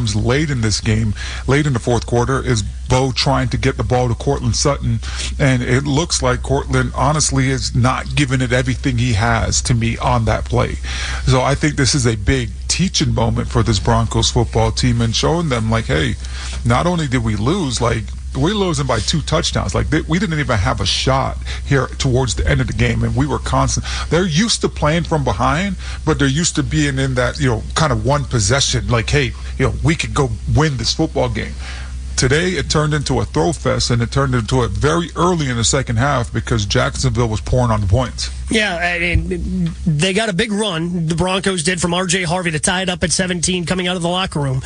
times late in this game, late in the fourth quarter, is Bo trying to get the ball to Courtland Sutton, and it looks like Courtland honestly is not giving it everything he has to me on that play. So I think this is a big teaching moment for this Broncos football team, and showing them, like, hey, not only did we lose, like, we're losing by 2 touchdowns. Like, we didn't even have a shot here towards the end of the game, and we were constant. They're used to playing from behind, but they're used to being in that, kind of one possession. Like, hey, we could go win this football game. Today, it turned into a throw fest, and it turned into it very early in the second half because Jacksonville was pouring on the points. Yeah, and they got a big run, the Broncos did, from R.J. Harvey to tie it up at 17 coming out of the locker room.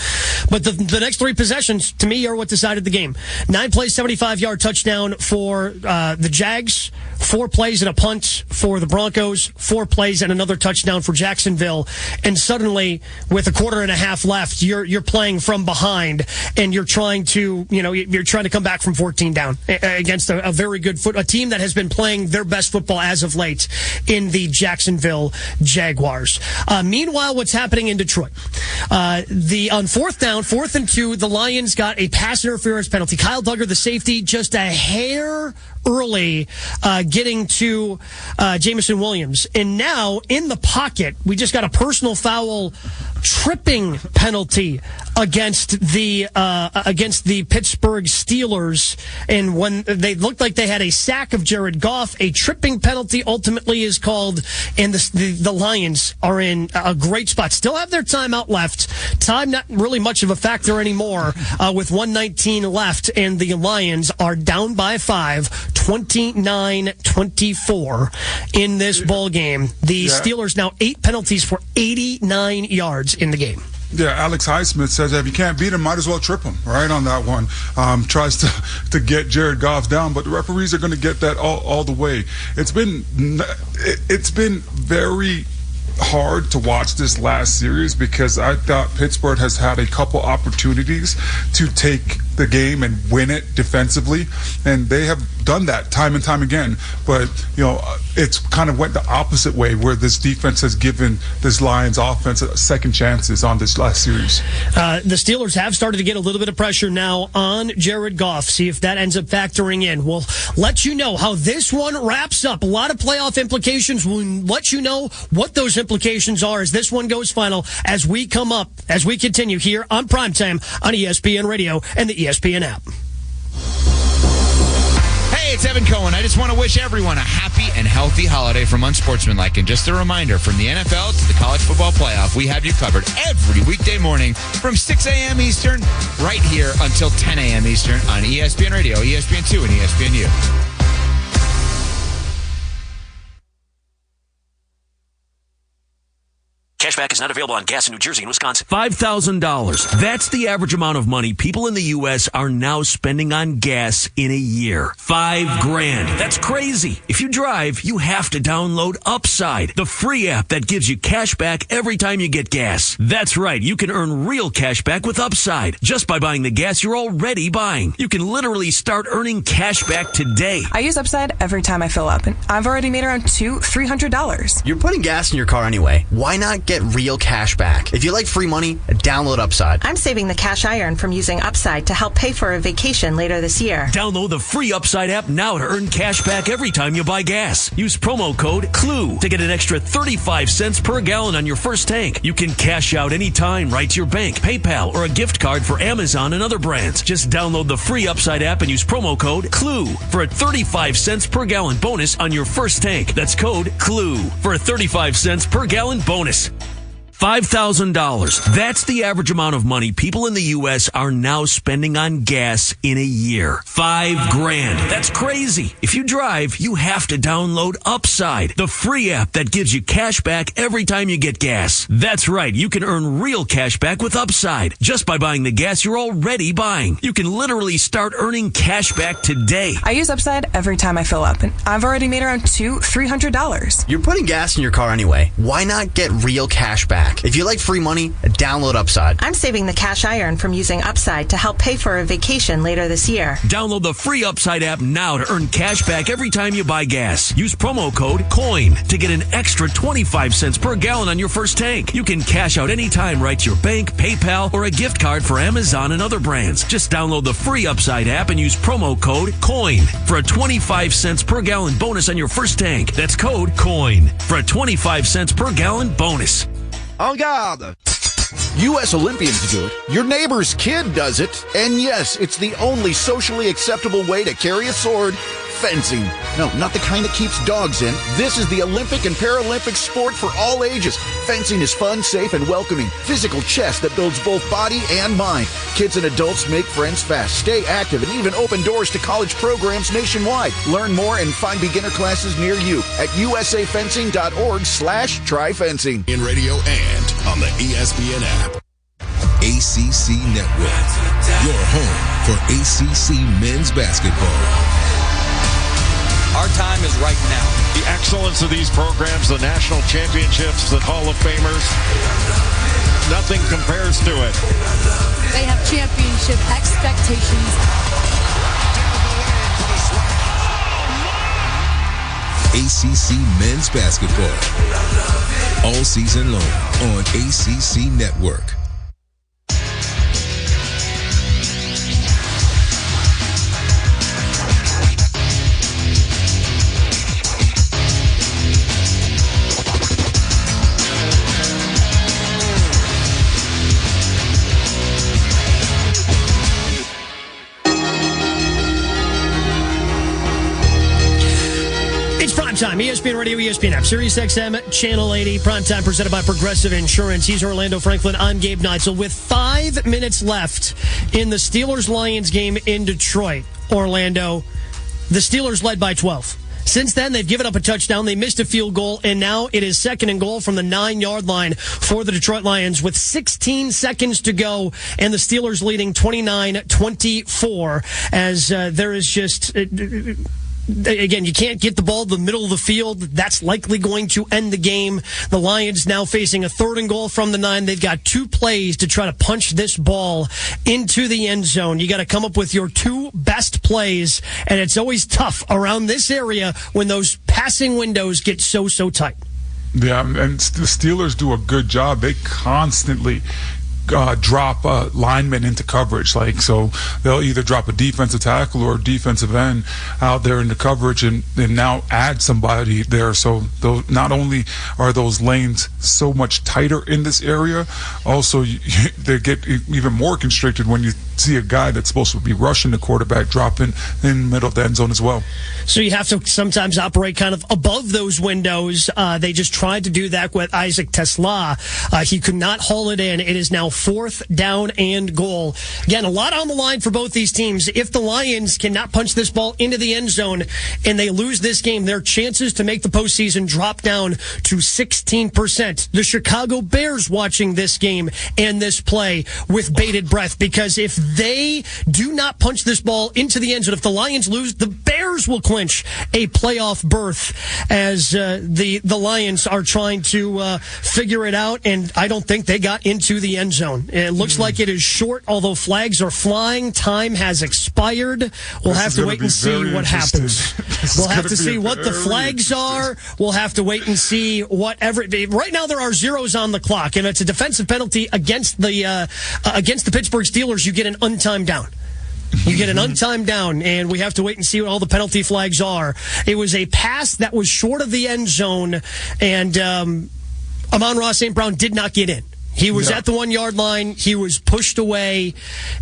But the next 3 possessions, to me, are what decided the game. 9 plays, 75-yard touchdown for the Jags, 4 plays and a punt for the Broncos, 4 plays and another touchdown for Jacksonville. And suddenly, with a quarter and a half left, you're playing from behind, and you're trying to, you're trying to come back from 14 down against a very good a team that has been playing their best football as of late in the Jacksonville Jaguars. Meanwhile, what's happening in Detroit? On 4th down, 4th and 2, the Lions got a pass interference penalty. Kyle Duggar, the safety, just a hair early getting to Jameson Williams. And now, in the pocket, we just got a personal foul tripping penalty against the Pittsburgh Steelers. And when they looked like they had a sack of Jared Goff, a tripping penalty ultimately is called, and the Lions are in a great spot. Still have their timeout left. Time not really much of a factor anymore with 1:19 left, and the Lions are down by 5, 29-24 in this ball game. The Steelers now 8 penalties for 89 yards in the game. Yeah, Alex Highsmith says that if you can't beat him, might as well trip him, right, on that one. Tries to get Jared Goff down, but the referees are going to get that all the way. It's been very hard to watch this last series because I thought Pittsburgh has had a couple opportunities to take the game and win it defensively, and they have done that time and time again. But it's kind of went the opposite way, where this defense has given this Lions offense second chances on this last series. The Steelers have started to get a little bit of pressure now on Jared Goff. See if that ends up factoring in. We'll let you know how this one wraps up. A lot of playoff implications. We'll let you know what those implications are as this one goes final, as we continue here on Primetime on ESPN Radio and the ESPN app. Hey, it's Evan Cohen. I just want to wish everyone a happy and healthy holiday from Unsportsmanlike. And just a reminder, from the NFL to the college football playoff, we have you covered every weekday morning from 6 a.m. Eastern right here until 10 a.m. Eastern on ESPN Radio, ESPN2, and ESPNU. Cashback is not available on gas in New Jersey and Wisconsin. $5,000. That's the average amount of money people in the U.S. are now spending on gas in a year. $5,000. That's crazy. If you drive, you have to download Upside, the free app that gives you cash back every time you get gas. That's right. You can earn real cash back with Upside just by buying the gas you're already buying. You can literally start earning cash back today. I use Upside every time I fill up, and I've already made around $300. You're putting gas in your car anyway. Why not get real cash back? If you like free money, download Upside. I'm saving the cash I earn from using Upside to help pay for a vacation later this year. Download the free Upside app now to earn cash back every time you buy gas. Use promo code CLUE to get an extra 35 cents per gallon on your first tank. You can cash out anytime right to your bank, PayPal, or a gift card for Amazon and other brands. Just download the free Upside app and use promo code CLUE for a 35 cents per gallon bonus on your first tank. That's code CLUE for a 35 cents per gallon bonus. $5,000. That's the average amount of money people in the U.S. are now spending on gas in a year. $5,000. That's crazy. If you drive, you have to download Upside, the free app that gives you cash back every time you get gas. That's right. You can earn real cash back with Upside just by buying the gas you're already buying. You can literally start earning cash back today. I use Upside every time I fill up, and I've already made around $300. You're putting gas in your car anyway. Why not get real cash back? back. If you like free money, download Upside. I'm saving the cash I earn from using Upside to help pay for a vacation later this year. Download the free Upside app now to earn cash back every time you buy gas. Use promo code COIN to get an extra 25 cents per gallon on your first tank. You can cash out anytime right to your bank, PayPal, or a gift card for Amazon and other brands. Just download the free Upside app and use promo code COIN for a 25 cents per gallon bonus on your first tank. That's code COIN for a 25 cents per gallon bonus. En garde! U.S. Olympians do it. Your neighbor's kid does it. And yes, it's the only socially acceptable way to carry a sword. Fencing. No, not the kind that keeps dogs in. This is the Olympic and Paralympic sport for all ages. Fencing is fun, safe, and welcoming. Physical chess that builds both body and mind. Kids and adults make friends fast, stay active, and even open doors to college programs nationwide. Learn more and find beginner classes near you at usafencing.org/tryfencing. In radio and on the ESPN app. ACC Network, your home for ACC men's basketball. Our time is right now. The excellence of these programs, the national championships, the Hall of Famers, nothing compares to it. They have championship expectations. ACC men's basketball. All season long on ACC Network. Time, ESPN Radio, ESPN app, Sirius XM, Channel 80, primetime presented by Progressive Insurance. He's Orlando Franklin. I'm Gabe Neitzel. With 5 minutes left in the Steelers-Lions game in Detroit, Orlando, the Steelers led by 12. Since then, they've given up a touchdown. They missed a field goal, and now it is 2nd and goal from the 9-yard line for the Detroit Lions with 16 seconds to go, and the Steelers leading 29-24 as there is just... Again, you can't get the ball to the middle of the field. That's likely going to end the game. The Lions now facing a 3rd and goal from the 9. They've got 2 plays to try to punch this ball into the end zone. You got to come up with your 2 best plays, and it's always tough around this area when those passing windows get so tight. Yeah, and the Steelers do a good job. They constantly drop linemen into coverage. So they'll either drop a defensive tackle or a defensive end out there into coverage and now add somebody there. So not only are those lanes so much tighter in this area, also they get even more constricted when you see a guy that's supposed to be rushing the quarterback dropping in the middle of the end zone as well. So you have to sometimes operate kind of above those windows. They just tried to do that with Isaac Tesla. He could not haul it in. It is now 4th down and goal. Again, a lot on the line for both these teams. If the Lions cannot punch this ball into the end zone and they lose this game, their chances to make the postseason drop down to 16%. The Chicago Bears watching this game and this play with bated breath, because if they do not punch this ball into the end zone, if the Lions lose, the Bears will clinch a playoff berth as the Lions are trying to figure it out, and I don't think they got into the end zone. It looks like it is short, although flags are flying. Time has expired. We'll have to wait and see what happens. We'll have to see what the flags are. We'll have to wait and see whatever. Right now there are zeros on the clock, and it's a defensive penalty against the Pittsburgh Steelers. You get an untimed down. You get an untimed down, and we have to wait and see what all the penalty flags are. It was a pass that was short of the end zone, and Amon-Ra St. Brown did not get in. He was at the 1-yard line. He was pushed away,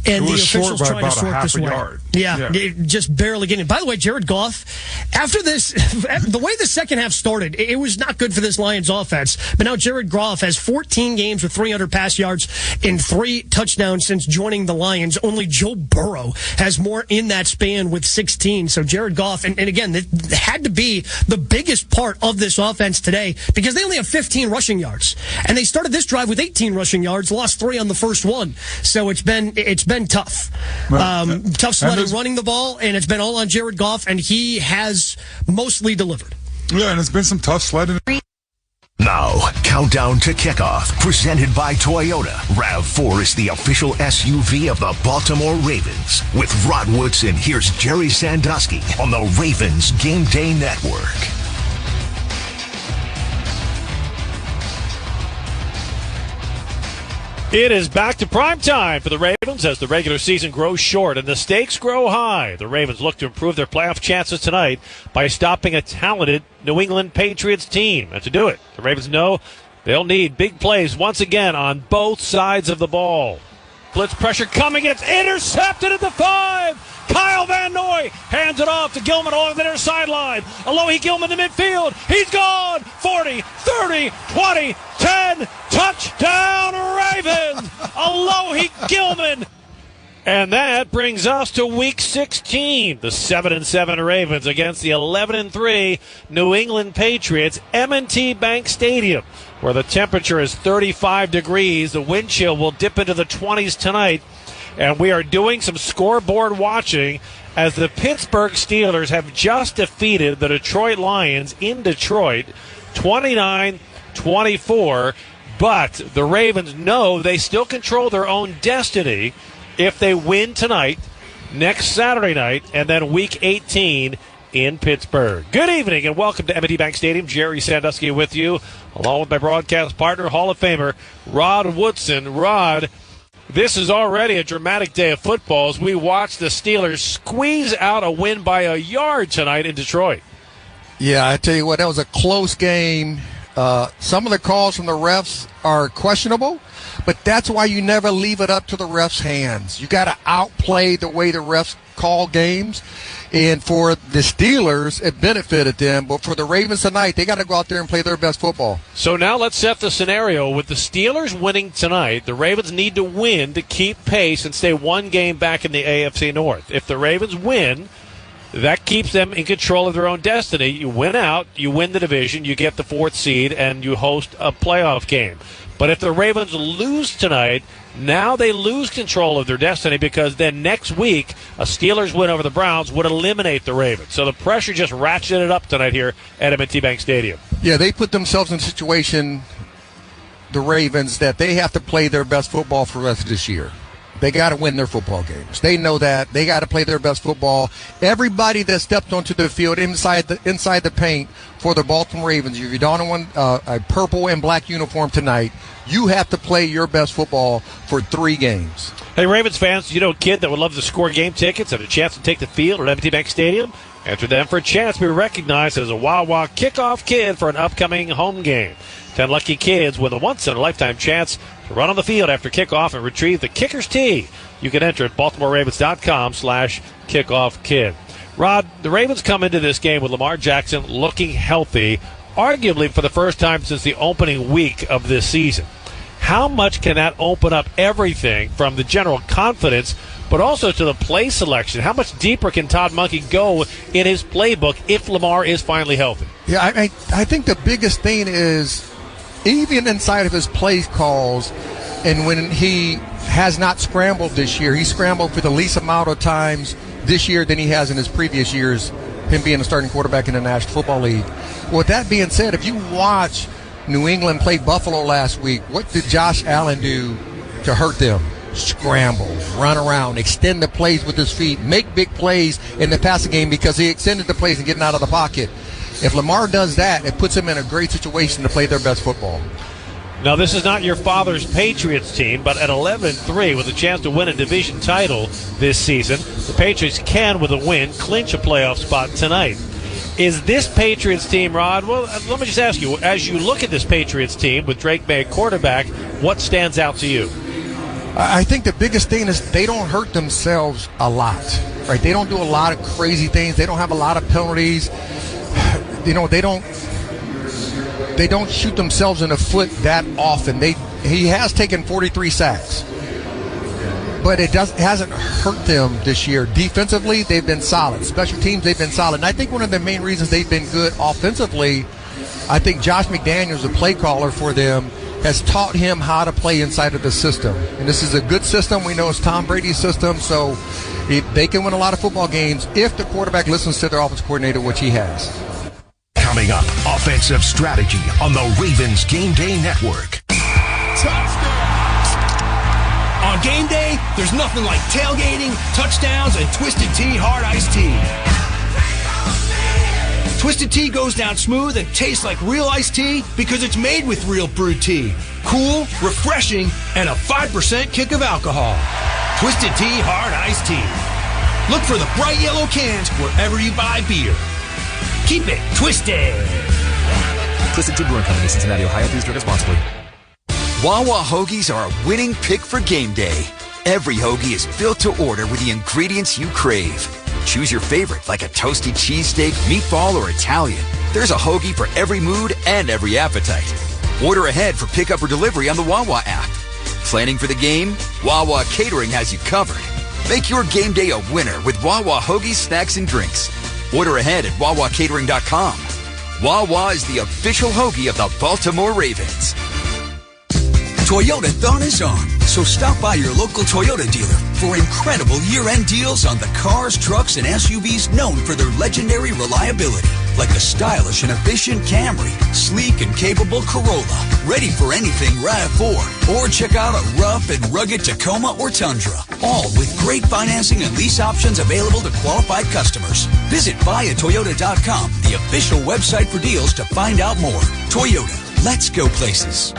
and the officials trying to sort this away. Yeah, just barely getting it. By the way, Jared Goff, after this, the way the second half started, it was not good for this Lions offense. But now Jared Goff has 14 games with 300 pass yards and 3 touchdowns since joining the Lions. Only Joe Burrow has more in that span with 16. So Jared Goff, and again, it had to be the biggest part of this offense today because they only have 15 rushing yards. And they started this drive with 18 rushing yards, lost 3 on the first one. So it's been tough. Tough sledding running the ball, and it's been all on Jared Goff, and he has mostly delivered. Yeah, and it's been some tough sledding. Now, countdown to kickoff, presented by Toyota. RAV4 is the official SUV of the Baltimore Ravens. With Rod Woodson, here's Jerry Sandusky on the Ravens Game Day Network. It is back to prime time for the Ravens as the regular season grows short and the stakes grow high. The Ravens look to improve their playoff chances tonight by stopping a talented New England Patriots team. And to do it, the Ravens know they'll need big plays once again on both sides of the ball. Blitz pressure coming. It's intercepted at the 5. Kyle Van Noy hands it off to Gilman along the near sideline. Alohi Gilman in midfield. He's gone. 40, 30, 20, 10. Touchdown Ravens. Alohi Gilman. And that brings us to Week 16. The 7-7 Ravens against the 11-3 New England Patriots, M&T Bank Stadium, where the temperature is 35 degrees. The wind chill will dip into the 20s tonight. And we are doing some scoreboard watching as the Pittsburgh Steelers have just defeated the Detroit Lions in Detroit, 29-24. But the Ravens know they still control their own destiny if they win tonight, next Saturday night, and then Week 18 in Pittsburgh. Good evening and welcome to M&T Bank Stadium. Jerry Sandusky with you, along with my broadcast partner, Hall of Famer Rod Woodson. Rod, this is already a dramatic day of football as we watch the Steelers squeeze out a win by a yard tonight in Detroit. Yeah, I tell you what, that was a close game. Some of the calls from the refs are questionable, but that's why you never leave it up to the refs' hands. You got to outplay the way the refs call games. And for the Steelers, it benefited them. But for the Ravens tonight, they got to go out there and play their best football. So now let's set the scenario. With the Steelers winning tonight, the Ravens need to win to keep pace and stay one game back in the AFC North. If the Ravens win, that keeps them in control of their own destiny. You win out, you win the division, you get the 4th seed, and you host a playoff game. But if the Ravens lose tonight, now they lose control of their destiny because then next week a Steelers win over the Browns would eliminate the Ravens. So the pressure just ratcheted up tonight here at M&T Bank Stadium. Yeah, they put themselves in a situation, the Ravens, that they have to play their best football for the rest of this year. They got to win their football games. They know that. They got to play their best football. Everybody that stepped onto the field inside the paint for the Baltimore Ravens, if you don't want a purple and black uniform tonight, you have to play your best football for 3 games. Hey, Ravens fans, you know a kid that would love to score game tickets and a chance to take the field at M&T Bank Stadium? Enter them for a chance to be recognized as a Wawa kickoff kid for an upcoming home game. 10 lucky kids with a once-in-a-lifetime chance to run on the field after kickoff and retrieve the kicker's tee. You can enter at BaltimoreRavens.com/kickoffkid. Rod, the Ravens come into this game with Lamar Jackson looking healthy, arguably for the first time since the opening week of this season. How much can that open up everything from the general confidence, but also to the play selection? How much deeper can Todd Monken go in his playbook if Lamar is finally healthy? Yeah, I think the biggest thing is even inside of his play calls, and when he has not scrambled this year, he scrambled for the least amount of times this year than he has in his previous years, him being a starting quarterback in the National Football League. With that being said, if you watch New England play Buffalo last week, what did Josh Allen do to hurt them? Scramble, run around, extend the plays with his feet, make big plays in the passing game because he extended the plays and getting out of the pocket. If Lamar does that, it puts him in a great situation to play their best football. Now, this is not your father's Patriots team, but at 11-3 with a chance to win a division title this season, the Patriots can, with a win, clinch a playoff spot tonight. Is this Patriots team, Rod? Well, let me just ask you, as you look at this Patriots team with Drake May at quarterback, what stands out to you? I think the biggest thing is they don't hurt themselves a lot, right? They don't do a lot of crazy things. They don't have a lot of penalties. You know, they don't shoot themselves in the foot that often. He has taken 43 sacks, but it hasn't hurt them this year. Defensively, they've been solid. Special teams, they've been solid. And I think one of the main reasons they've been good offensively, I think Josh McDaniels, the play caller for them, has taught him how to play inside of the system. And this is a good system. We know it's Tom Brady's system, so they can win a lot of football games if the quarterback listens to their offensive coordinator, which he has. Coming up, offensive strategy on the Ravens Game Day Network. On game day, there's nothing like tailgating, touchdowns, and Twisted Tea Hard Iced Tea. Twisted Tea goes down smooth and tastes like real iced tea because it's made with real brewed tea. Cool, refreshing, and a 5% kick of alcohol. Twisted Tea Hard Iced Tea. Look for the bright yellow cans wherever you buy beer. Keep it twisted. Twisted Tea Brewing Company, Cincinnati, Ohio. Please drink responsibly. Wawa hoagies are a winning pick for game day. Every hoagie is built to order with the ingredients you crave. Choose your favorite, like a toasty cheesesteak, meatball, or Italian. There's a hoagie for every mood and every appetite. Order ahead for pickup or delivery on the Wawa app. Planning for the game? Wawa Catering has you covered. Make your game day a winner with Wawa hoagies, snacks, and drinks. Order ahead at wawacatering.com. Wawa is the official hoagie of the Baltimore Ravens. Toyota-thon is on, so stop by your local Toyota dealer for incredible year-end deals on the cars, trucks, and SUVs known for their legendary reliability, like the stylish and efficient Camry, sleek and capable Corolla, ready for anything RAV4, or check out a rough and rugged Tacoma or Tundra, all with great financing and lease options available to qualified customers. Visit buyatoyota.com, the official website for deals, to find out more. Toyota, let's go places.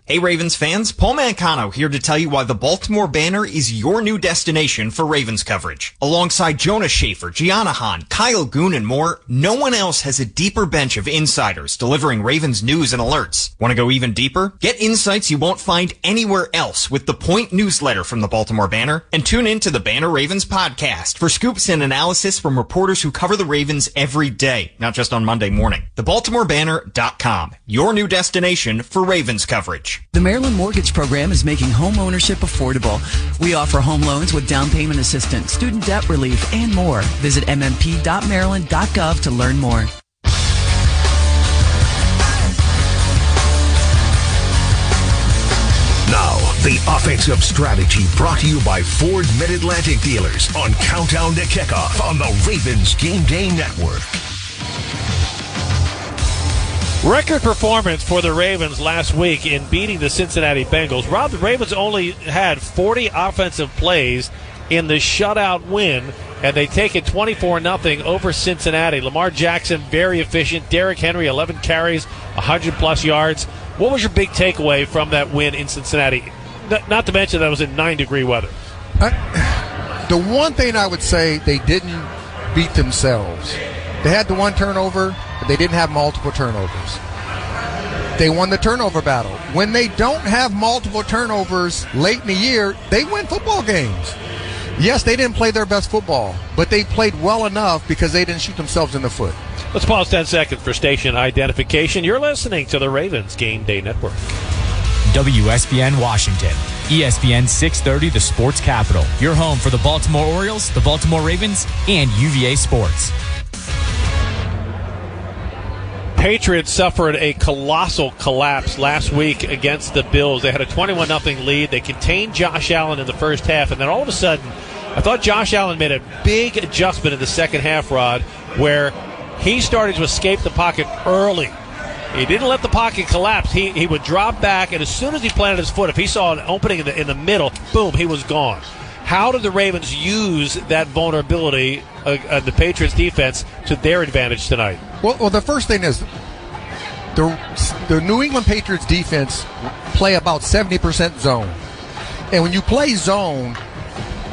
Hey Ravens fans, Paul Mancano here to tell you why the Baltimore Banner is your new destination for Ravens coverage. Alongside Jonah Schaefer, Gianna Hahn, Kyle Goon, and more, no one else has a deeper bench of insiders delivering Ravens news and alerts. Want to go even deeper? Get insights you won't find anywhere else with the Point newsletter from the Baltimore Banner, and tune in to the Banner Ravens podcast for scoops and analysis from reporters who cover the Ravens every day, not just on Monday morning. TheBaltimoreBanner.com, your new destination for Ravens coverage. The Maryland Mortgage Program is making home ownership affordable. We offer home loans with down payment assistance, student debt relief, and more. Visit mmp.maryland.gov to learn more. Now, the offensive strategy brought to you by Ford Mid-Atlantic Dealers on Countdown to Kickoff on the Ravens Game Day Network. Record performance for the Ravens last week in beating the Cincinnati Bengals. Rob, the Ravens only had 40 offensive plays in the shutout win, and they take it 24-0 over Cincinnati. Lamar Jackson, very efficient. Derrick Henry, 11 carries, 100-plus yards. What was your big takeaway from that win in Cincinnati? Not to mention that was in 9-degree weather. The one thing I would say, they didn't beat themselves. They had the one turnover, but they didn't have multiple turnovers. They won the turnover battle. When they don't have multiple turnovers late in the year, they win football games. Yes, they didn't play their best football, but they played well enough because they didn't shoot themselves in the foot. Let's pause 10 seconds for station identification. You're listening to the Ravens Game Day Network. WSBN Washington. ESPN 630, the sports capital. Your home for the Baltimore Orioles, the Baltimore Ravens, and UVA Sports. Patriots suffered a colossal collapse last week against the Bills. They had a 21-0 lead. They contained Josh Allen in the first half, and then all of a sudden, I thought Josh Allen made a big adjustment in the second half, Rod, where he started to escape the pocket early. He didn't let the pocket collapse. He would drop back, and as soon as he planted his foot, if he saw an opening in the middle, boom, he was gone. How did the Ravens use that vulnerability of the Patriots defense to their advantage tonight? Well, the first thing is the New England Patriots defense play about 70% zone. And when you play zone,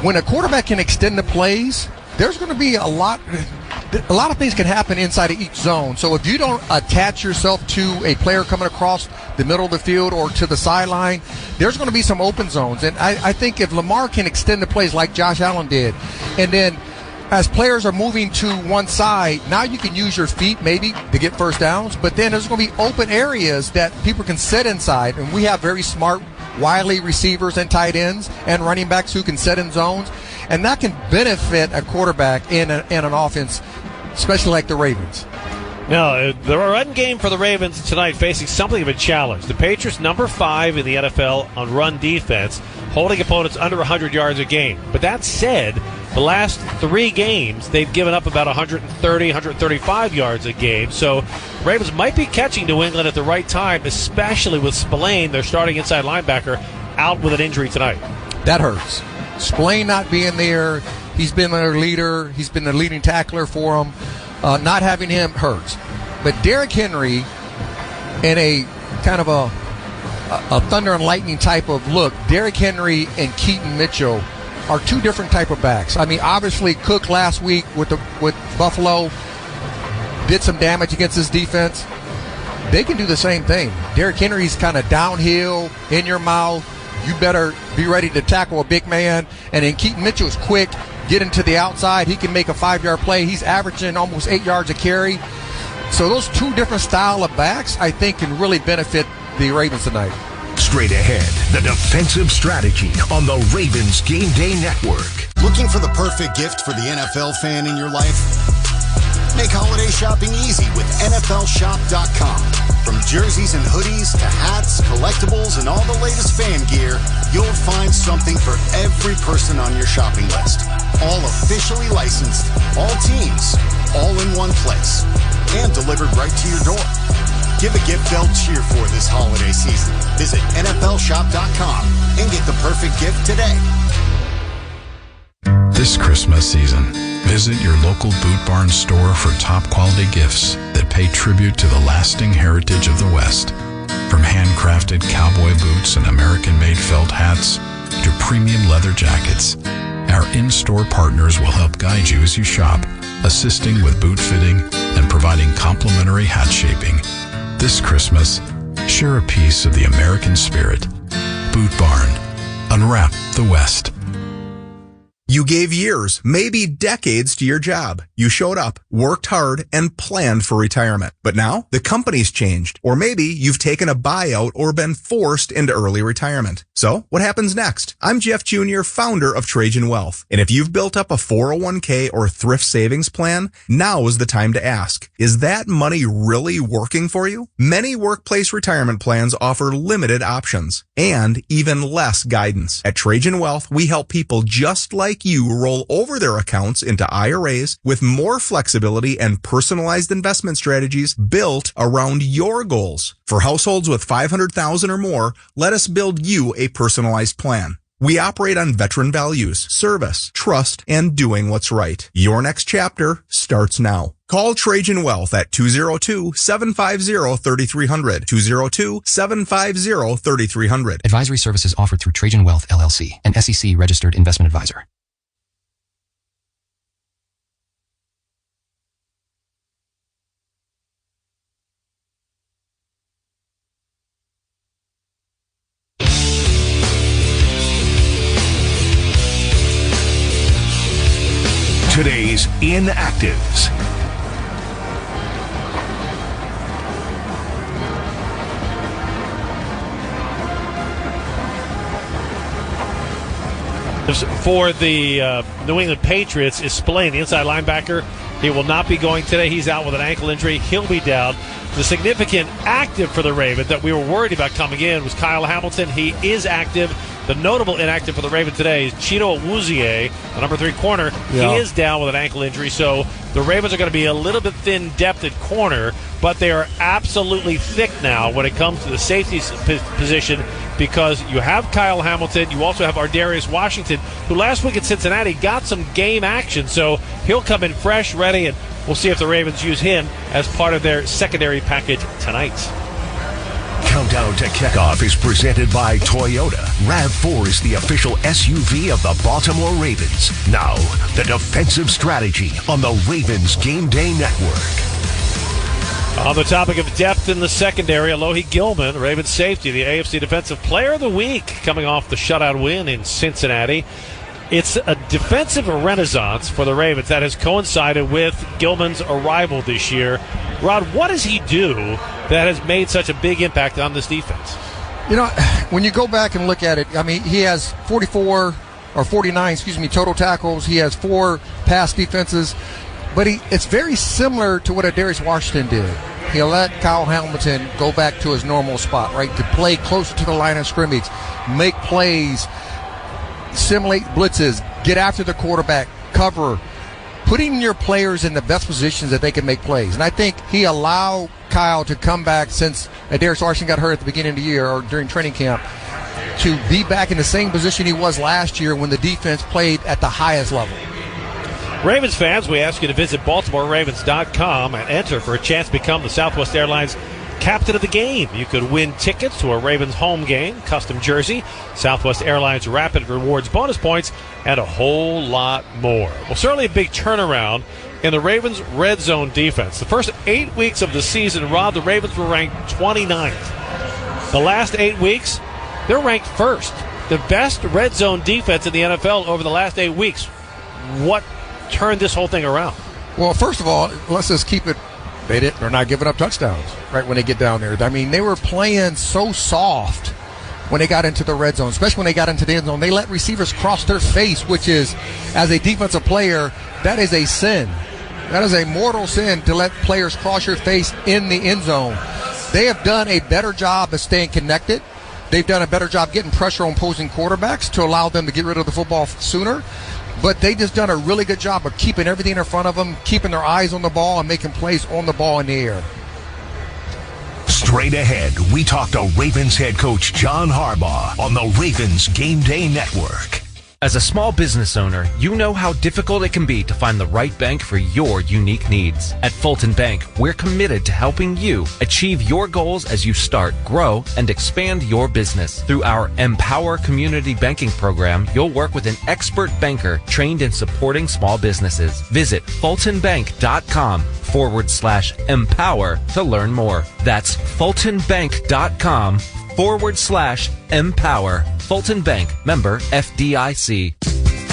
when a quarterback can extend the plays, there's going to be a lot of things can happen inside of each zone. So if you don't attach yourself to a player coming across the middle of the field or to the sideline, there's going to be some open zones. And I think if Lamar can extend the plays like Josh Allen did, and then as players are moving to one side, now you can use your feet maybe to get first downs, but then there's going to be open areas that people can sit inside. And we have very smart, wily receivers and tight ends and running backs who can set in zones. And that can benefit a quarterback in an offense, especially like the Ravens. Now, the run game for the Ravens tonight facing something of a challenge. The Patriots, number 5 in the NFL on run defense, holding opponents under 100 yards a game. But that said, the last 3 games, they've given up about 130, 135 yards a game. So Ravens might be catching New England at the right time, especially with Spillane, their starting inside linebacker, out with an injury tonight. That hurts. Spillane not being there, he's been their leader, he's been the leading tackler for them. Not having him hurts. But Derrick Henry, in a kind of a thunder and lightning type of look, Derrick Henry and Keaton Mitchell are 2 different type of backs. I mean, obviously Cook last week with Buffalo did some damage against his defense. They can do the same thing. Derrick Henry's kind of downhill, in your mouth. You better be ready to tackle a big man. And then Keaton Mitchell's quick. Getting to the outside, he can make a 5-yard play. He's averaging almost 8 yards a carry. So those 2 different style of backs, I think, can really benefit the Ravens tonight. Straight ahead, the defensive strategy on the Ravens Game Day Network. Looking for the perfect gift for the NFL fan in your life? Make holiday shopping easy with NFLshop.com. From jerseys and hoodies to hats, collectibles, and all the latest fan gear, you'll find something for every person on your shopping list. All officially licensed, all teams, all in one place, and delivered right to your door. Give a gift they'll cheer for this holiday season. Visit NFLshop.com and get the perfect gift today. This Christmas season, visit your local Boot Barn store for top quality gifts that pay tribute to the lasting heritage of the West. From handcrafted cowboy boots and American-made felt hats to premium leather jackets, our in-store partners will help guide you as you shop, assisting with boot fitting and providing complimentary hat shaping. This Christmas, share a piece of the American spirit. Boot Barn. Unwrap the West. You gave years, maybe decades to your job. You showed up, worked hard, and planned for retirement. But now, the company's changed. Or maybe you've taken a buyout or been forced into early retirement. So, what happens next? I'm Jeff Jr., founder of Trajan Wealth. And if you've built up a 401k or thrift savings plan, now is the time to ask, is that money really working for you? Many workplace retirement plans offer limited options and even less guidance. At Trajan Wealth, we help people just like you roll over their accounts into IRAs with more flexibility and personalized investment strategies built around your goals. For households with $500,000 or more, let us build you a personalized plan. We operate on veteran values, service, trust, and doing what's right. Your next chapter starts now. Call Trajan Wealth at 202-750-3300. 202-750-3300. Advisory services offered through Trajan Wealth, LLC, an SEC registered investment advisor. Today's Inactives. For the New England Patriots is Spillane, the inside linebacker. He will not be going today. He's out with an ankle injury. He'll be down. The significant active for the Ravens that we were worried about coming in was Kyle Hamilton. He is active. The notable inactive for the Ravens today is Chino Awuzie, the number 3 corner. Yeah. He is down with an ankle injury, so the Ravens are going to be a little bit thin depth at corner, but they are absolutely thick now when it comes to the safety position because you have Kyle Hamilton. You also have Ardarius Washington, who last week at Cincinnati got some game action, so he'll come in fresh, ready, and we'll see if the Ravens use him as part of their secondary package tonight. Countdown to Kickoff is presented by Toyota. RAV4 is the official SUV of the Baltimore Ravens. Now, the defensive strategy on the Ravens Game Day Network. On the topic of depth in the secondary, Alohi Gilman, Ravens safety, the AFC Defensive Player of the Week, coming off the shutout win in Cincinnati. It's a defensive renaissance for the Ravens that has coincided with Gilman's arrival this year. Rod, what does he do that has made such a big impact on this defense? You know, when you go back and look at it, I mean, he has 49 total tackles. He has 4 pass defenses. But it's very similar to what Adarius Washington did. He'll let Kyle Hamilton go back to his normal spot, right, to play closer to the line of scrimmage, make plays, simulate blitzes, get after the quarterback, cover, putting your players in the best positions that they can make plays. And I think he allowed Kyle to come back since Adarius Washington got hurt at the beginning of the year or during training camp to be back in the same position he was last year when the defense played at the highest level. Ravens fans, we ask you to visit BaltimoreRavens.com and enter for a chance to become the Southwest Airlines captain of the game. You could win tickets to a Ravens home game, custom jersey, Southwest Airlines Rapid Rewards bonus points, and a whole lot more. Well, certainly a big turnaround in the Ravens' red zone defense. The first 8 weeks of the season, Rob, the Ravens were ranked 29th. The last 8 weeks, they're ranked first. The best red zone defense in the NFL over the last 8 weeks. What turned this whole thing around? Well, first of all, let's just keep it. They're not giving up touchdowns right when they get down there. I mean, they were playing so soft when they got into the red zone, especially when they got into the end zone. They let receivers cross their face, which is, as a defensive player, that is a sin. That is a mortal sin to let players cross your face in the end zone. They have done a better job of staying connected. They've done a better job getting pressure on opposing quarterbacks to allow them to get rid of the football sooner. But they just done a really good job of keeping everything in front of them, keeping their eyes on the ball, and making plays on the ball in the air. Straight ahead, we talk to Ravens head coach John Harbaugh on the Ravens Game Day Network. As a small business owner, you know how difficult it can be to find the right bank for your unique needs. At Fulton Bank, we're committed to helping you achieve your goals as you start, grow, and expand your business. Through our Empower Community Banking Program, you'll work with an expert banker trained in supporting small businesses. Visit fultonbank.com/empower to learn more. That's fultonbank.com/empower. Fulton Bank, member FDIC.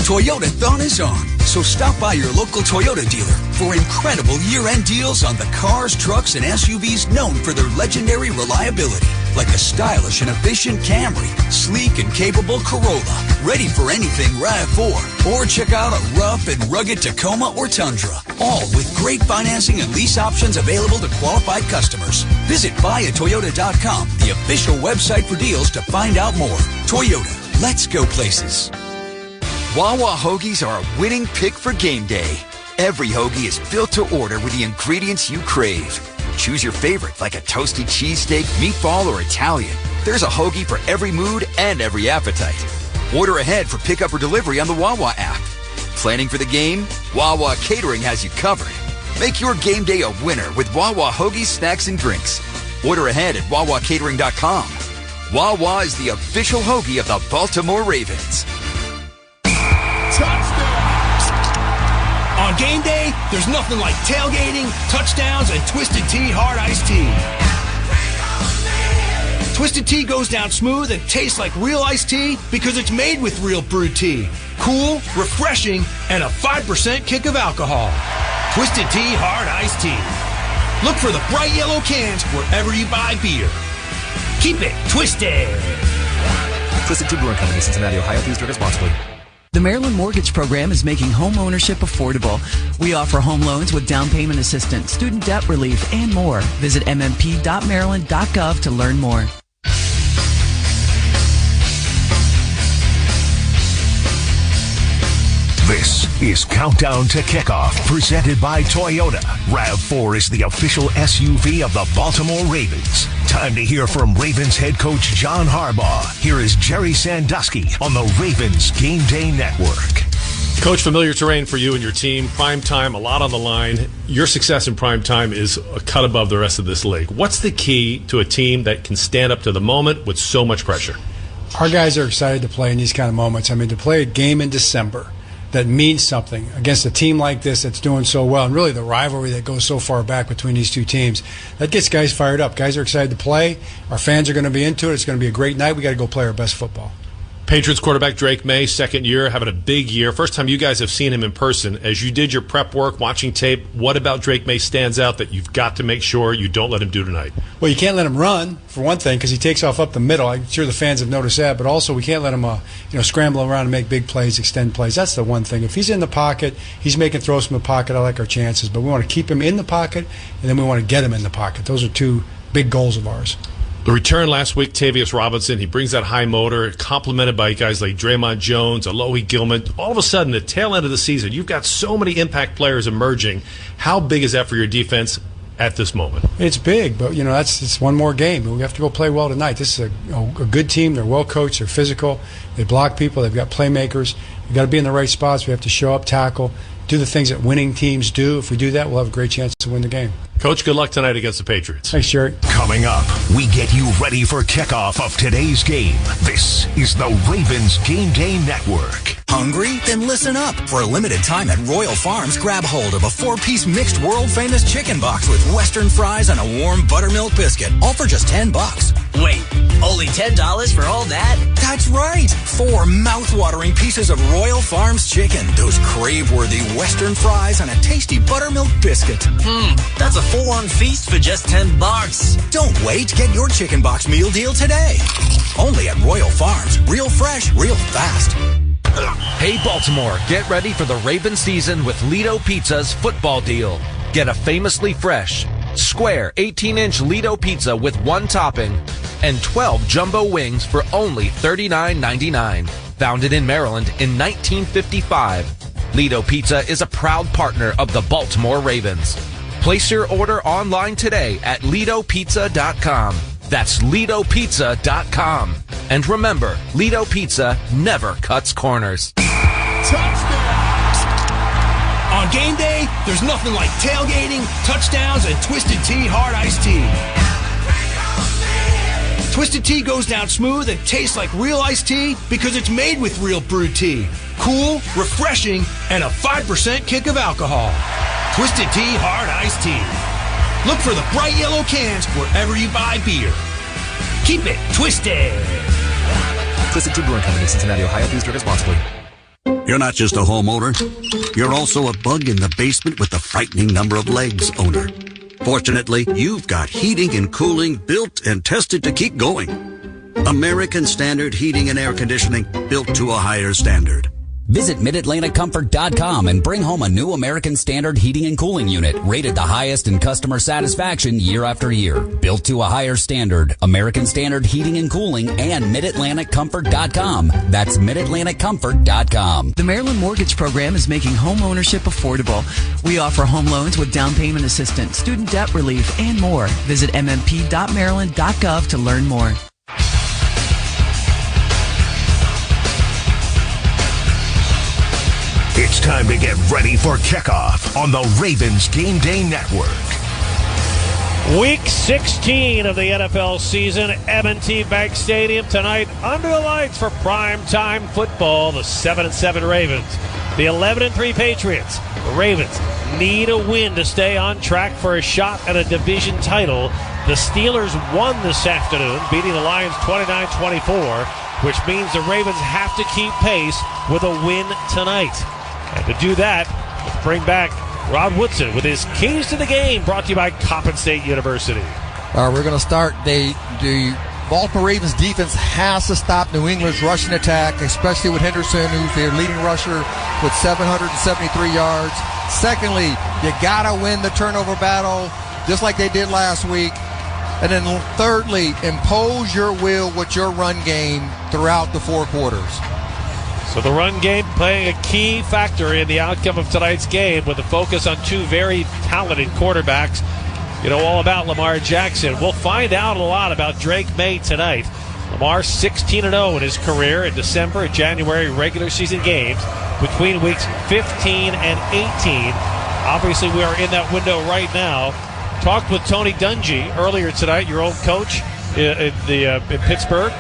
Toyotathon is on, so stop by your local Toyota dealer for incredible year-end deals on the cars, trucks, and SUVs known for their legendary reliability, like the stylish and efficient Camry, sleek and capable Corolla, ready for anything RAV4, or check out a rough and rugged Tacoma or Tundra, all with great financing and lease options available to qualified customers. Visit buyatoyota.com, the official website for deals, to find out more. Toyota, let's go places. Wawa hoagies are a winning pick for game day. Every hoagie is built to order with the ingredients you crave. Choose your favorite, like a toasty cheesesteak, meatball, or Italian. There's a hoagie for every mood and every appetite. Order ahead for pickup or delivery on the Wawa app. Planning for the game? Wawa Catering has you covered. Make your game day a winner with Wawa hoagies, snacks, and drinks. Order ahead at wawacatering.com. Wawa is the official hoagie of the Baltimore Ravens. On game day, there's nothing like tailgating, touchdowns, and Twisted Tea Hard Iced Tea. Twisted Tea goes down smooth and tastes like real iced tea because it's made with real brewed tea. Cool, refreshing, and a 5% kick of alcohol. Twisted Tea Hard Iced Tea. Look for the bright yellow cans wherever you buy beer. Keep it twisted. Twisted Tea Brewing Company, Cincinnati, Ohio. Please drink responsibly. The Maryland Mortgage Program is making home ownership affordable. We offer home loans with down payment assistance, student debt relief, and more. Visit mmp.maryland.gov to learn more. This is Countdown to Kickoff, presented by Toyota. RAV4 is the official SUV of the Baltimore Ravens. Time to hear from Ravens head coach John Harbaugh. Here is Jerry Sandusky on the Ravens Game Day Network. Coach, familiar terrain for you and your team. Prime time, a lot on the line. Your success in prime time is a cut above the rest of this league. What's the key to a team that can stand up to the moment with so much pressure? Our guys are excited to play in these kind of moments. I mean, to play a game in December that means something against a team like this that's doing so well, and really the rivalry that goes so far back between these two teams, that gets guys fired up. Guys are excited to play. Our fans are going to be into it. It's going to be a great night. We got to go play our best football. Patriots quarterback Drake May, second year, having a big year. First time you guys have seen him in person. As you did your prep work, watching tape, what about Drake May stands out that you've got to make sure you don't let him do tonight? Well, you can't let him run, for one thing, because he takes off up the middle. I'm sure the fans have noticed that. But also, we can't let him scramble around and make big plays, extend plays. That's the one thing. If he's in the pocket, he's making throws from the pocket, I like our chances. But we want to keep him in the pocket, and then we want to get him in the pocket. Those are two big goals of ours. The return last week, Tavius Robinson, he brings that high motor, complemented by guys like Draymond Jones, Alohi Gilman. All of a sudden, the tail end of the season, you've got so many impact players emerging. How big is that for your defense at this moment? It's big, but it's one more game. We have to go play well tonight. This is a good team. They're well coached. They're physical. They block people. They've got playmakers. We've got to be in the right spots. We have to show up, tackle, do the things that winning teams do. If we do that, we'll have a great chance to win the game. Coach, good luck tonight against the Patriots. Thanks, Jerry. Coming up, we get you ready for kickoff of today's game. This is the Ravens Game Day Network. Hungry? Then listen up. For a limited time at Royal Farms, grab hold of a 4-piece mixed world-famous chicken box with Western fries and a warm buttermilk biscuit, all for just $10. Wait, only $10 for all that? That's right. 4 mouth-watering pieces of Royal Farms chicken, those crave-worthy Western fries, and a tasty buttermilk biscuit. That's a full-on feast for just $10. Don't wait. Get your chicken box meal deal today. Only at Royal Farms. Real fresh, real fast. Hey, Baltimore, get ready for the Ravens season with Lido Pizza's football deal. Get a famously fresh, square 18-inch Lido pizza with 1 topping and 12 jumbo wings for only $39.99. Founded in Maryland in 1955, Lido Pizza is a proud partner of the Baltimore Ravens. Place your order online today at LidoPizza.com. That's LidoPizza.com. And remember, Lido Pizza never cuts corners. On game day, there's nothing like tailgating, touchdowns, and Twisted Tea Hard Iced Tea. Twisted Tea goes down smooth and tastes like real iced tea because it's made with real brewed tea. Cool, refreshing, and a 5% kick of alcohol. Twisted Tea Hard Iced Tea. Look for the bright yellow cans wherever you buy beer. Keep it twisted. Twisted Tea Brewing Company, Cincinnati, Ohio. Please drink responsibly. You're not just a homeowner. You're also a bug in the basement with the frightening number of legs owner. Fortunately, you've got heating and cooling built and tested to keep going. American Standard Heating and Air Conditioning, built to a higher standard. Visit MidAtlanticComfort.com and bring home a new American Standard heating and cooling unit, rated the highest in customer satisfaction year after year. Built to a higher standard, American Standard Heating and Cooling and MidAtlanticComfort.com. That's MidAtlanticComfort.com. The Maryland Mortgage Program is making home ownership affordable. We offer home loans with down payment assistance, student debt relief, and more. Visit mmp.maryland.gov to learn more. It's time to get ready for kickoff on the Ravens Game Day Network. Week 16 of the NFL season, M&T Bank Stadium tonight under the lights for primetime football. The 7-7 Ravens, the 11-3 Patriots. The Ravens need a win to stay on track for a shot at a division title. The Steelers won this afternoon, beating the Lions 29-24, which means the Ravens have to keep pace with a win tonight. And to do that, let's bring back Rod Woodson with his keys to the game, brought to you by Coppin State University. All right, we're going to start. The Baltimore Ravens defense has to stop New England's rushing attack, especially with Henderson, who's their leading rusher with 773 yards. Secondly, you got to win the turnover battle, just like they did last week. And then thirdly, impose your will with your run game throughout the 4 quarters. So the run game playing a key factor in the outcome of tonight's game, with a focus on 2 very talented quarterbacks. You know all about Lamar Jackson. We'll find out a lot about Drake May tonight. Lamar 16-0 in his career in December and January regular season games between weeks 15 and 18. Obviously, we are in that window right now. Talked with Tony Dungy earlier tonight, your old coach in Pittsburgh,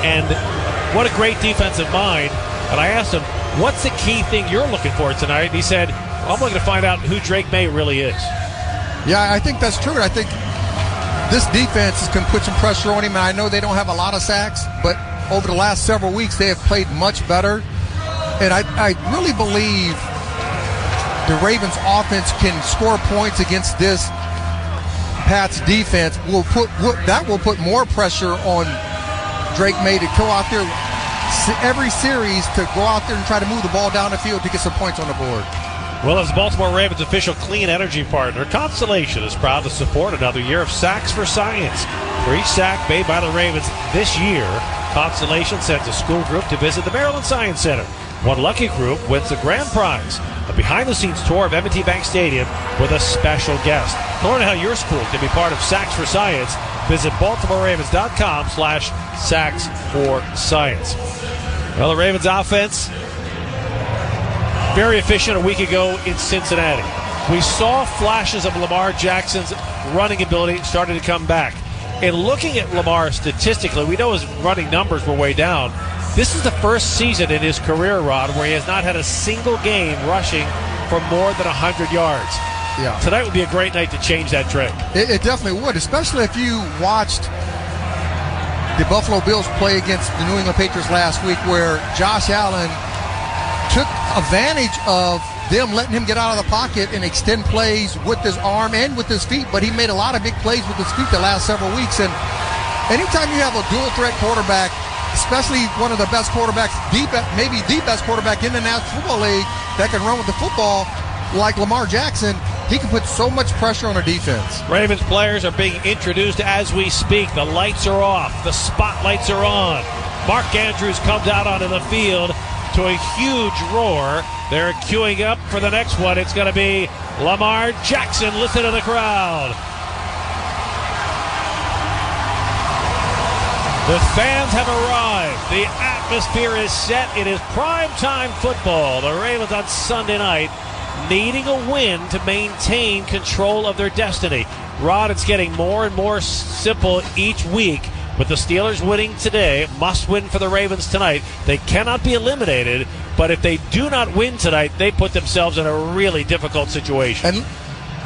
and what a great defensive mind. And I asked him, what's the key thing you're looking for tonight? And he said, I'm looking to find out who Drake May really is. Yeah, I think that's true. I think this defense can put some pressure on him. And I know they don't have a lot of sacks, but over the last several weeks, they have played much better. And I really believe the Ravens offense can score points against this Pats defense. That will put more pressure on Drake May to go out there every series to go out there and try to move the ball down the field to get some points on the board. Well, as Baltimore Ravens official clean energy partner, Constellation is proud to support another year of Sacks for Science. For each sack made by the Ravens this year, Constellation sends a school group to visit the Maryland Science Center. One lucky group wins the grand prize, a behind-the-scenes tour of M&T Bank Stadium with a special guest. To learn how your school can be part of Sacks for Science, visit BaltimoreRavens.com/Sacks for Science. Well, the Ravens offense, very efficient a week ago in Cincinnati. We saw flashes of Lamar Jackson's running ability starting to come back. And looking at Lamar statistically, we know his running numbers were way down. This is the first season in his career, Rod, where he has not had a single game rushing for more than 100 yards. Yeah. Tonight would be a great night to change that trend. It definitely would, especially if you watched the Buffalo Bills play against the New England Patriots last week, where Josh Allen took advantage of them letting him get out of the pocket and extend plays with his arm and with his feet, but he made a lot of big plays with his feet the last several weeks. And anytime you have a dual threat quarterback, especially one of the best quarterbacks, maybe the best quarterback in the National Football League that can run with the football like Lamar Jackson, he can put so much pressure on a defense. Ravens players are being introduced as we speak. The lights are off. The spotlights are on. Mark Andrews comes out onto the field to a huge roar. They're queuing up for the next one. It's going to be Lamar Jackson. Listen to the crowd. The fans have arrived. The atmosphere is set. It is primetime football. The Ravens on Sunday night needing a win to maintain control of their destiny. Rod, it's getting more and more simple each week. With the Steelers winning today, must win for the Ravens tonight. They cannot be eliminated, but if they do not win tonight, they put themselves in a really difficult situation. And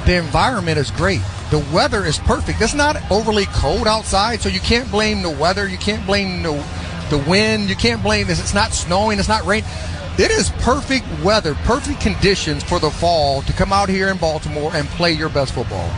the environment is great. The weather is perfect. It's not overly cold outside, so you can't blame the weather. You can't blame the wind. You can't blame this. It's not snowing. It's not rain. It is perfect weather, perfect conditions for the fall to come out here in Baltimore and play your best football.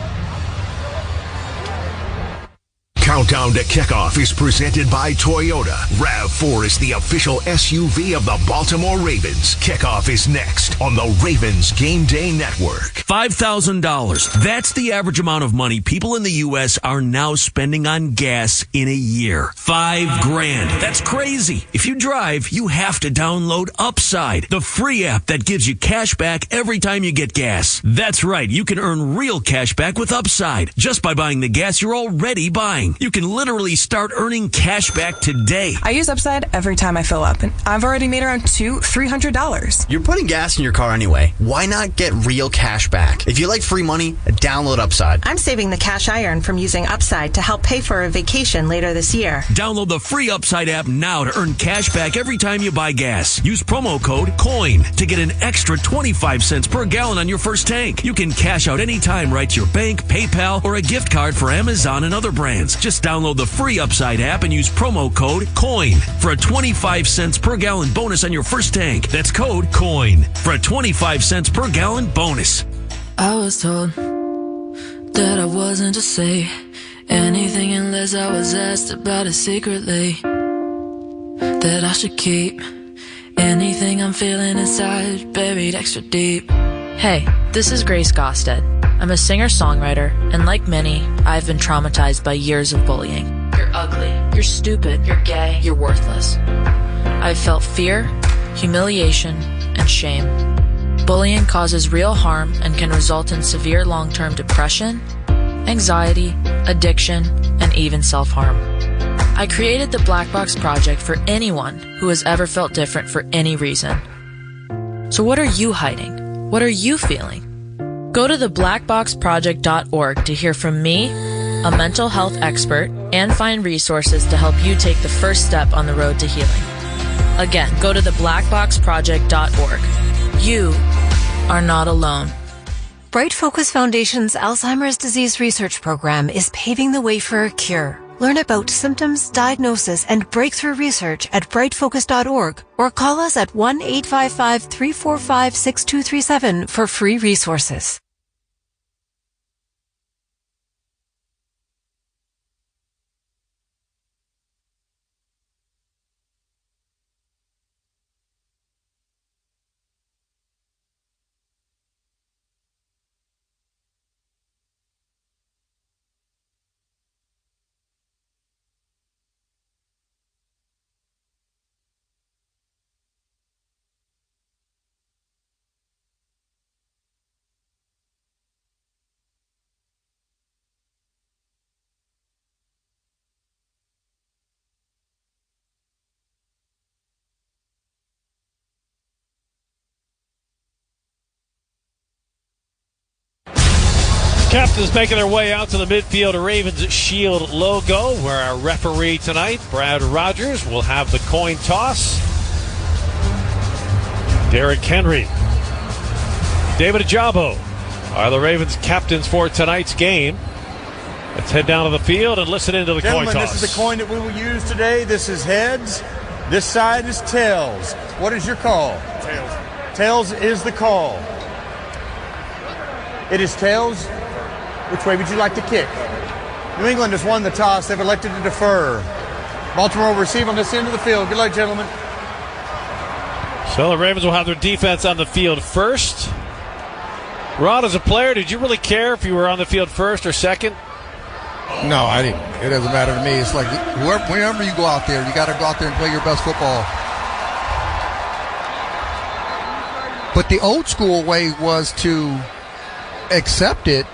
Countdown to Kickoff is presented by Toyota. RAV4 is the official SUV of the Baltimore Ravens. Kickoff is next on the Ravens Game Day Network. $5,000. That's the average amount of money people in the U.S. are now spending on gas in a year. $5,000. That's crazy. If you drive, you have to download Upside, the free app that gives you cash back every time you get gas. That's right. You can earn real cash back with Upside just by buying the gas you're already buying. You can literally start earning cash back today. I use Upside every time I fill up, and I've already made around $300. You're putting gas in your car anyway. Why not get real cash back? If you like free money, download Upside. I'm saving the cash I earn from using Upside to help pay for a vacation later this year. Download the free Upside app now to earn cash back every time you buy gas. Use promo code COIN to get an extra 25 cents per gallon on your first tank. You can cash out anytime right to your bank, PayPal, or a gift card for Amazon and other brands. Just download the free Upside app and use promo code COIN for a 25 cents per gallon bonus on your first tank. That's code COIN for a 25 cents per gallon bonus. I was told that I wasn't to say anything unless I was asked about it secretly. That I should keep anything I'm feeling inside buried extra deep. Hey, this is Grace Gosted. I'm a singer-songwriter, and like many, I've been traumatized by years of bullying. You're ugly, you're stupid, you're gay, you're worthless. I've felt fear, humiliation, and shame. Bullying causes real harm and can result in severe long-term depression, anxiety, addiction, and even self-harm. I created the Black Box Project for anyone who has ever felt different for any reason. So what are you hiding? What are you feeling? Go to theblackboxproject.org to hear from me, a mental health expert, and find resources to help you take the first step on the road to healing. Again, go to theblackboxproject.org. You are not alone. Bright Focus Foundation's Alzheimer's Disease Research Program is paving the way for a cure. Learn about symptoms, diagnosis, and breakthrough research at brightfocus.org or call us at 1-855-345-6237 for free resources. Captains making their way out to the midfield Ravens shield logo, where our referee tonight, Brad Rogers, will have the coin toss. Derrick Henry, David Ajabo are the Ravens captains for tonight's game. Let's head down to the field and listen into the coin toss. This is the coin that we will use today. This is heads. This side is tails. What is your call? Tails. Tails is the call. It is tails. Which way would you like to kick? New England has won the toss. They've elected to defer. Baltimore will receive on this end of the field. Good luck, gentlemen. So the Ravens will have their defense on the field first. Rod, as a player, did you really care if you were on the field first or second? No, I didn't. It doesn't matter to me. It's like whenever you go out there, you got to go out there and play your best football. But the old school way was to accept it,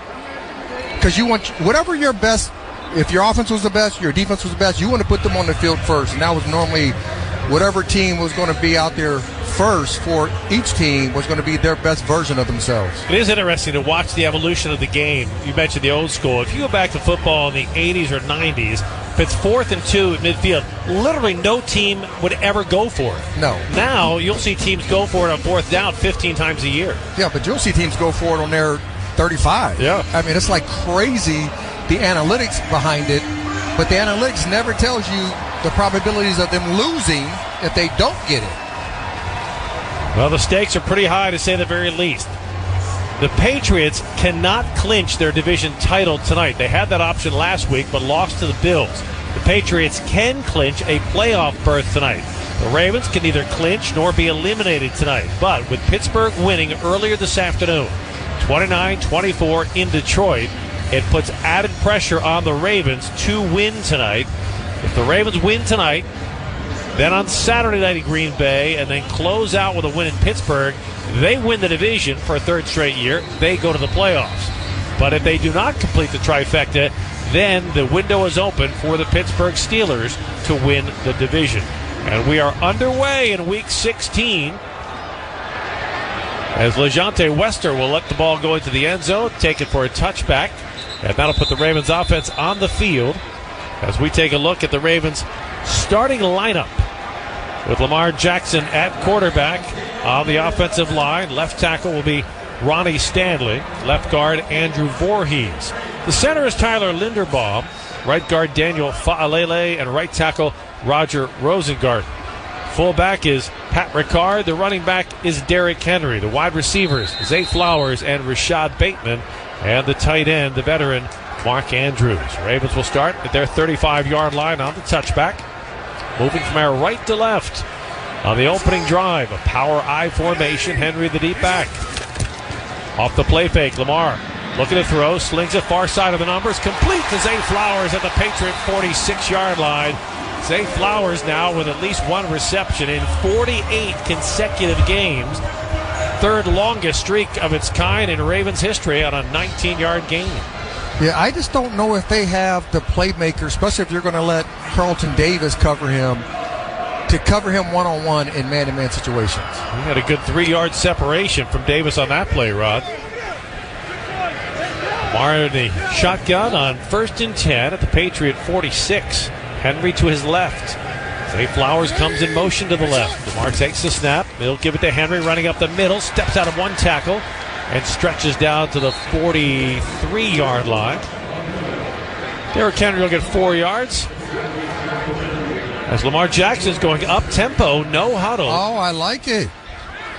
because you want whatever your best. If your offense was the best, your defense was the best, you want to put them on the field first, and that was normally whatever team was going to be out there first for each team was going to be their best version of themselves. It is interesting to watch the evolution of the game. You mentioned the old school. If you go back to football in the 80s or 90s, if it's 4th and 2 at midfield, literally no team would ever go for it. No. Now you'll see teams go for it on 4th down 15 times a year. Yeah, but you'll see teams go for it on their 35. Yeah. I mean, it's like crazy, the analytics behind it, but the analytics never tells you the probabilities of them losing if they don't get it. Well, the stakes are pretty high, to say the very least. The Patriots cannot clinch their division title tonight. They had that option last week, but lost to the Bills. The Patriots can clinch a playoff berth tonight. The Ravens can neither clinch nor be eliminated tonight. But with Pittsburgh winning earlier this afternoon, 29-24 in Detroit, it puts added pressure on the Ravens to win tonight. If the Ravens win tonight, then on Saturday night in Green Bay, and then close out with a win in Pittsburgh, they win the division for a third straight year. They go to the playoffs. But if they do not complete the trifecta, then the window is open for the Pittsburgh Steelers to win the division. And we are underway in Week 16. As LeJontay Wester will let the ball go into the end zone, take it for a touchback, and that'll put the Ravens offense on the field as we take a look at the Ravens starting lineup with Lamar Jackson at quarterback. On the offensive line, left tackle will be Ronnie Stanley, left guard Andrew Voorhees. The center is Tyler Linderbaum, right guard Daniel Fa'alele, and right tackle Roger Rosengarten. Fullback is Pat Ricard. The running back is Derrick Henry. The wide receivers, Zay Flowers and Rashad Bateman. And the tight end, the veteran, Mark Andrews. Ravens will start at their 35-yard line on the touchback. Moving from our right to left on the opening drive, a power I formation. Henry the deep back. Off the play fake, Lamar looking to throw, slings it far side of the numbers, complete to Zay Flowers at the Patriot 46-yard line. Zay Flowers now with at least one reception in 48 consecutive games. Third longest streak of its kind in Ravens history on a 19-yard gain. Yeah, I just don't know if they have the playmaker, especially if you're going to let Carlton Davis cover him, to cover him one-on-one in man-to-man situations. He had a good 3-yard separation from Davis on that play, Rod. Mar in the shotgun on 1st and 10 at the Patriot 46. Henry to his left. Zay Flowers comes in motion to the left. Lamar takes the snap. He'll give it to Henry running up the middle. Steps out of one tackle and stretches down to the 43-yard line. Derrick Henry will get 4 yards. As Lamar Jackson's going up tempo, no huddle. Oh, I like it.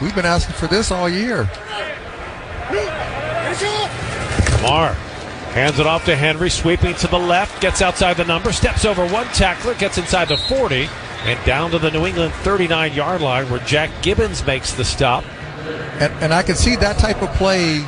We've been asking for this all year. Lamar hands it off to Henry, sweeping to the left, gets outside the number, steps over one tackler, gets inside the 40, and down to the New England 39-yard line where Jack Gibbons makes the stop. And I can see that type of play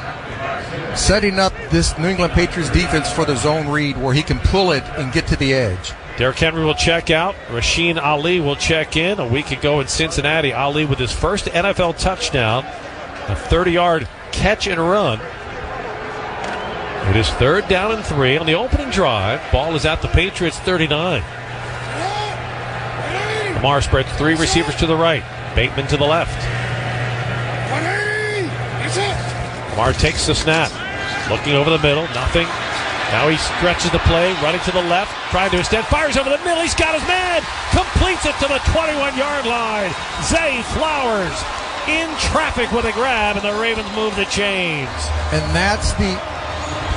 setting up this New England Patriots defense for the zone read where he can pull it and get to the edge. Derrick Henry will check out. Rasheen Ali will check in. A week ago in Cincinnati, Ali with his first NFL touchdown, a 30-yard catch and run. It is 3rd down and 3 on the opening drive. Ball is at the Patriots 39. Lamar spreads 3 receivers to the right. Bateman to the left. Lamar takes the snap. Looking over the middle. Nothing. Now he stretches the play, running to the left, trying to extend, fires over the middle. He's got his man. Completes it to the 21-yard line. Zay Flowers in traffic with a grab, and the Ravens move the chains. And that's the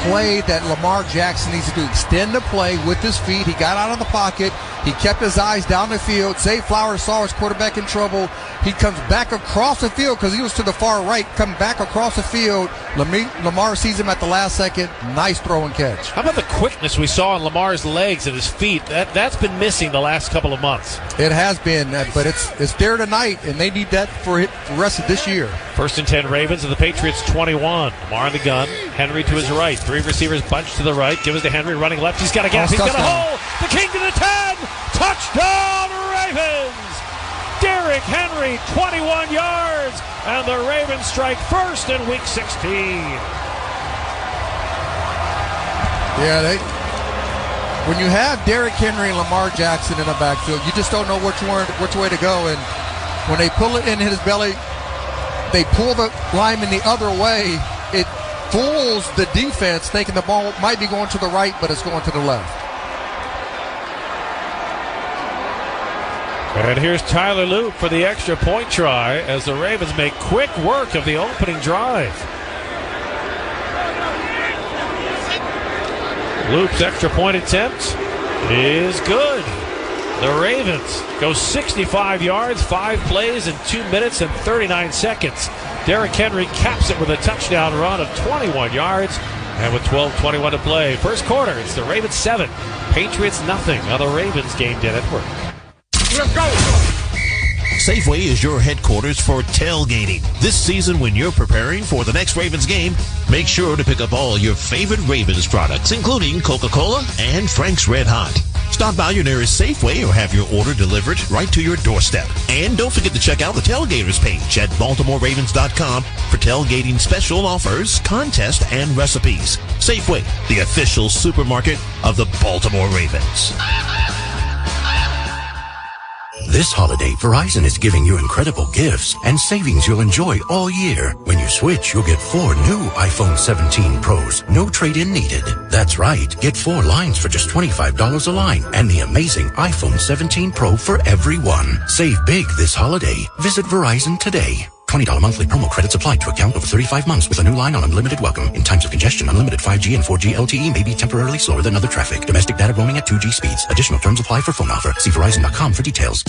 play that Lamar Jackson needs to do. Extend the play with his feet. He got out of the pocket. He kept his eyes down the field. Zay Flowers saw his quarterback in trouble. He comes back across the field because he was to the far right. Come back across the field. Lamar sees him at the last second. Nice throw and catch. How about the quickness we saw on Lamar's legs and his feet? That's been missing the last couple of months. It has been, but it's there tonight, and they need that for the rest of this year. 1st and 10 Ravens of the Patriots 21. Lamar in the gun. Henry to his right. 3 receivers bunched to the right. Give it to Henry running left. He's got a gas. He's got a hole. The King to the 10. Touchdown Ravens. Derrick Henry, 21 yards. And the Ravens strike first in week 16. Yeah, when you have Derrick Henry and Lamar Jackson in the backfield, you just don't know which way to go. And when they pull it in his belly, they pull the lineman the other way. It fools the defense, thinking the ball might be going to the right, but it's going to the left. And here's Tyler Loop for the extra point try as the Ravens make quick work of the opening drive. Loop's extra point attempt is good. The Ravens go 65 yards, 5 plays in 2 minutes and 39 seconds. Derrick Henry caps it with a touchdown run of 21 yards. And with 12:21 to play, first quarter, it's the Ravens 7, Patriots nothing on the Ravens Game Day Network. Let's go! Safeway is your headquarters for tailgating. This season, when you're preparing for the next Ravens game, make sure to pick up all your favorite Ravens products, including Coca-Cola and Frank's Red Hot. Stop by your nearest Safeway or have your order delivered right to your doorstep. And don't forget to check out the Tailgaters page at BaltimoreRavens.com for tailgating special offers, contests, and recipes. Safeway, the official supermarket of the Baltimore Ravens. This holiday, Verizon is giving you incredible gifts and savings you'll enjoy all year. When you switch, you'll get 4 new iPhone 17 Pros. No trade-in needed. That's right. Get 4 lines for just $25 a line and the amazing iPhone 17 Pro for everyone. Save big this holiday. Visit Verizon today. $20 monthly promo credits applied to account over 35 months with a new line on unlimited welcome. In times of congestion, unlimited 5G and 4G LTE may be temporarily slower than other traffic. Domestic data roaming at 2G speeds. Additional terms apply for phone offer. See Verizon.com for details.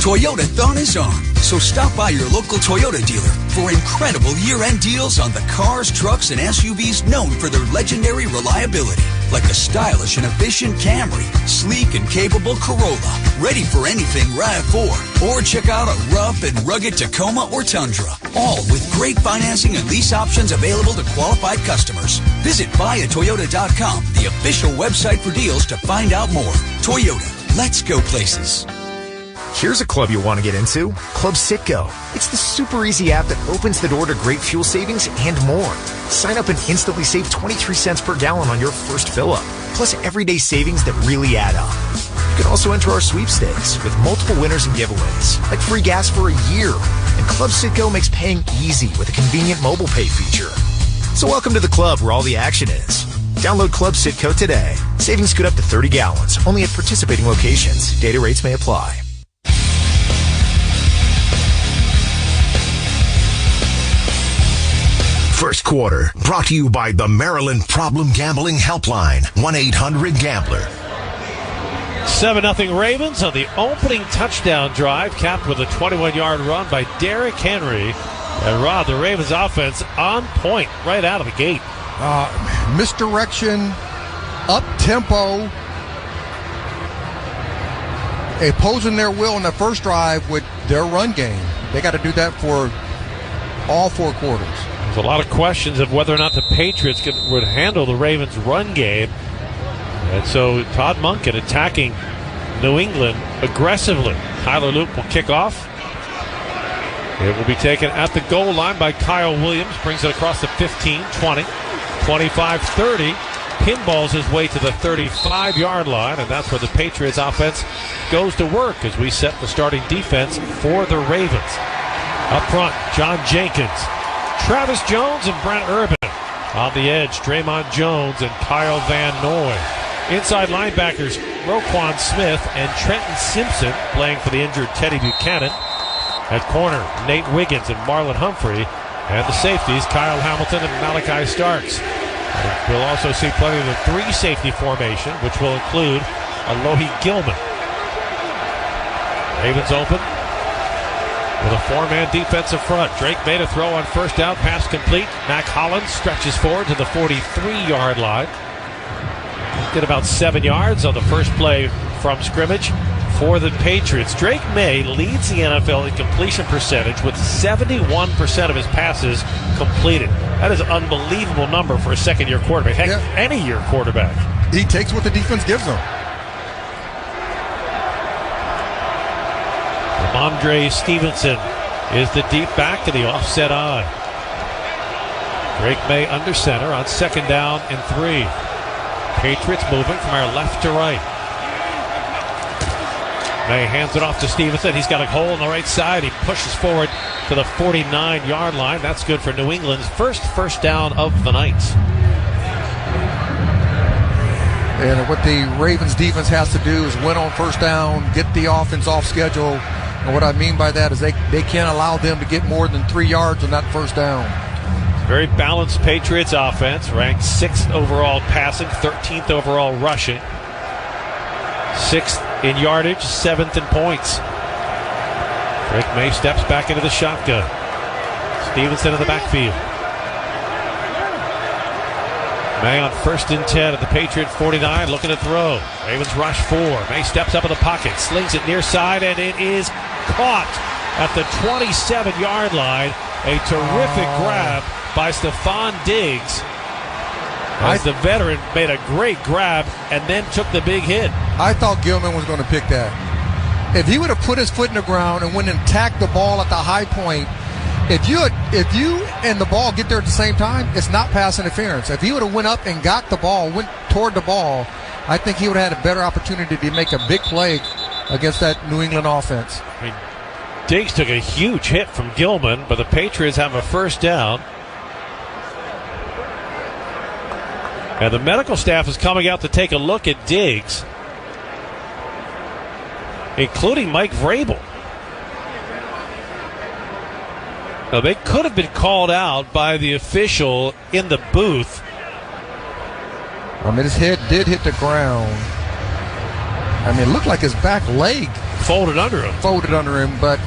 Toyotathon is on, so stop by your local Toyota dealer for incredible year-end deals on the cars, trucks, and SUVs known for their legendary reliability. Like the stylish and efficient Camry, sleek and capable Corolla, ready for anything RAV4, or check out a rough and rugged Tacoma or Tundra, all with great financing and lease options available to qualified customers. Visit buyatoyota.com, the official website for deals, to find out more. Toyota, let's go places. Here's a club you'll want to get into, Club Citgo. It's the super easy app that opens the door to great fuel savings and more. Sign up and instantly save 23 cents per gallon on your first fill-up, plus everyday savings that really add up. You can also enter our sweepstakes with multiple winners and giveaways, like free gas for a year. And Club Citgo makes paying easy with a convenient mobile pay feature. So welcome to the club where all the action is. Download Club Citgo today. Savings good up to 30 gallons, only at participating locations. Data rates may apply. First quarter, brought to you by the Maryland Problem Gambling Helpline, 1-800-GAMBLER. 7-0 Ravens on the opening touchdown drive, capped with a 21-yard run by Derrick Henry. And Rod, the Ravens offense on point right out of the gate. Misdirection, up-tempo, opposing their will in the first drive with their run game. They got to do that for all 4 quarters. There's a lot of questions of whether or not the Patriots would handle the Ravens' run game. And so Todd Monken attacking New England aggressively. Tyler Luke will kick off. It will be taken at the goal line by Kyle Williams. Brings it across the 15, 20, 25, 30. Pinballs his way to the 35-yard line, and that's where the Patriots offense goes to work as we set the starting defense for the Ravens. Up front, John Jenkins, Travis Jones, and Brent Urban. On the edge, Draymond Jones and Kyle Van Noy. Inside linebackers, Roquan Smith and Trenton Simpson playing for the injured Teddy Buchanan. At corner, Nate Wiggins and Marlon Humphrey. And the safeties, Kyle Hamilton and Malachi Starks. We'll also see plenty of the 3-safety formation, which will include Alohi Gilman. Ravens open with a 4-man defensive front. Drake made a throw on first down, pass complete. Mac Hollins stretches forward to the 43-yard line. Did about 7 yards on the first play from scrimmage for the Patriots. Drake May leads the NFL in completion percentage with 71% of his passes completed. That is an unbelievable number for a second-year quarterback. Heck, any year quarterback. He takes what the defense gives him. Ramondre Stevenson is the deep back to the offset eye. Drake May under center on 2nd down and 3. Patriots moving from our left to right. May hands it off to Stevenson. He's got a hole on the right side. He pushes forward to the 49-yard line. That's good for New England's first down of the night. And what the Ravens defense has to do is win on first down, get the offense off schedule. And what I mean by that is they can't allow them to get more than 3 yards on that first down. Very balanced Patriots offense, ranked 6th overall passing, 13th overall rushing. 6th in yardage, 7th in points. Drake May steps back into the shotgun. Stevenson in the backfield. May on 1st and 10 at the Patriot 49, looking to throw. Ravens rush 4. May steps up in the pocket, slings it near side, and it is caught at the 27-yard line. A terrific grab by Stephon Diggs. As the veteran made a great grab and then took the big hit. I thought Gilman was going to pick that. If he would have put his foot in the ground and went and tacked the ball at the high point, if you and the ball get there at the same time, it's not pass interference. If he would have went up and got the ball, went toward the ball, I think he would have had a better opportunity to make a big play against that New England offense. I mean, Diggs took a huge hit from Gilman, but the Patriots have a first down. And the medical staff is coming out to take a look at Diggs, including Mike Vrabel. Now, they could have been called out by the official in the booth. I mean, his head did hit the ground. I mean, it looked like his back leg folded under him, but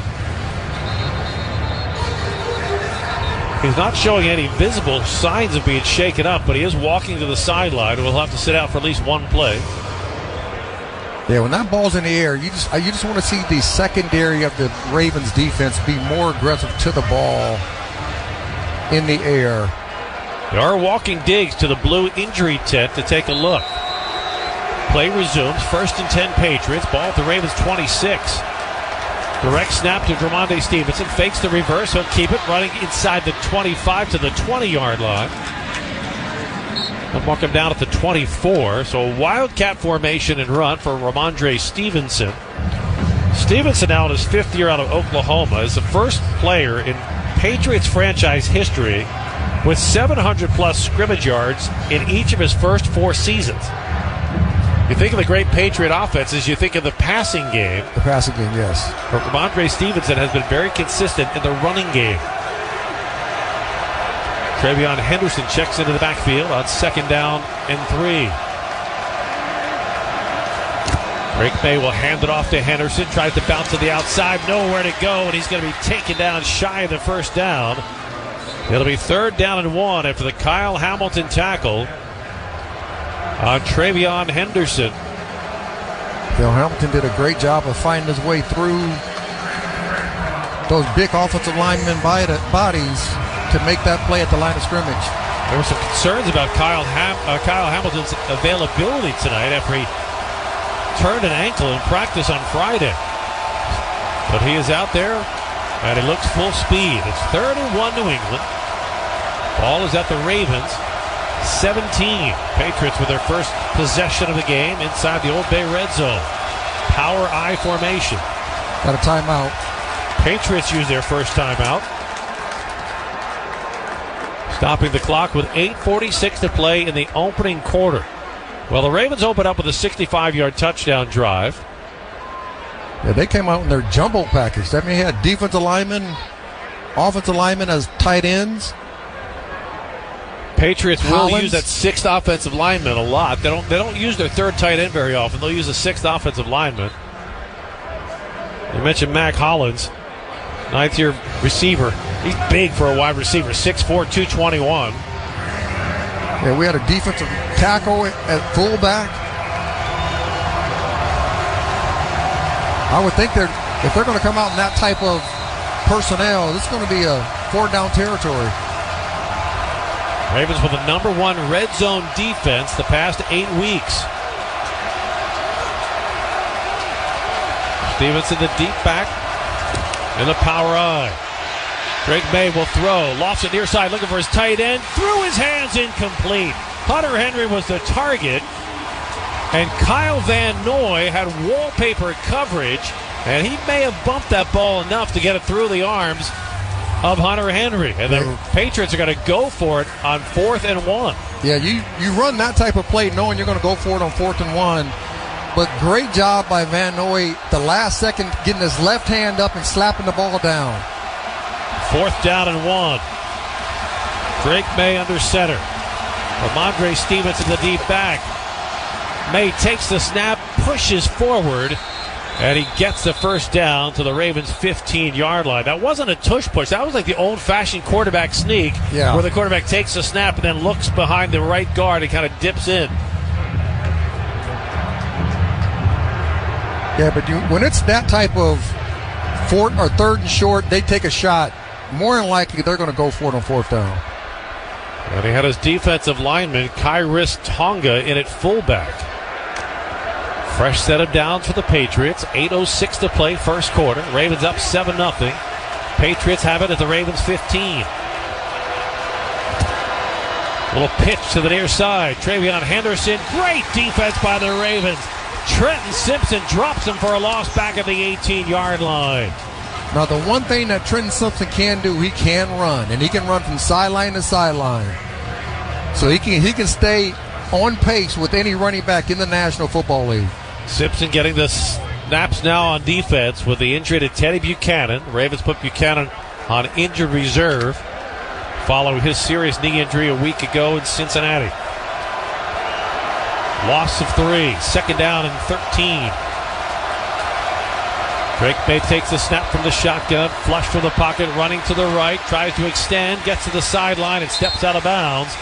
he's not showing any visible signs of being shaken up, but he is walking to the sideline. We'll have to sit out for at least one play. Yeah, when that ball's in the air, you just want to see the secondary of the Ravens defense be more aggressive to the ball in the air. They are walking Diggs to the blue injury tent to take a look. Play resumes. 1st and 10 Patriots. Ball at the Ravens 26. Direct snap to Ramondre Stevenson. Fakes the reverse. He'll keep it running inside the 25 to the 20-yard line. They'll mark him down at the 24. So a wildcat formation and run for Ramondre Stevenson. Stevenson now in his 5th year out of Oklahoma is the first player in Patriots franchise history with 700-plus scrimmage yards in each of his first 4 seasons. You think of the great Patriot offenses, you think of the passing game. The passing game, yes. But Ramondre Stevenson has been very consistent in the running game. Travion Henderson checks into the backfield on 2nd down and 3. Drake May will hand it off to Henderson. Tries to bounce to the outside. Nowhere to go, and he's going to be taken down shy of the 1st down. It'll be 3rd down and 1 after the Kyle Hamilton tackle on Travion Henderson. Bill Hamilton did a great job of finding his way through those big offensive linemen bodies to make that play at the line of scrimmage. There were some concerns about Kyle Hamilton's availability tonight after he turned an ankle in practice on Friday. But he is out there, and he looks full speed. It's 3rd and 1 New England. Ball is at the Ravens. 17. Patriots with their first possession of the game inside the Old Bay red zone. Power I formation. Got a timeout. Patriots use their first timeout. Stopping the clock with 8:46 to play in the opening quarter. Well, the Ravens open up with a 65-yard touchdown drive. Yeah, they came out in their jumbo package. That means they had defensive linemen, offensive linemen as tight ends. Patriots will use that 6th offensive lineman a lot. They don't use their 3rd tight end very often. They'll use a 6th offensive lineman. You mentioned Mac Hollins, 9th-year receiver. He's big for a wide receiver, 6'4", 221. Yeah, we had a defensive tackle at fullback. I would think if they're going to come out in that type of personnel, this is going to be a 4th down territory. Ravens with the number 1 red zone defense the past 8 weeks. Stevenson, the deep back, in the power I. Drake May will throw. Lofts it near side, looking for his tight end. Threw his hands, incomplete. Hunter Henry was the target. And Kyle Van Noy had wallpaper coverage. And he may have bumped that ball enough to get it through the arms of Hunter Henry. And the Patriots are going to go for it on 4th and 1. Yeah, you run that type of play knowing you're going to go for it on 4th and 1. But great job by Van Noy, the last second, getting his left hand up and slapping the ball down. 4th down and 1. Drake May under center. Ramondre Stevenson, the deep back. May takes the snap, pushes forward, and he gets the 1st down to the Ravens' 15-yard line. That wasn't a tush push. That was like the old-fashioned quarterback sneak, where the quarterback takes the snap and then looks behind the right guard and kind of dips in. Yeah, but when it's that type of 4th or 3rd and short, they take a shot. More than likely, they're going to go for it on 4th down. And he had his defensive lineman, Kairis Tonga, in at fullback. Fresh set of downs for the Patriots. 8:06 to play, 1st quarter. Ravens up 7-0. Patriots have it at the Ravens' 15. Little pitch to the near side. Travion Henderson. Great defense by the Ravens. Trenton Simpson drops him for a loss back at the 18-yard line. Now, the one thing that Trenton Simpson can do, he can run, and he can run from sideline to sideline. So he can stay on pace with any running back in the National Football League. Simpson getting the snaps now on defense with the injury to Teddy Buchanan. Ravens put Buchanan on injured reserve following his serious knee injury a week ago in Cincinnati. Loss of 3, 2nd down and 13. Drake May takes the snap from the shotgun, flush from the pocket, running to the right, tries to extend, gets to the sideline, and steps out of bounds.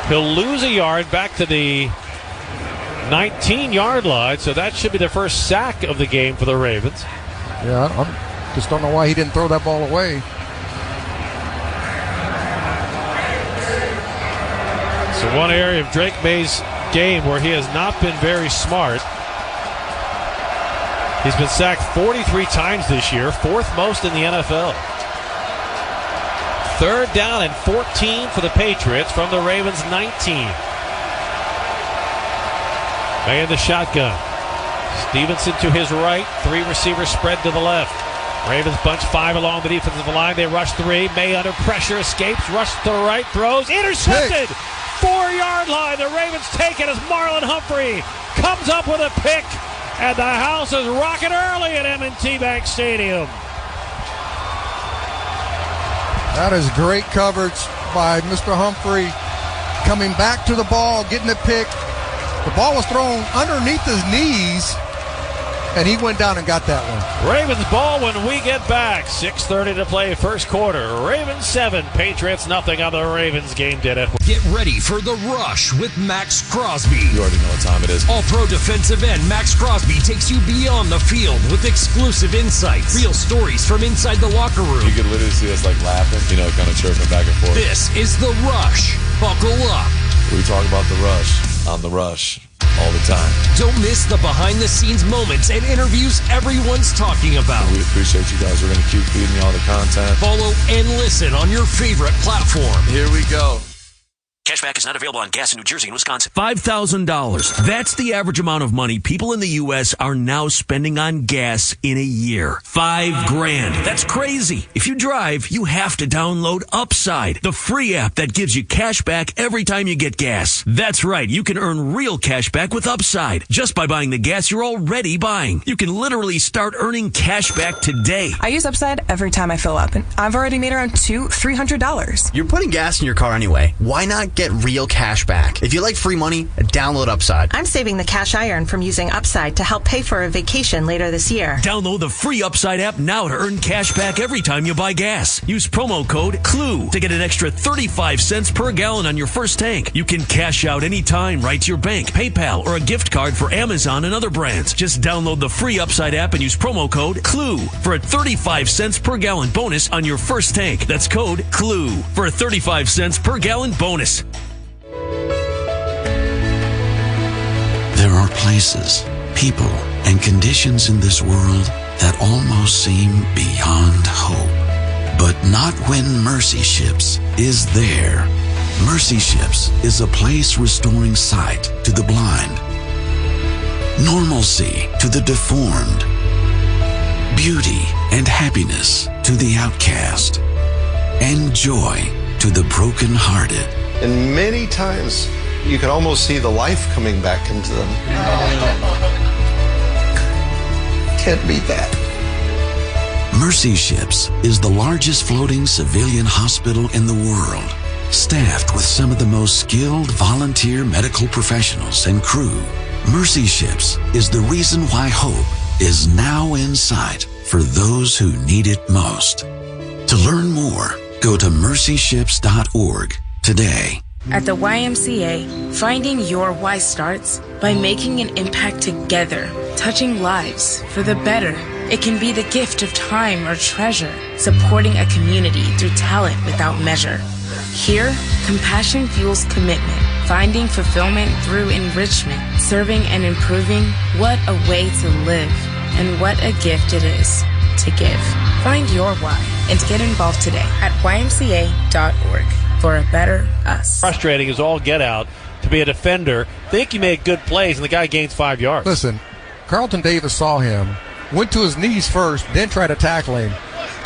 He'll lose a yard back to the 19-yard line, so that should be the first sack of the game for the Ravens. Yeah, I just don't know why he didn't throw that ball away. So one area of Drake May's game where he has not been very smart. He's been sacked 43 times this year, 4th most in the NFL. 3rd down and 14 for the Patriots from the Ravens' 19. May in the shotgun. Stevenson to his right, 3 receivers spread to the left. Ravens bunch 5 along the defensive line. They rush 3. May under pressure, escapes, rushes to the right, throws, intercepted! 4-yard line. The Ravens take it as Marlon Humphrey comes up with a pick. And the house is rocking early at M&T Bank Stadium. That is great coverage by Mr. Humphrey. Coming back to the ball, getting the pick. The ball was thrown underneath his knees, and he went down and got that one. Ravens ball when we get back. 6:30 to play first quarter. Ravens 7, Patriots nothing on the Ravens game, did it. Get ready for the rush with Max Crosby. You already know what time it is. All-pro defensive end Max Crosby takes you beyond the field with exclusive insights, real stories from inside the locker room. You could literally see us like laughing, kind of chirping back and forth. This is The Rush. Buckle up. We talk about The Rush on The Rush all the time. Don't miss the behind-the-scenes moments and interviews everyone's talking about. We appreciate you guys. We're going to keep feeding you all the content. Follow and listen on your favorite platform. Here we go. Cashback is not available on gas in New Jersey and Wisconsin. $5,000. That's the average amount of money people in the U.S. are now spending on gas in a year. $5,000. That's crazy. If you drive, you have to download Upside, the free app that gives you cash back every time you get gas. That's right. You can earn real cash back with Upside just by buying the gas you're already buying. You can literally start earning cash back today. I use Upside every time I fill up, and I've already made around $300. You're putting gas in your car anyway. Why not get real cash back? If you like free money, download Upside. I'm saving the cash I earn from using Upside to help pay for a vacation later this year. Download the free Upside app now to earn cash back every time you buy gas. Use promo code CLUE to get an extra 35 cents per gallon on your first tank. You can cash out anytime right to your bank, PayPal, or a gift card for Amazon and other brands. Just download the free Upside app and use promo code CLUE for a 35 cents per gallon bonus on your first tank. That's code CLUE for a 35 cents per gallon bonus. There are places, people, and conditions in this world that almost seem beyond hope. But not when Mercy Ships is there. Mercy Ships is a place restoring sight to the blind, normalcy to the deformed, beauty and happiness to the outcast, and joy to the brokenhearted. And many times, you can almost see the life coming back into them. Can't beat that. Mercy Ships is the largest floating civilian hospital in the world, staffed with some of the most skilled volunteer medical professionals and crew. Mercy Ships is the reason why hope is now in sight for those who need it most. To learn more, go to mercyships.org today. At the YMCA, finding your why starts by making an impact together, touching lives for the better. It can be the gift of time or treasure, supporting a community through talent without measure. Here, compassion fuels commitment, finding fulfillment through enrichment, serving and improving. What a way to live, and what a gift it is to give. Find your why and get involved today at ymca.org. for a better us. Frustrating as all get out to be a defender. Think you make good plays, and the guy gains 5 yards. Listen, Carlton Davis saw him, went to his knees first, then tried to tackle him.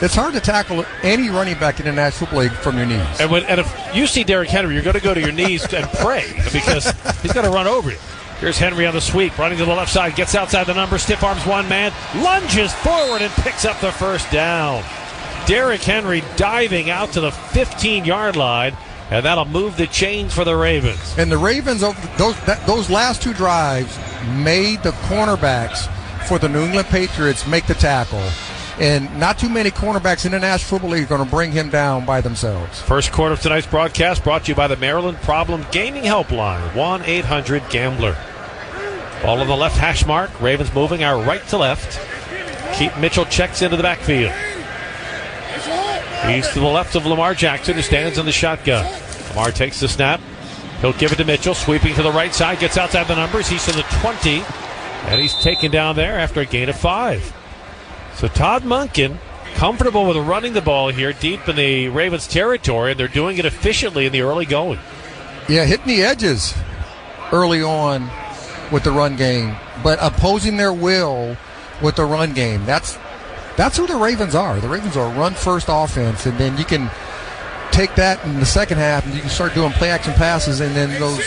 It's hard to tackle any running back in the National Football League from your knees. And if you see Derrick Henry, you're going to go to your knees and pray because he's going to run over you. Here's Henry on the sweep, running to the left side, gets outside the number, stiff arms one man, lunges forward and picks up the first down. Derrick Henry diving out to the 15-yard line, and that'll move the chains for the Ravens. And the Ravens, those last two drives, made the cornerbacks for the New England Patriots make the tackle. And not too many cornerbacks in the National Football League are going to bring him down by themselves. First quarter of tonight's broadcast brought to you by the Maryland Problem Gaming Helpline, 1-800-GAMBLER. Ball on the left hash mark. Ravens moving our right to left. Keith Mitchell checks into the backfield. He's to the left of Lamar Jackson, who stands in the shotgun. Lamar takes the snap. He'll give it to Mitchell, sweeping to the right side, gets outside the numbers. He's to the 20, and he's taken down there after a gain of 5. So Todd Monken, comfortable with running the ball here deep in the Ravens territory, and they're doing it efficiently in the early going. Yeah, hitting the edges early on with the run game, but opposing their will with the run game. That's who the Ravens are. The Ravens are a run-first offense, and then you can take that in the second half, and you can start doing play-action passes, and then those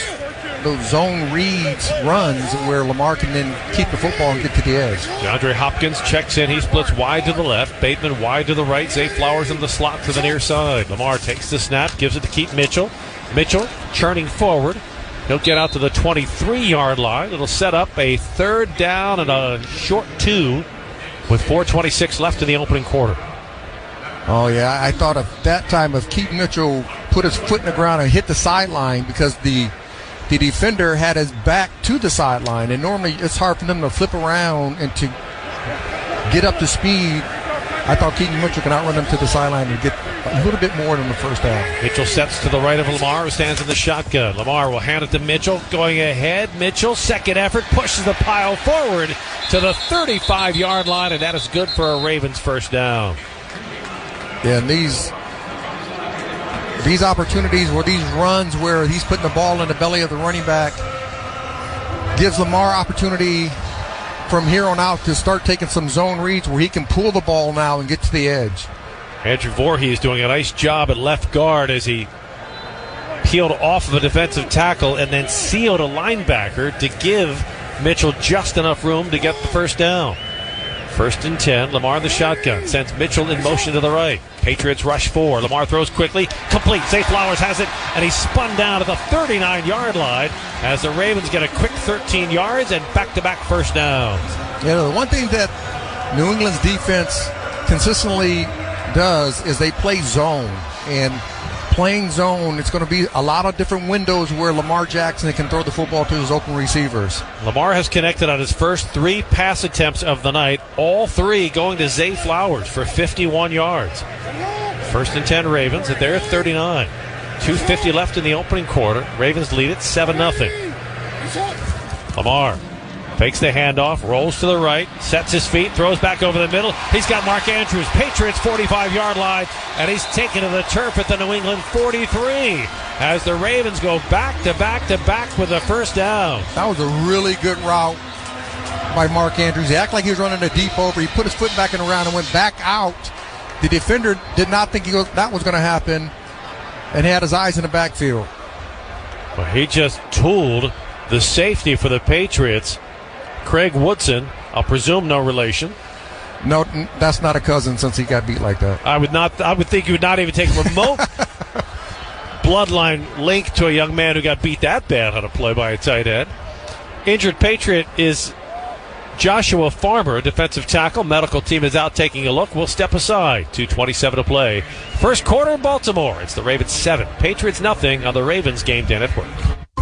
those zone reads runs where Lamar can then keep the football and get to the edge. DeAndre Hopkins checks in. He splits wide to the left. Bateman wide to the right. Zay Flowers in the slot to the near side. Lamar takes the snap, gives it to Keith Mitchell. Mitchell churning forward. He'll get out to the 23-yard line. It'll set up a third down and a short 2 with 4:26 left in the opening quarter. Oh, yeah. I thought of that time if Keith Mitchell put his foot in the ground and hit the sideline because the defender had his back to the sideline. And normally it's hard for them to flip around and to get up to speed. I thought Keaton Mitchell can outrun them to the sideline and get a little bit more than the first half. Mitchell sets to the right of Lamar, who stands in the shotgun. Lamar will hand it to Mitchell, going ahead. Mitchell, second effort, pushes the pile forward to the 35-yard line, and that is good for a Ravens first down. Yeah, and these opportunities where these runs where he's putting the ball in the belly of the running back gives Lamar opportunity from here on out to start taking some zone reads where he can pull the ball now and get to the edge. Andrew Voorhees doing a nice job at left guard as he peeled off of a defensive tackle and then sealed a linebacker to give Mitchell just enough room to get the first down. 1st and 10, Lamar in the shotgun, sends Mitchell in motion to the right. Patriots rush 4. Lamar throws quickly, complete. Zay Flowers has it, and he's spun down to the 39-yard line as the Ravens get a quick 13 yards and back-to-back first downs. Yeah, the one thing that New England's defense consistently does is they play zone. And playing zone, it's going to be a lot of different windows where Lamar Jackson can throw the football to his open receivers. Lamar has connected on his first 3 pass attempts of the night, all 3 going to Zay Flowers for 51 yards. 1st and 10 Ravens at their 39. 2:50 left in the opening quarter. Ravens lead it 7-0. Lamar fakes the handoff, rolls to the right, sets his feet, throws back over the middle. He's got Mark Andrews, Patriots 45-yard line, and he's taken to the turf at the New England 43 as the Ravens go back to back to back with the first down. That was a really good route by Mark Andrews. He acted like he was running a deep over. He put his foot back in the round and went back out. The defender did not think that was going to happen and had his eyes in the backfield. Well, he just tooled the safety for the Patriots, Craig Woodson. I'll presume no relation. No, that's not a cousin since he got beat like that. I would think you would not even take a remote bloodline link to a young man who got beat that bad on a play by a tight end. Injured Patriot is Joshua Farmer, a defensive tackle. Medical team is out taking a look. We'll step aside. 2:27 to play. First quarter in Baltimore. It's the Ravens 7, Patriots nothing on the Ravens Game Day Network.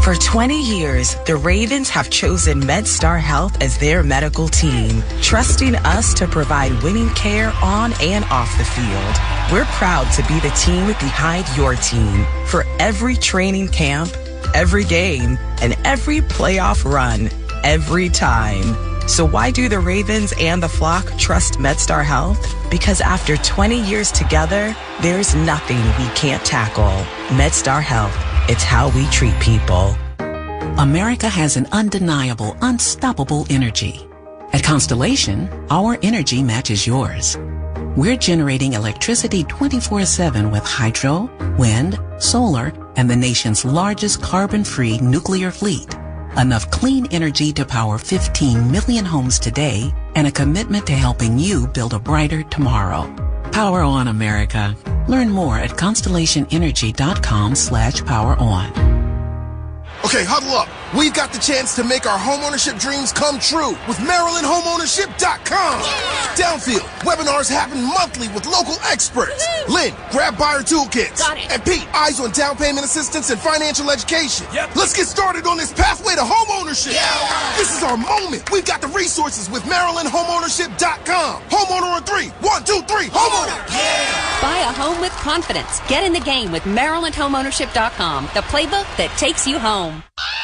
For 20 years, the Ravens have chosen MedStar Health as their medical team, trusting us to provide winning care on and off the field. We're proud to be the team behind your team for every training camp, every game, and every playoff run, every time. So why do the Ravens and the flock trust MedStar Health? Because after 20 years together, there's nothing we can't tackle. MedStar Health. It's how we treat people. America has an undeniable, unstoppable energy. At Constellation, our energy matches yours. We're generating electricity 24/7 with hydro, wind, solar, and the nation's largest carbon-free nuclear fleet. Enough clean energy to power 15 million homes today, and a commitment to helping you build a brighter tomorrow. Power on, America. Learn more at constellationenergy.com/poweron. Okay, huddle up. We've got the chance to make our homeownership dreams come true with MarylandHomeownership.com. Downfield, webinars happen monthly with local experts. Lynn, grab buyer toolkits. Got it. And Pete, eyes on down payment assistance and financial education. Yep. Let's get started on this pathway to homeownership. Yeah. This is our moment. We've got the resources with MarylandHomeownership.com. Homeowner on 3. 1, 2, 3. Homeowner. Yeah. Buy a home with confidence. Get in the game with MarylandHomeownership.com, the playbook that takes you home.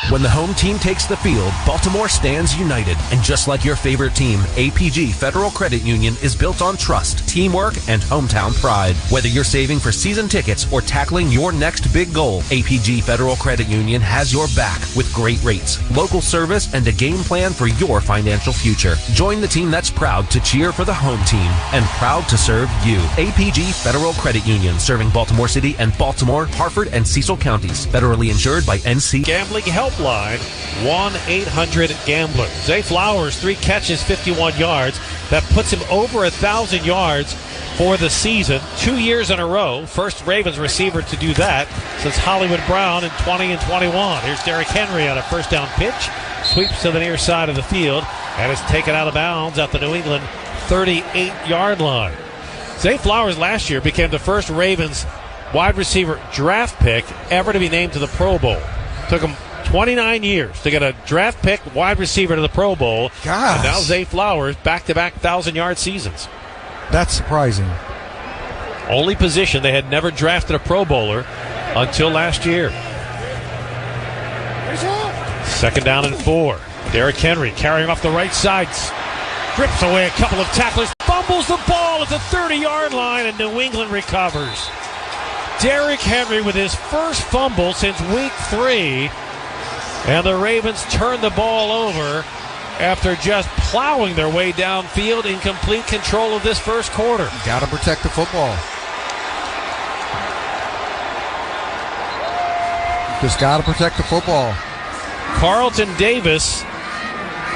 When the home team takes the field, Baltimore stands united. And just like your favorite team, APG Federal Credit Union is built on trust, teamwork, and hometown pride. Whether you're saving for season tickets or tackling your next big goal, APG Federal Credit Union has your back with great rates, local service, and a game plan for your financial future. Join the team that's proud to cheer for the home team and proud to serve you. APG Federal Credit Union, serving Baltimore City and Baltimore, Harford, and Cecil counties. Federally insured by NC. Gambling help helpline, 1-800-GAMBLER. Zay Flowers, 3 catches, 51 yards. That puts him over 1,000 yards for the season, 2 years in a row. First Ravens receiver to do that since Hollywood Brown in 20 and 21. Here's Derrick Henry on a first down pitch. Sweeps to the near side of the field and is taken out of bounds at the New England 38-yard line. Zay Flowers last year became the first Ravens wide receiver draft pick ever to be named to the Pro Bowl. Took him 29 years to get a draft pick wide receiver to the Pro Bowl. Gosh. And now Zay Flowers, back-to-back 1,000-yard seasons. That's surprising. Only position they had never drafted a Pro Bowler until last year. Second down and 4. Derrick Henry carrying off the right side. Grips away a couple of tacklers. Fumbles the ball at the 30-yard line, and New England recovers. Derrick Henry with his first fumble since week 3. And the Ravens turn the ball over after just plowing their way downfield in complete control of this first quarter. Got to protect the football. Just got to protect the football. Carlton Davis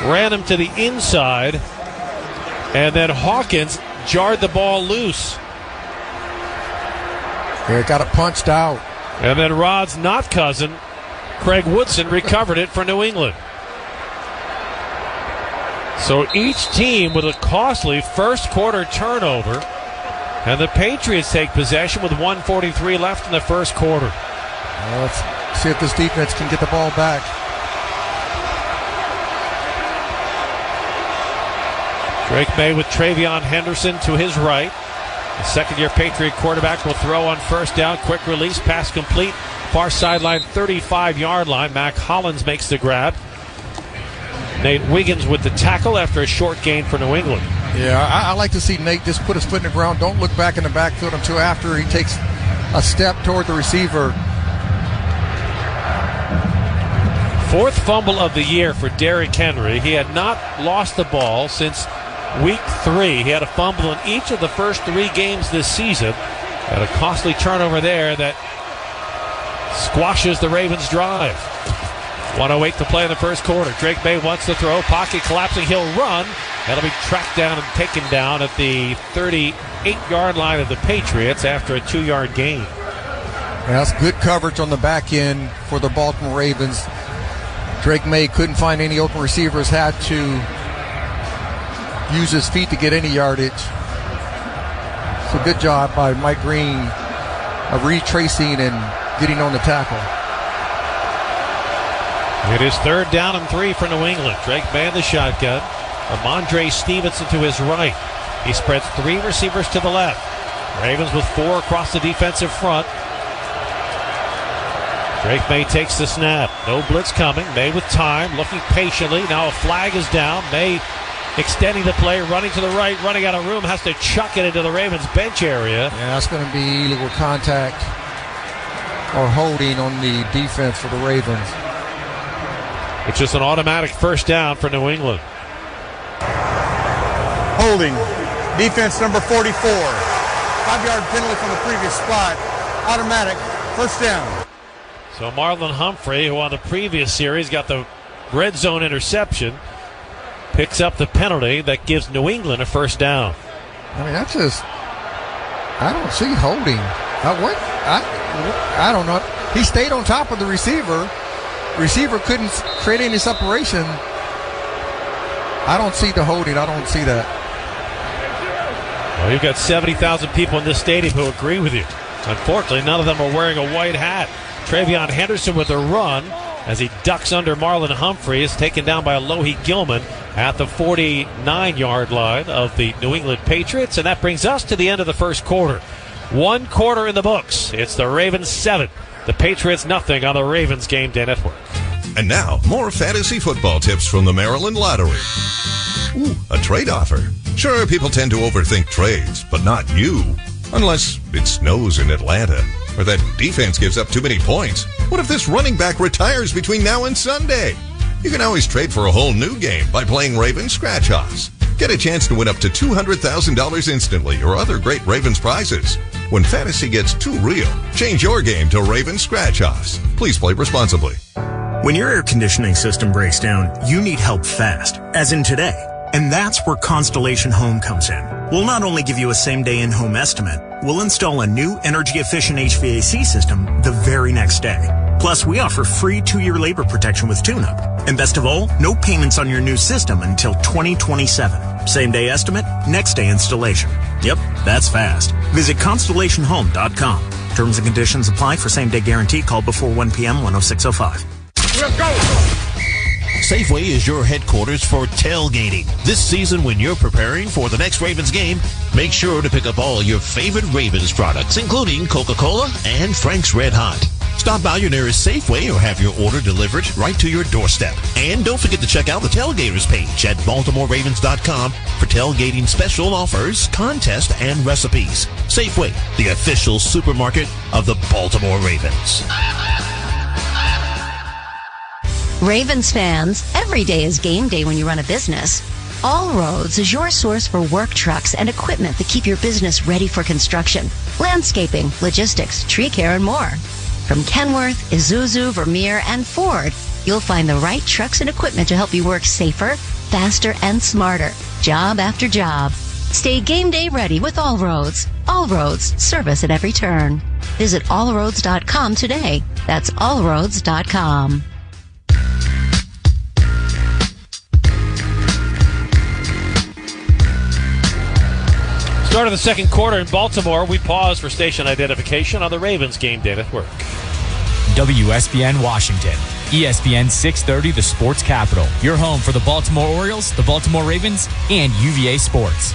ran him to the inside, and then Hawkins jarred the ball loose. Yeah, got it punched out. And then Rod's not cousin, Craig Woodson, recovered it for New England. So each team with a costly first quarter turnover, and the Patriots take possession with 1:43 left in the first quarter. Let's see if this defense can get the ball back. Drake May with Travion Henderson to his right. The second-year Patriot quarterback will throw on first down. Quick release, pass complete. Far sideline, 35-yard line. Mac Hollins makes the grab. Nate Wiggins with the tackle after a short gain for New England. Yeah, I like to see Nate just put his foot in the ground. Don't look back in the backfield until after he takes a step toward the receiver. Fourth fumble of the year for Derrick Henry. He had not lost the ball since week 3. He had a fumble in each of the first 3 games this season. Had a costly turnover there that squashes the Ravens' drive. 1:08 to play in the first quarter. Drake May wants to throw. Pocket collapsing. He'll run. That'll be tracked down and taken down at the 38-yard line of the Patriots after a 2-yard gain. Yeah, that's good coverage on the back end for the Baltimore Ravens. Drake May couldn't find any open receivers, had to use his feet to get any yardage. So good job by Mike Green of retracing and getting on the tackle. It is third down and 3 for New England. Drake May in the shotgun. Ramondre Stevenson to his right. He spreads 3 receivers to the left. Ravens with 4 across the defensive front. Drake May takes the snap. No blitz coming. May with time, looking patiently. Now a flag is down. May extending the play, running to the right, running out of room, has to chuck it into the Ravens bench area. Yeah, that's going to be illegal contact or holding on the defense for the Ravens. It's just an automatic first down for New England. Holding. Defense number 44. 5-yard penalty from the previous spot. Automatic first down. So Marlon Humphrey, who on the previous series got the red zone interception, picks up the penalty that gives New England a first down. I mean, that's just, I don't see holding. I don't know. He stayed on top of the receiver. Receiver couldn't create any separation. I don't see the holding. I don't see that. Well, you've got 70,000 people in this stadium who agree with you. Unfortunately, none of them are wearing a white hat. Travion Henderson with a run as he ducks under Marlon Humphrey, is taken down by Alohi Gilman at the 49-yard line of the New England Patriots. And that brings us to the end of the first quarter. 1 quarter in the books. It's the Ravens 7, the Patriots nothing on the Ravens Game Day Network. And now, more fantasy football tips from the Maryland Lottery. Ooh, a trade offer. Sure, people tend to overthink trades, but not you. Unless it snows in Atlanta, or that defense gives up too many points. What if this running back retires between now and Sunday? You can always trade for a whole new game by playing Ravens Scratch Offs. Get a chance to win up to $200,000 instantly or other great Ravens prizes. When fantasy gets too real, change your game to Ravens Scratch Offs. Please play responsibly. When your air conditioning system breaks down, you need help fast, as in today. And that's where Constellation Home comes in. We'll not only give you a same-day in-home estimate, we'll install a new energy-efficient HVAC system the very next day. Plus, we offer free 2-year labor protection with tune-up. And best of all, no payments on your new system until 2027. Same-day estimate, next-day installation. Yep, that's fast. Visit ConstellationHome.com. Terms and conditions apply. For same-day guarantee, call before 1 p.m. 10605. Let's go! Safeway is your headquarters for tailgating. This season, when you're preparing for the next Ravens game, make sure to pick up all your favorite Ravens products, including Coca-Cola and Frank's Red Hot. Stop by your nearest Safeway or have your order delivered right to your doorstep. And don't forget to check out the Tailgaters page at BaltimoreRavens.com for tailgating special offers, contests, and recipes. Safeway, the official supermarket of the Baltimore Ravens. Ravens fans, every day is game day when you run a business. All Roads is your source for work trucks and equipment that keep your business ready for construction, landscaping, logistics, tree care, and more. From Kenworth, Isuzu, Vermeer, and Ford, you'll find the right trucks and equipment to help you work safer, faster, and smarter, job after job. Stay game day ready with All Roads. All Roads, service at every turn. Visit allroads.com today. That's allroads.com. Start of the second quarter in Baltimore. We pause for station identification on the Ravens Game Day Network. WSBN Washington. ESPN 630, the sports capital. Your home for the Baltimore Orioles, the Baltimore Ravens, and UVA Sports.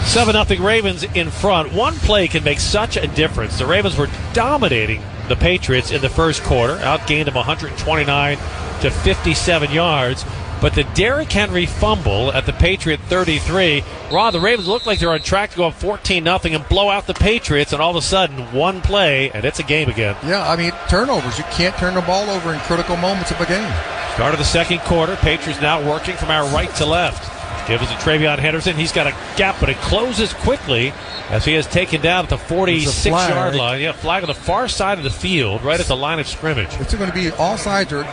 7-0 Ravens in front. One play can make such a difference. The Ravens were dominating the Patriots in the first quarter, outgained them 129 to 57 yards. But the Derrick Henry fumble at the Patriot 33, the Ravens look like they're on track to go up 14-0 and blow out the Patriots, and all of a sudden, one play, and it's a game again. Yeah, I mean, turnovers. You can't turn the ball over in critical moments of a game. Start of the second quarter, Patriots now working from our right to left. Give us to TreVeyon Henderson. He's got a gap, but it closes quickly as he is taken down at the 46-yard line. Yeah, flag on the far side of the field, right at the line of scrimmage. It's going to be offsides or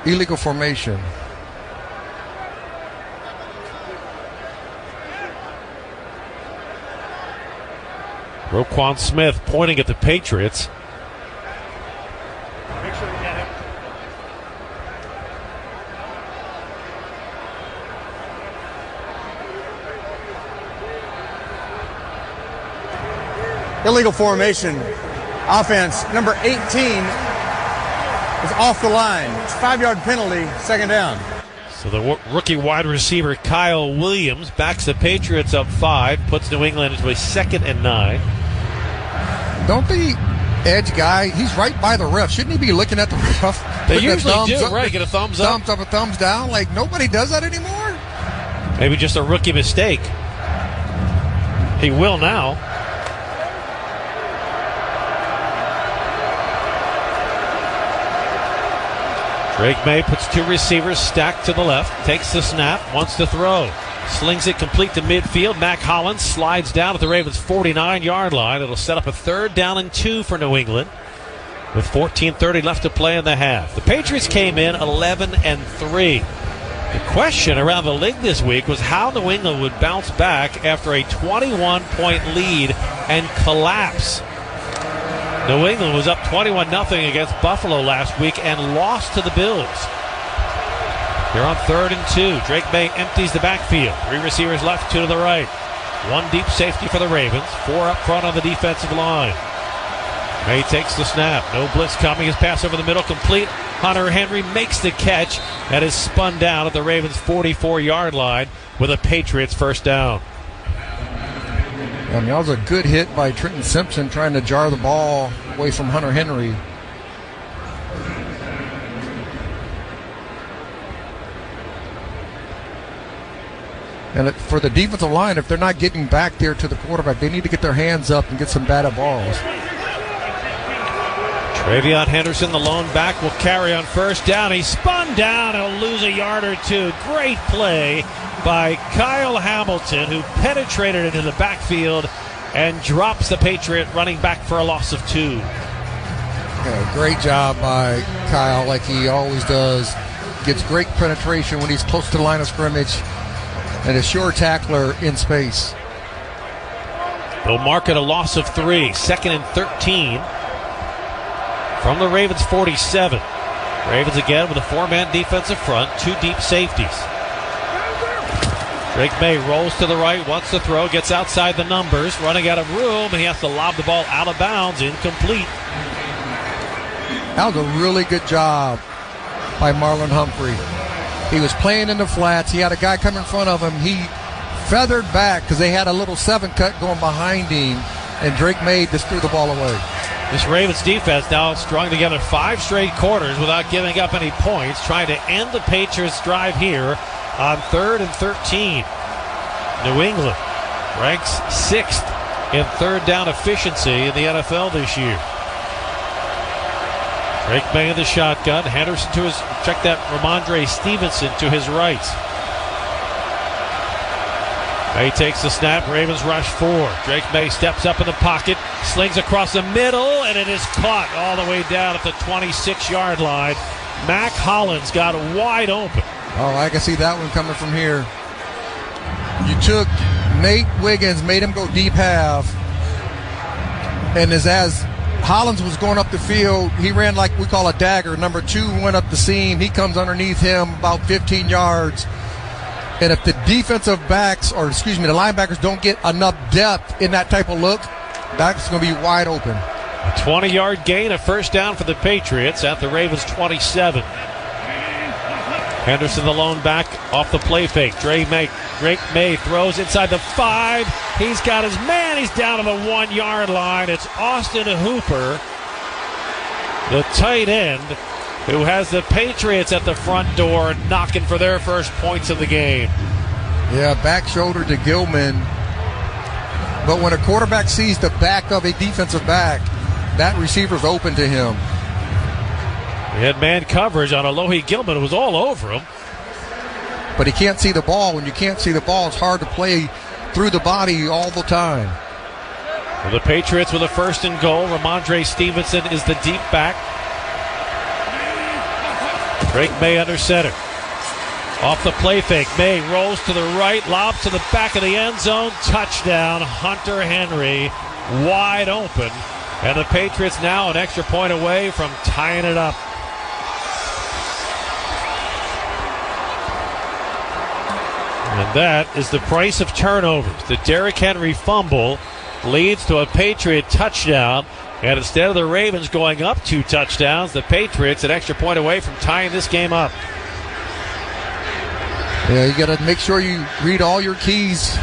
illegal formation. Roquan Smith pointing at the Patriots. Make sure you get him. Illegal formation. Offense, number 18 is off the line. It's a 5-yard penalty, second down. So the rookie wide receiver Kyle Williams backs the Patriots up 5, puts New England into a 2nd and 9. Don't the edge guy, he's right by the ref. Shouldn't he be looking at the ref? They usually do, right? Get a thumbs up. Thumbs up, a thumbs down. Like, nobody does that anymore? Maybe just a rookie mistake. He will now. Drake May puts 2 receivers stacked to the left, takes the snap, wants to throw. Slings it complete to midfield. Mac Hollins slides down at the Ravens' 49-yard line. It'll set up a 3rd down and 2 for New England with 14:30 left to play in the half. The Patriots came in 11-3. The question around the league this week was how New England would bounce back after a 21-point lead and collapse. New England was up 21-0 against Buffalo last week and lost to the Bills. Here on 3rd and 2. Drake May empties the backfield. 3 receivers left, 2 to the right. 1 deep safety for the Ravens. 4 up front on the defensive line. May takes the snap. No blitz coming. His pass over the middle complete. Hunter Henry makes the catch and is spun down at the Ravens' 44-yard line with a Patriots 1st down. I mean, that was a good hit by Trenton Simpson trying to jar the ball away from Hunter Henry. And for the defensive line, if they're not getting back there to the quarterback, they need to get their hands up and get some batted balls. TreVeyon Henderson, the lone back, will carry on 1st down. He's spun down. He'll lose a yard or 2. Great play by Kyle Hamilton, who penetrated into the backfield and drops the Patriot running back for a loss of 2. Yeah, great job by Kyle, like he always does. Gets great penetration when he's close to the line of scrimmage, and a sure tackler in space. They'll mark it a loss of 3. 2nd and 13 from the Ravens 47. Ravens again with a 4-man defensive front, 2 deep safeties. Drake May rolls to the right, wants to throw, gets outside the numbers, running out of room, and he has to lob the ball out of bounds, incomplete. That was a really good job by Marlon Humphrey. He was playing in the flats. He had a guy come in front of him. He feathered back because they had a little 7-cut going behind him, and Drake May just threw the ball away. This Ravens defense now strung together 5 straight quarters without giving up any points, trying to end the Patriots' drive here on 3rd and 13. New England ranks 6th in 3rd down efficiency in the NFL this year. Drake May in the shotgun. Henderson to his, check that, Ramondre Stevenson to his right. May takes the snap. Ravens rush 4. Drake May steps up in the pocket, slings across the middle, and it is caught all the way down at the 26-yard line. Mac Hollins got wide open. Oh, I can see that one coming from here. You took Nate Wiggins, made him go deep half, and as Hollins was going up the field, he ran like we call a dagger. Number 2 went up the seam. He comes underneath him about 15 yards. And if the defensive backs, or excuse me, the linebackers don't get enough depth in that type of look, that's going to be wide open. A 20-yard gain, a 1st down for the Patriots at the Ravens 27. Henderson, the lone back, off the play fake. Drake May throws inside the 5. He's got his man. He's down to the 1-yard line. It's Austin Hooper, the tight end, who has the Patriots at the front door knocking for their first points of the game. Yeah, back shoulder to Gilman. But when a quarterback sees the back of a defensive back, that receiver's open to him. He had man coverage on Alohi Gilman, who was all over him. But he can't see the ball. When you can't see the ball, it's hard to play through the body all the time. Well, the Patriots with a 1st and goal. Ramondre Stevenson is the deep back. Drake May under center. Off the play fake. May rolls to the right, lobs to the back of the end zone. Touchdown, Hunter Henry, wide open. And the Patriots now an extra point away from tying it up. And that is the price of turnovers. The Derrick Henry fumble leads to a Patriot touchdown. And instead of the Ravens going up 2 touchdowns, the Patriots an extra point away from tying this game up. Yeah, you got to make sure you read all your keys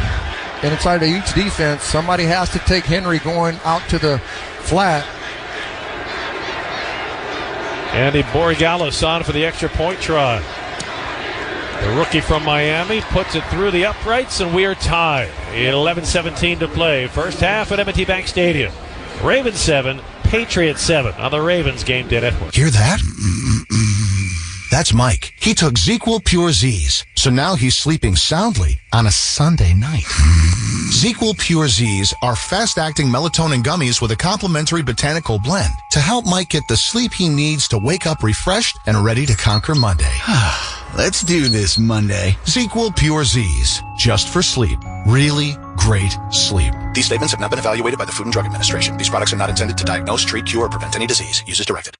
inside of each defense. Somebody has to take Henry going out to the flat. Andy Borregales on for the extra point try. The rookie from Miami puts it through the uprights, and we are tied. 11:17 to play. First half at M&T Bank Stadium. Ravens 7, Patriots 7 on the Ravens Game Day Network. Hear that? That's Mike. He took ZQL Pure Z's, so now he's sleeping soundly on a Sunday night. ZQL Pure Z's are fast-acting melatonin gummies with a complementary botanical blend to help Mike get the sleep he needs to wake up refreshed and ready to conquer Monday. Let's do this Monday. ZQL Pure Z's, just for sleep. Really great sleep. These statements have not been evaluated by the Food and Drug Administration. These products are not intended to diagnose, treat, cure, or prevent any disease. Use as directed.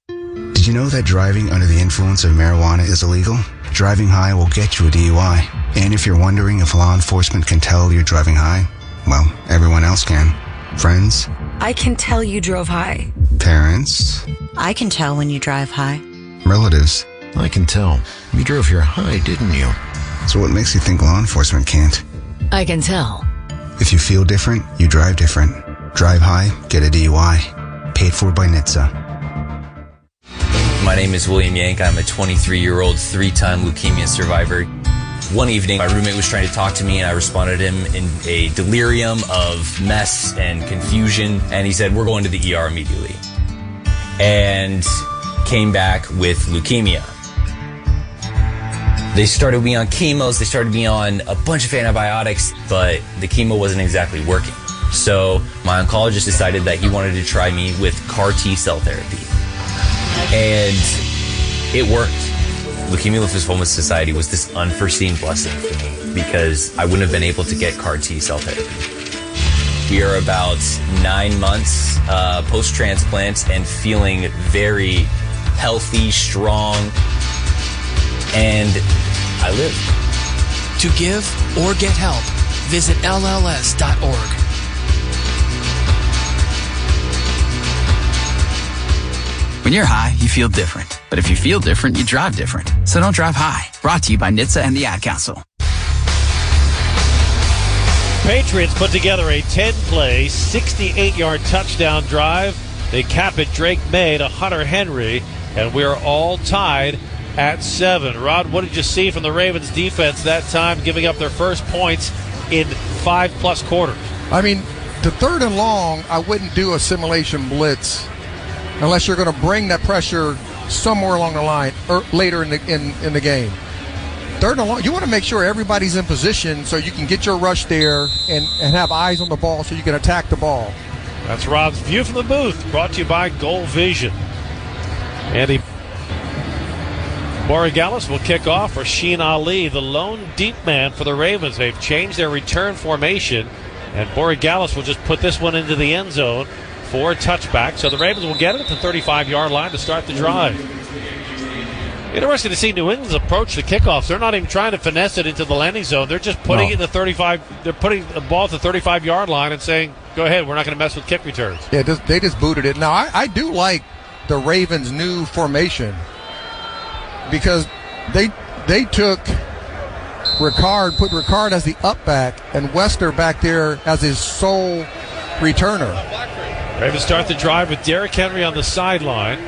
Did you know that driving under the influence of marijuana is illegal? Driving high will get you a DUI. And if you're wondering if law enforcement can tell you're driving high, well, everyone else can. Friends? I can tell you drove high. Parents? I can tell when you drive high. Relatives? I can tell. You drove here high, didn't you? So what makes you think law enforcement can't? I can tell. If you feel different, you drive different. Drive high, get a DUI. Paid for by NHTSA. My name is William Yank. I'm a 23-year-old, 3-time leukemia survivor. One evening, my roommate was trying to talk to me, and I responded to him in a delirium of mess and confusion. And he said, "We're going to the ER immediately." And came back with leukemia. They started me on chemos, they started me on a bunch of antibiotics, but the chemo wasn't exactly working. So my oncologist decided that he wanted to try me with CAR T-cell therapy. And it worked. Leukemia Lymphoma Society was this unforeseen blessing for me because I wouldn't have been able to get CAR T-cell therapy. We are about 9 months post-transplant and feeling very healthy, strong, and I live. To give or get help, visit lls.org. When you're high, you feel different. But if you feel different, you drive different. So don't drive high. Brought to you by NHTSA and the Ad Council. Patriots put together a 10-play, 68-yard touchdown drive. They cap it Drake May to Hunter Henry, and we're all tied at 7. Rod, what did you see from the Ravens defense that time, giving up their first points in 5+ quarters? I mean, the 3rd and long, I wouldn't do a simulation blitz unless you're going to bring that pressure somewhere along the line or later in the game. 3rd and long, you want to make sure everybody's in position so you can get your rush there and have eyes on the ball so you can attack the ball. That's Rod's View from the Booth, brought to you by Goal Vision. Andy Borregales will kick off. Rasheen Ali, the lone deep man for the Ravens. They've changed their return formation, and Borregales will just put this one into the end zone for a touchback. So the Ravens will get it at the 35-yard line to start the drive. Interesting to see New England's approach to kickoffs. They're not even trying to finesse it into the landing zone. They're just putting it in the 35. They're putting the ball at the 35-yard line and saying, "Go ahead, we're not going to mess with kick returns." Yeah, they just booted it. Now I do like the Ravens' new formation because they took Ricard, put Ricard as the up back, and Wester back there as his sole returner. Ravens start the drive with Derrick Henry on the sideline.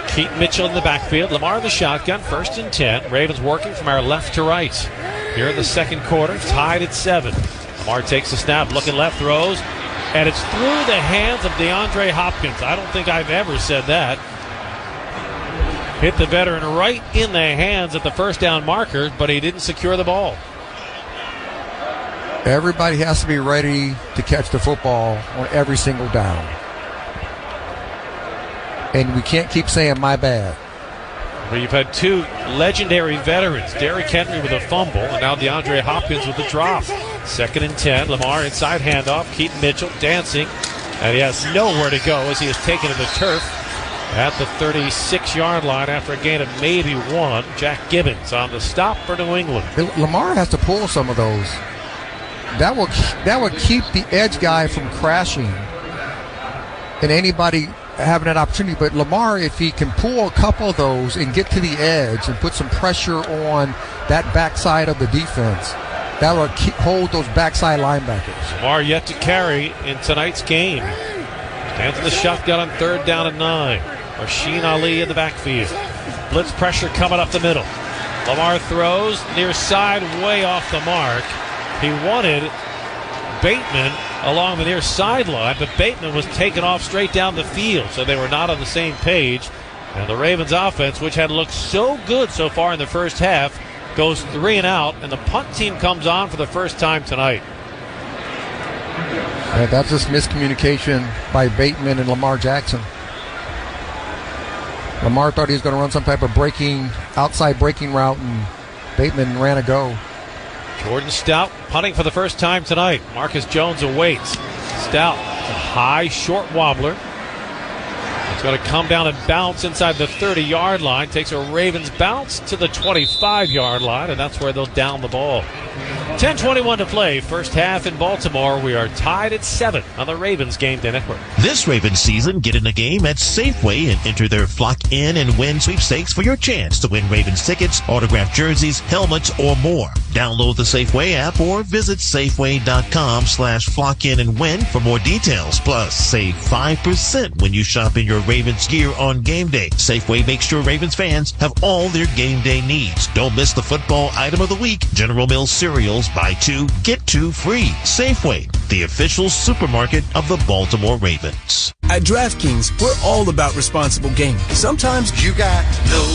Keaton Mitchell in the backfield. Lamar in the shotgun, 1st and 10. Ravens working from our left to right. Here in the second quarter, tied at 7. Lamar takes the snap, looking left, throws, and it's through the hands of DeAndre Hopkins. I don't think I've ever said that. Hit the veteran right in the hands at the first down marker, but he didn't secure the ball. Everybody has to be ready to catch the football on every single down. And we can't keep saying, "my bad." Well, you've had 2 legendary veterans, Derrick Henry with a fumble, and now DeAndre Hopkins with a drop. 2nd and 10, Lamar inside handoff, Keaton Mitchell dancing, and he has nowhere to go as he is taken to the turf at the 36-yard line after a gain of maybe 1. Jack Gibbons on the stop for New England. Lamar has to pull some of those. That will keep the edge guy from crashing and anybody having that opportunity. But Lamar, if he can pull a couple of those and get to the edge and put some pressure on that backside of the defense, that will hold those backside linebackers. Lamar yet to carry in tonight's game. Stands in the shotgun on 3rd down and 9. Rasheen Ali in the backfield. Blitz pressure coming up the middle. Lamar throws near side, way off the mark. He wanted Bateman along the near sideline, but Bateman was taken off straight down the field, so they were not on the same page. And the Ravens offense, which had looked so good so far in the first half, goes 3 and out, and the punt team comes on for the first time tonight. Yeah, that's just miscommunication by Bateman and Lamar Jackson. Lamar thought he was going to run some type of outside breaking route, and Bateman ran a go. Jordan Stout punting for the first time tonight. Marcus Jones awaits. Stout, a high, short wobbler. It's going to come down and bounce inside the 30-yard line. Takes a Ravens bounce to the 25-yard line, and that's where they'll down the ball. 10:21 to play. First half in Baltimore. We are tied at 7 on the Ravens Game Day Network. This Ravens season, get in the game at Safeway and enter their Flock In and Win sweepstakes for your chance to win Ravens tickets, autographed jerseys, helmets, or more. Download the Safeway app or visit Safeway.com/Flock In and Win for more details. Plus, save 5% when you shop in your Ravens gear on game day. Safeway makes sure Ravens fans have all their game day needs. Don't miss the football item of the week. General Mills cereals, buy 2, get to free. Safeway, the official supermarket of the Baltimore Ravens. At DraftKings, we're all about responsible gaming. Sometimes you got know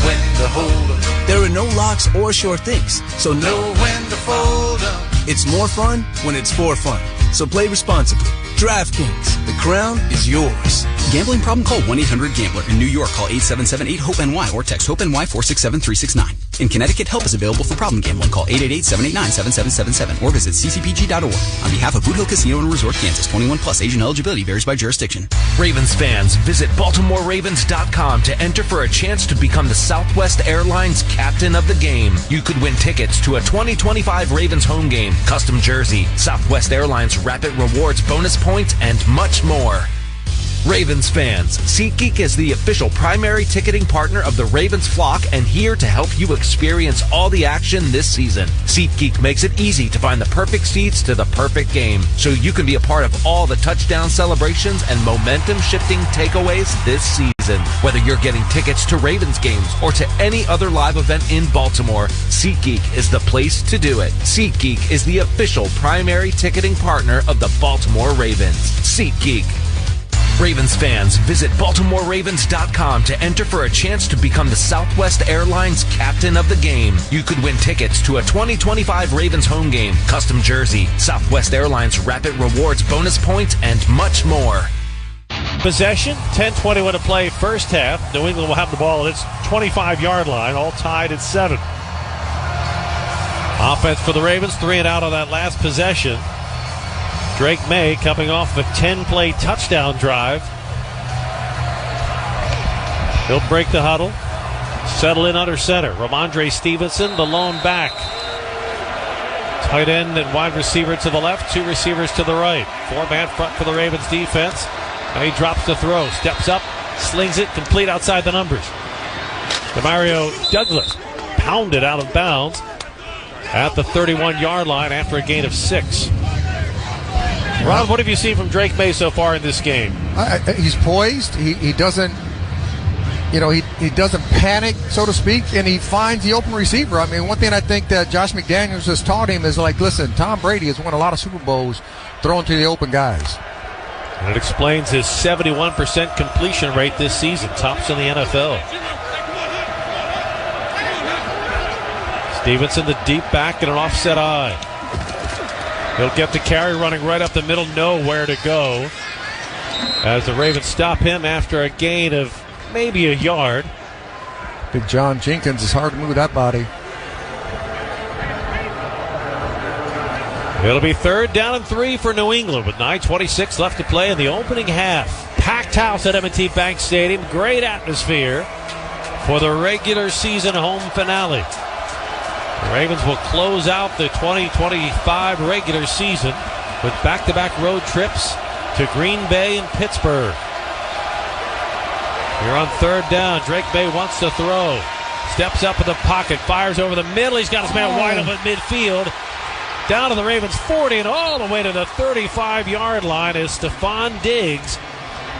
when to hold 'em. There are no locks or sure things, so know when to fold 'em. It's more fun when it's for fun. So play responsibly. DraftKings, the crown is yours. Gambling problem? Call 1-800-GAMBLER. In New York, call 877-8-HOPE-NY or text HOPE-NY 467-369. In Connecticut, help is available for problem gambling. Call 888-789-7777 or visit ccpg.org. On behalf of Boot Hill Casino and Resort, Kansas, 21 plus, age and eligibility varies by jurisdiction. Ravens fans, visit BaltimoreRavens.com to enter for a chance to become the Southwest Airlines captain of the game. You could win tickets to a 2025 Ravens home game, custom jersey, Southwest Airlines Rapid Rewards bonus points, and much more. Ravens fans, SeatGeek is the official primary ticketing partner of the Ravens flock and here to help you experience all the action this season. SeatGeek makes it easy to find the perfect seats to the perfect game, so you can be a part of all the touchdown celebrations and momentum-shifting takeaways this season. Whether you're getting tickets to Ravens games or to any other live event in Baltimore, SeatGeek is the place to do it. SeatGeek is the official primary ticketing partner of the Baltimore Ravens. SeatGeek. Ravens fans, visit BaltimoreRavens.com to enter for a chance to become the Southwest Airlines captain of the game. You could win tickets to a 2025 Ravens home game, custom jersey, Southwest Airlines Rapid Rewards bonus points, and much more. Possession, 10:21 to play first half. New England will have the ball at its 25-yard line, all tied at 7. Offense for the Ravens, 3 and out on that last possession. Drake May coming off a 10-play touchdown drive. He'll break the huddle. Settle in under center. Ramondre Stevenson, the lone back. Tight end and wide receiver to the left. 2 receivers to the right. 4-man front for the Ravens defense. Now he drops the throw. Steps up. Slings it. Complete outside the numbers. Demario Douglas pounded out of bounds at the 31-yard line after a gain of 6. Ron, what have you seen from Drake May so far in this game? He's poised. He doesn't, he doesn't panic, so to speak, and he finds the open receiver. I mean, one thing I think that Josh McDaniels has taught him is like, listen, Tom Brady has won a lot of Super Bowls throwing to the open guys. And it explains his 71% completion rate this season, tops in the NFL. Stevenson, the deep back, and an offset eye. He'll get the carry running right up the middle, nowhere to go. As the Ravens stop him after a gain of maybe a yard. Big John Jenkins, is hard to move that body. It'll be 3rd down and 3 for New England with 9:26 left to play in the opening half. Packed house at M&T Bank Stadium. Great atmosphere for the regular season home finale. The Ravens will close out the 2025 regular season with back-to-back road trips to Green Bay and Pittsburgh. Here on 3rd down, Drake May wants to throw. Steps up in the pocket, fires over the middle. He's got his man wide open at midfield. Down to the Ravens 40 and all the way to the 35-yard line is Stephon Diggs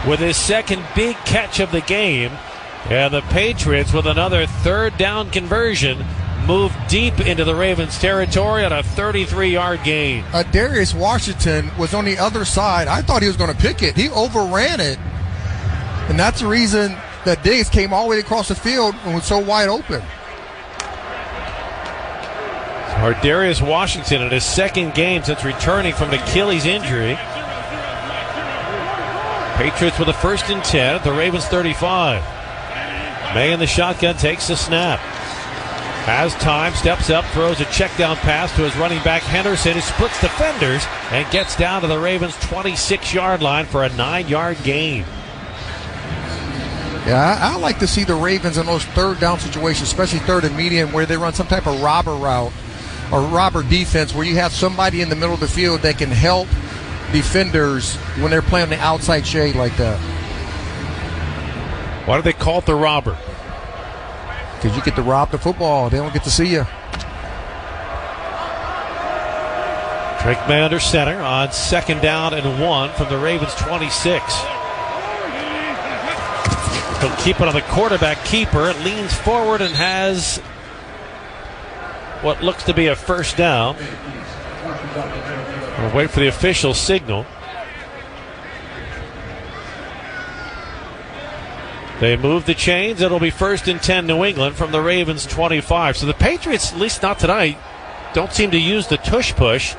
with his second big catch of the game. And the Patriots with another 3rd down conversion move deep into the Ravens territory on a 33-yard gain. Darius Washington was on the other side. I thought he was going to pick it. He overran it. And that's the reason that Diggs came all the way across the field and was so wide open. Darius Washington in his second game since returning from an Achilles injury. Patriots with a 1st and 10 at the Ravens 35. May in the shotgun takes the snap. Has time, steps up, throws a check down pass to his running back Henderson, who splits defenders and gets down to the Ravens 26-yard line for a 9-yard gain. Yeah, I like to see the Ravens in those 3rd down situations, especially 3rd and medium, where they run some type of robber route or robber defense where you have somebody in the middle of the field that can help defenders when they're playing the outside shade like that. Why do they call it the robber? Because you get to rob the football. They don't get to see you. Drake May under center on 2nd down and 1 from the Ravens 26. He'll keep it on the quarterback keeper. It leans forward and has what looks to be a 1st down. We'll wait for the official signal. They move the chains. It'll be 1st and 10 New England from the Ravens 25. So the Patriots, at least not tonight, don't seem to use the tush push.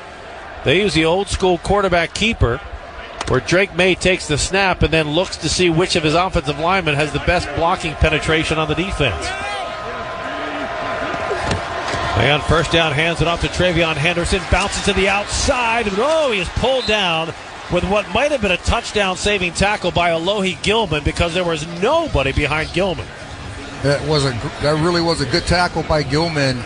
They use the old school quarterback keeper, where Drake May takes the snap and then looks to see which of his offensive linemen has the best blocking penetration on the defense. And on 1st down, hands it off to Travion Henderson, bounces to the outside, and he is pulled down with what might have been a touchdown-saving tackle by Alohi Gilman, because there was nobody behind Gilman. That really was a good tackle by Gilman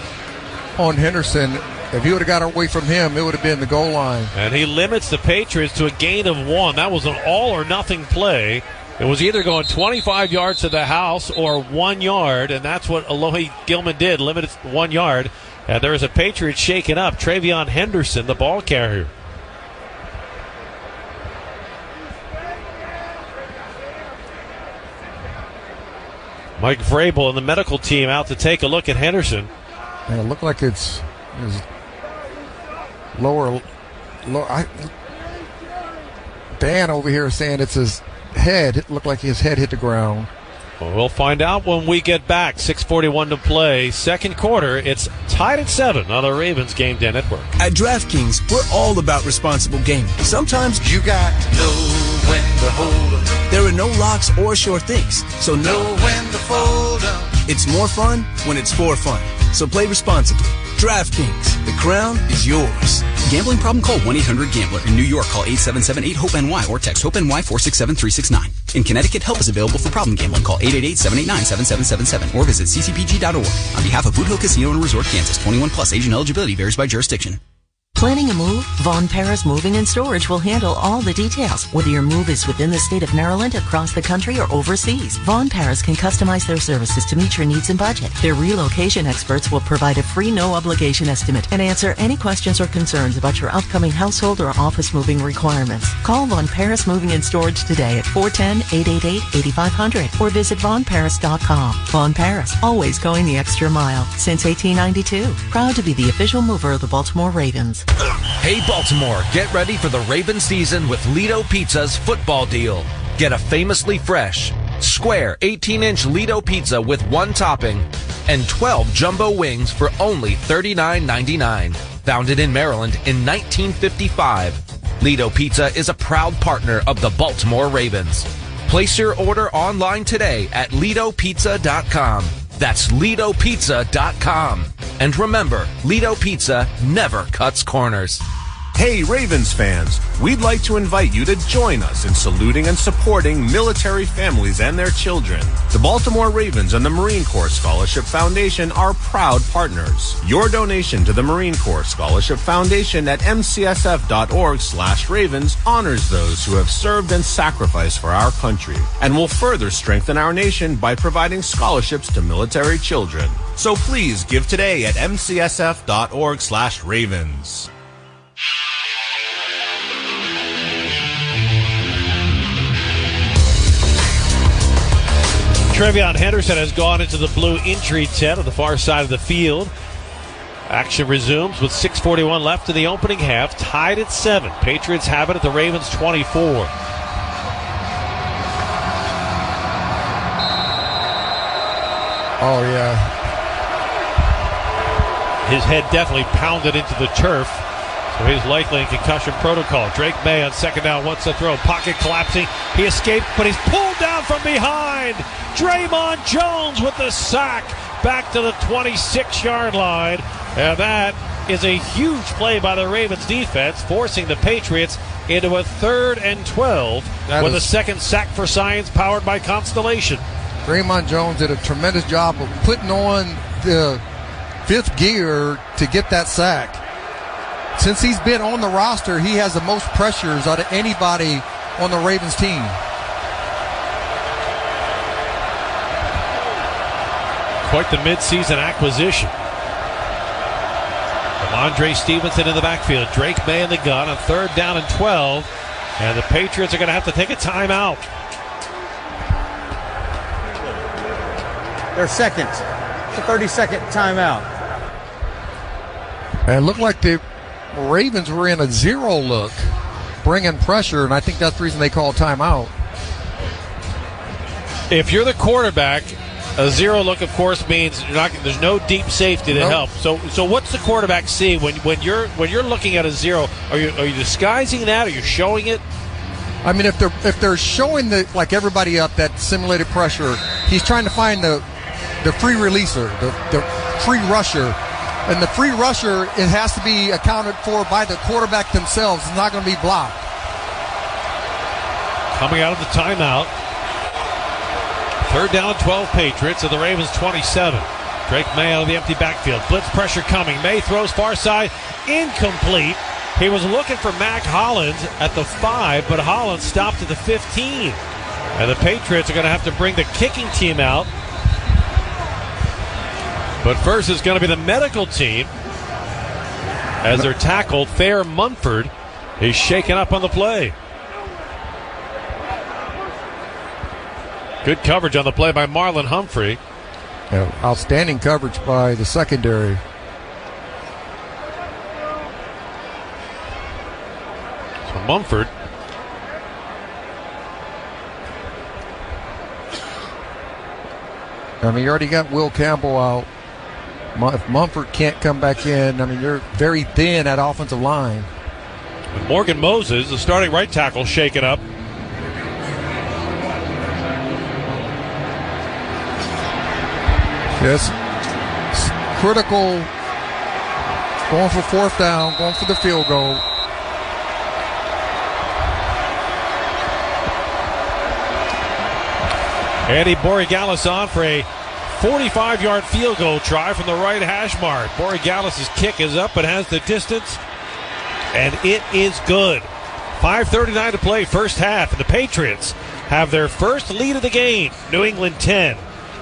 on Henderson. If he would have got away from him, it would have been the goal line. And he limits the Patriots to a gain of 1. That was an all-or-nothing play. It was either going 25 yards to the house or 1 yard, and that's what Alohi Gilman did, limited 1 yard. And there is a Patriot shaken up. Travion Henderson, the ball carrier. Mike Vrabel and the medical team out to take a look at Henderson. And it looked like it's lower. Dan over here is saying it's his head. It looked like his head hit the ground. Well, we'll find out when we get back. 6:41 to play. Second quarter. It's tied at 7 on the Ravens Game Day Network. At DraftKings, we're all about responsible gaming. Sometimes you got know when to hold 'em. There are no locks or sure things, so know when to fold 'em. It's more fun when it's for fun. So play responsibly. DraftKings, the crown is yours. Gambling problem? Call 1-800-GAMBLER. In New York, call 877-8-HOPE-NY or text HOPE-NY 467-369. In Connecticut, help is available for problem gambling. Call 888-789-7777 or visit ccpg.org. On behalf of Boot Hill Casino and Resort, Kansas, 21 plus, age and eligibility varies by jurisdiction. Planning a move? Von Paris Moving and Storage will handle all the details. Whether your move is within the state of Maryland, across the country, or overseas, Von Paris can customize their services to meet your needs and budget. Their relocation experts will provide a free no-obligation estimate and answer any questions or concerns about your upcoming household or office moving requirements. Call Von Paris Moving and Storage today at 410-888-8500 or visit vonparis.com. Von Paris, always going the extra mile since 1892. Proud to be the official mover of the Baltimore Ravens. Hey Baltimore, get ready for the Raven season with Lido Pizza's football deal. Get a famously fresh, square 18-inch Lido pizza with 1 topping and 12 jumbo wings for only $39.99. Founded in Maryland in 1955, Lido Pizza is a proud partner of the Baltimore Ravens. Place your order online today at lidopizza.com. That's lidopizza.com. And remember, Lido Pizza never cuts corners. Hey Ravens fans, we'd like to invite you to join us in saluting and supporting military families and their children. The Baltimore Ravens and the Marine Corps Scholarship Foundation are proud partners. Your donation to the Marine Corps Scholarship Foundation at mcsf.org/ravens honors those who have served and sacrificed for our country and will further strengthen our nation by providing scholarships to military children. So please give today at mcsf.org/ravens. Travion Henderson has gone into the blue injury tent on the far side of the field. Action resumes with 6:41 left in the opening half, tied at 7. Patriots have it at the Ravens 24. Oh, yeah. His head definitely pounded into the turf, so he's likely in concussion protocol. Drake May on 2nd down, wants to throw. Pocket collapsing. He escaped, but he's pulled down from behind. Draymond Jones with the sack back to the 26-yard line. And that is a huge play by the Ravens defense, forcing the Patriots into a 3rd and 12 with a second sack for science powered by Constellation. Draymond Jones did a tremendous job of putting on the 5th gear to get that sack. Since he's been on the roster, he has the most pressures out of anybody on the Ravens team. Quite the midseason acquisition. Andre Stevenson in the backfield. Drake May in the gun on 3rd down and 12. And the Patriots are going to have to take a timeout. Their second. It's a 30-second timeout. And it looked like they Ravens were in a zero look, bringing pressure, and I think that's the reason they called timeout. If you're the quarterback, a zero look, of course, means there's no deep safety to help. So what's the quarterback seeing when you're looking at a zero? Are you disguising that? Are you showing it? I mean, if they're showing like everybody up that simulated pressure, he's trying to find the free releaser, the free rusher, and the free rusher, it has to be accounted for by the quarterback themselves. It's not going to be blocked. Coming out of the timeout, 3rd down, 12 Patriots at the Ravens 27. Drake May out of the empty backfield. Blitz pressure coming. May throws far side, incomplete. He was looking for Mac Hollins at the 5, but Hollins stopped at the 15. And the Patriots are going to have to bring the kicking team out. But first it's going to be the medical team as they're tackled. Thayer Munford is shaken up on the play. Good coverage on the play by Marlon Humphrey. Yeah, outstanding coverage by the secondary. Mumford. I mean, you already got Will Campbell out. If Mumford can't come back in, I mean, you're very thin at offensive line. And Morgan Moses, the starting right tackle, shaken up. Yes, critical. Going for 4th down, going for the field goal. Andy Borregales on for a 45-yard field goal try from the right hash mark. Borregales' kick is up and has the distance, and it is good. 5:39 to play, first half, and the Patriots have their first lead of the game. New England 10.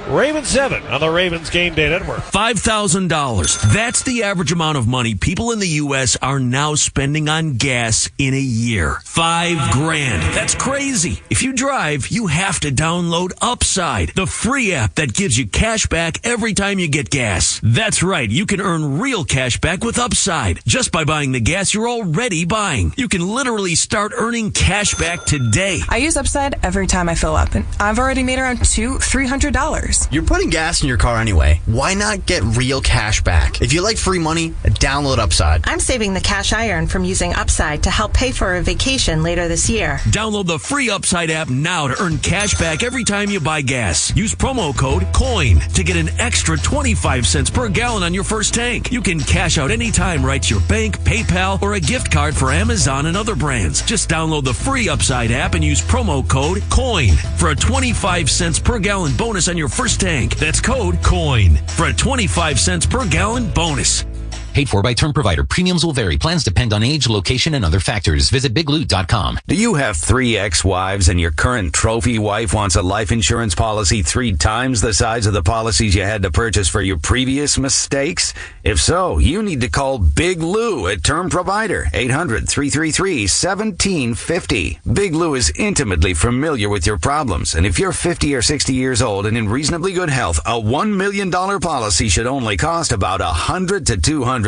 Ravens 7 on the Ravens Game Day Network. $5,000. That's the average amount of money people in the U.S. are now spending on gas in a year. $5,000. That's crazy. If you drive, you have to download Upside, the free app that gives you cash back every time you get gas. That's right. You can earn real cash back with Upside just by buying the gas you're already buying. You can literally start earning cash back today. I use Upside every time I fill up, and I've already made around $200-300. You're putting gas in your car anyway. Why not get real cash back? If you like free money, download Upside. I'm saving the cash I earn from using Upside to help pay for a vacation later this year. Download the free Upside app now to earn cash back every time you buy gas. Use promo code COIN to get an extra 25 cents per gallon on your first tank. You can cash out anytime right to your bank, PayPal, or a gift card for Amazon and other brands. Just download the free Upside app and use promo code COIN for a 25 cents per gallon bonus on your first tank. That's code COIN for a 25 cents per gallon bonus. Paid for by term provider. Premiums will vary. Plans depend on age, location, and other factors. Visit BigLoot.com. Do you have 3 ex-wives and your current trophy wife wants a life insurance policy 3 times the size of the policies you had to purchase for your previous mistakes? If so, you need to call Big Lou at Term Provider, 800-333-1750. Big Lou is intimately familiar with your problems, and if you're 50 or 60 years old and in reasonably good health, a $1 million policy should only cost about $100 to $200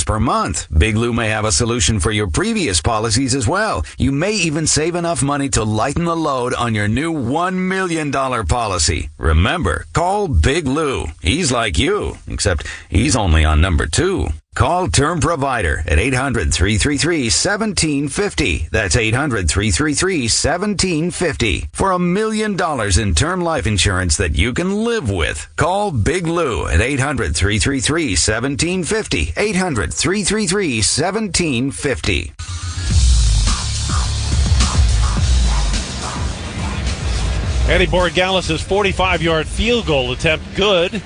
per month. Big Lou may have a solution for your previous policies as well. You may even save enough money to lighten the load on your new $1 million policy. Remember, call Big Lou. He's like you, except he's only on number 2. Call Term Provider at 800-333-1750. That's 800-333-1750 for $1 million in term life insurance that you can live with. Call Big Lou at 800-333-1750. 800-333-1750. Andy Borregales' 45-yard field goal attempt good.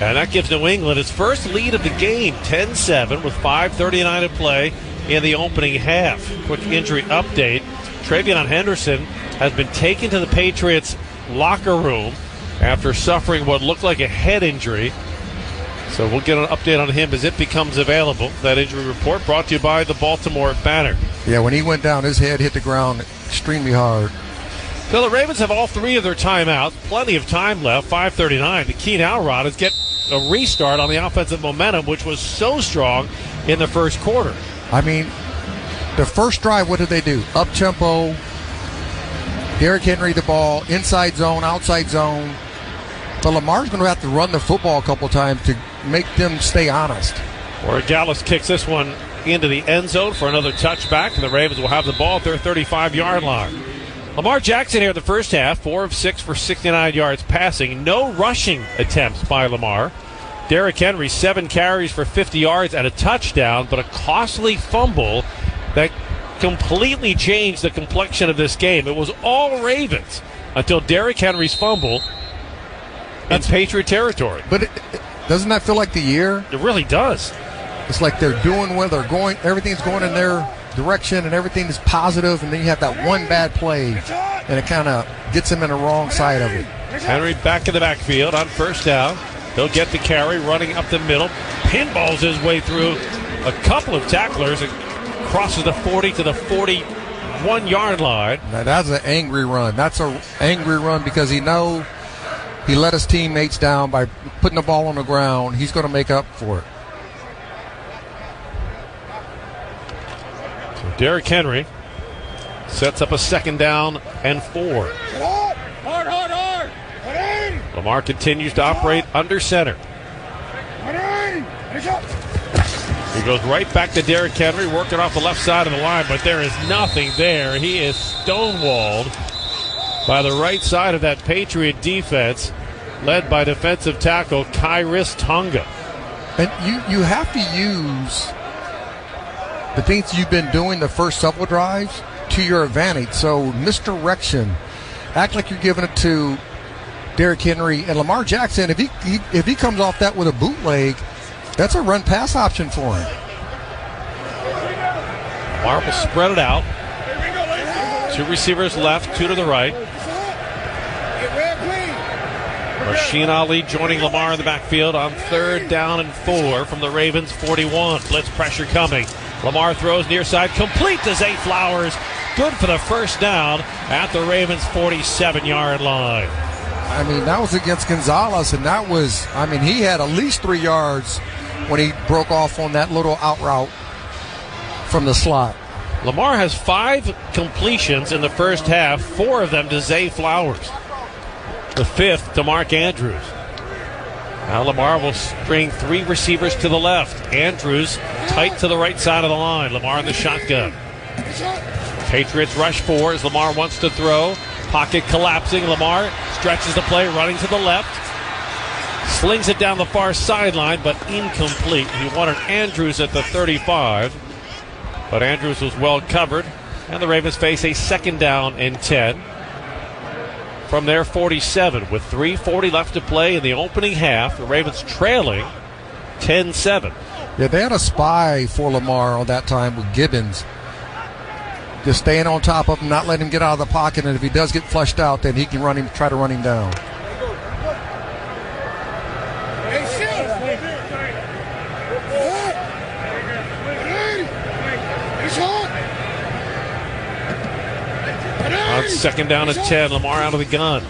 And that gives New England its first lead of the game, 10-7, with 5:39 to play in the opening half. Quick injury update. Travion Henderson has been taken to the Patriots locker room after suffering what looked like a head injury. So we'll get an update on him as it becomes available. That injury report brought to you by the Baltimore Banner. Yeah, when he went down, his head hit the ground extremely hard. So the Ravens have all 3 of their timeouts. Plenty of time left, 5:39. The key now, Rod, is get a restart on the offensive momentum, which was so strong in the first quarter. I mean, the first drive, what did they do? Up tempo. Derrick Henry the ball, inside zone, outside zone. But Lamar's going to have to run the football a couple times to make them stay honest. Or Dallas kicks this one into the end zone for another touchback, and the Ravens will have the ball at their 35-yard line. Lamar Jackson here in the first half, 4 of 6 for 69 yards passing. No rushing attempts by Lamar. Derrick Henry, 7 carries for 50 yards and a touchdown, but a costly fumble that completely changed the complexion of this game. It was all Ravens until Derrick Henry's fumble in Patriot territory. But doesn't that feel like the year? It really does. It's like they're doing well, they're going, everything's going in their direction and everything is positive, and then you have that one bad play and it kind of gets them in the wrong side of it. Henry back in the backfield on first down. He'll get the carry, running up the middle, pinballs his way through a couple of tacklers and crosses the 40 to the 41-yard line. Now that's an angry run. That's an angry run because he knows he let his teammates down by putting the ball on the ground. He's going to make up for it. So Derrick Henry sets up a 2nd down and 4. Lamar continues to operate under center. He goes right back to Derrick Henry, working off the left side of the line, but there is nothing there. He is stonewalled by the right side of that Patriot defense, led by defensive tackle Kairis Tonga. And you have to use the things you've been doing the first couple of drives to your advantage. So misdirection, act like you're giving it to Derrick Henry and Lamar Jackson. If he comes off that with a bootleg, that's a run-pass option for him. Lamar will spread it out. 2 receivers left, 2 to the right. Rasheen Ali joining Lamar in the backfield on 3rd down and 4 from the Ravens 41. Blitz pressure coming. Lamar throws near side, complete to Zay Flowers. Good for the first down at the Ravens 47-yard line. I mean, that was against Gonzalez, and that was, I mean, he had at least 3 yards when he broke off on that little out route from the slot. Lamar has 5 completions in the first half, 4 of them to Zay Flowers. The 5th to Mark Andrews. Now Lamar will string 3 receivers to the left. Andrews tight to the right side of the line. Lamar in the shotgun. Patriots rush 4 as Lamar wants to throw. Pocket collapsing. Lamar stretches the play, running to the left. Slings it down the far sideline, but incomplete. He wanted Andrews at the 35, but Andrews was well covered, and the Ravens face a 2nd down and 10 from their 47. With 3:40 left to play in the opening half, the Ravens trailing 10-7. Yeah, they had a spy for Lamar on that time with Gibbons. Just staying on top of him, not letting him get out of the pocket, and if he does get flushed out, then he can try to run him down. On 2nd down and 10, Lamar out of the gun.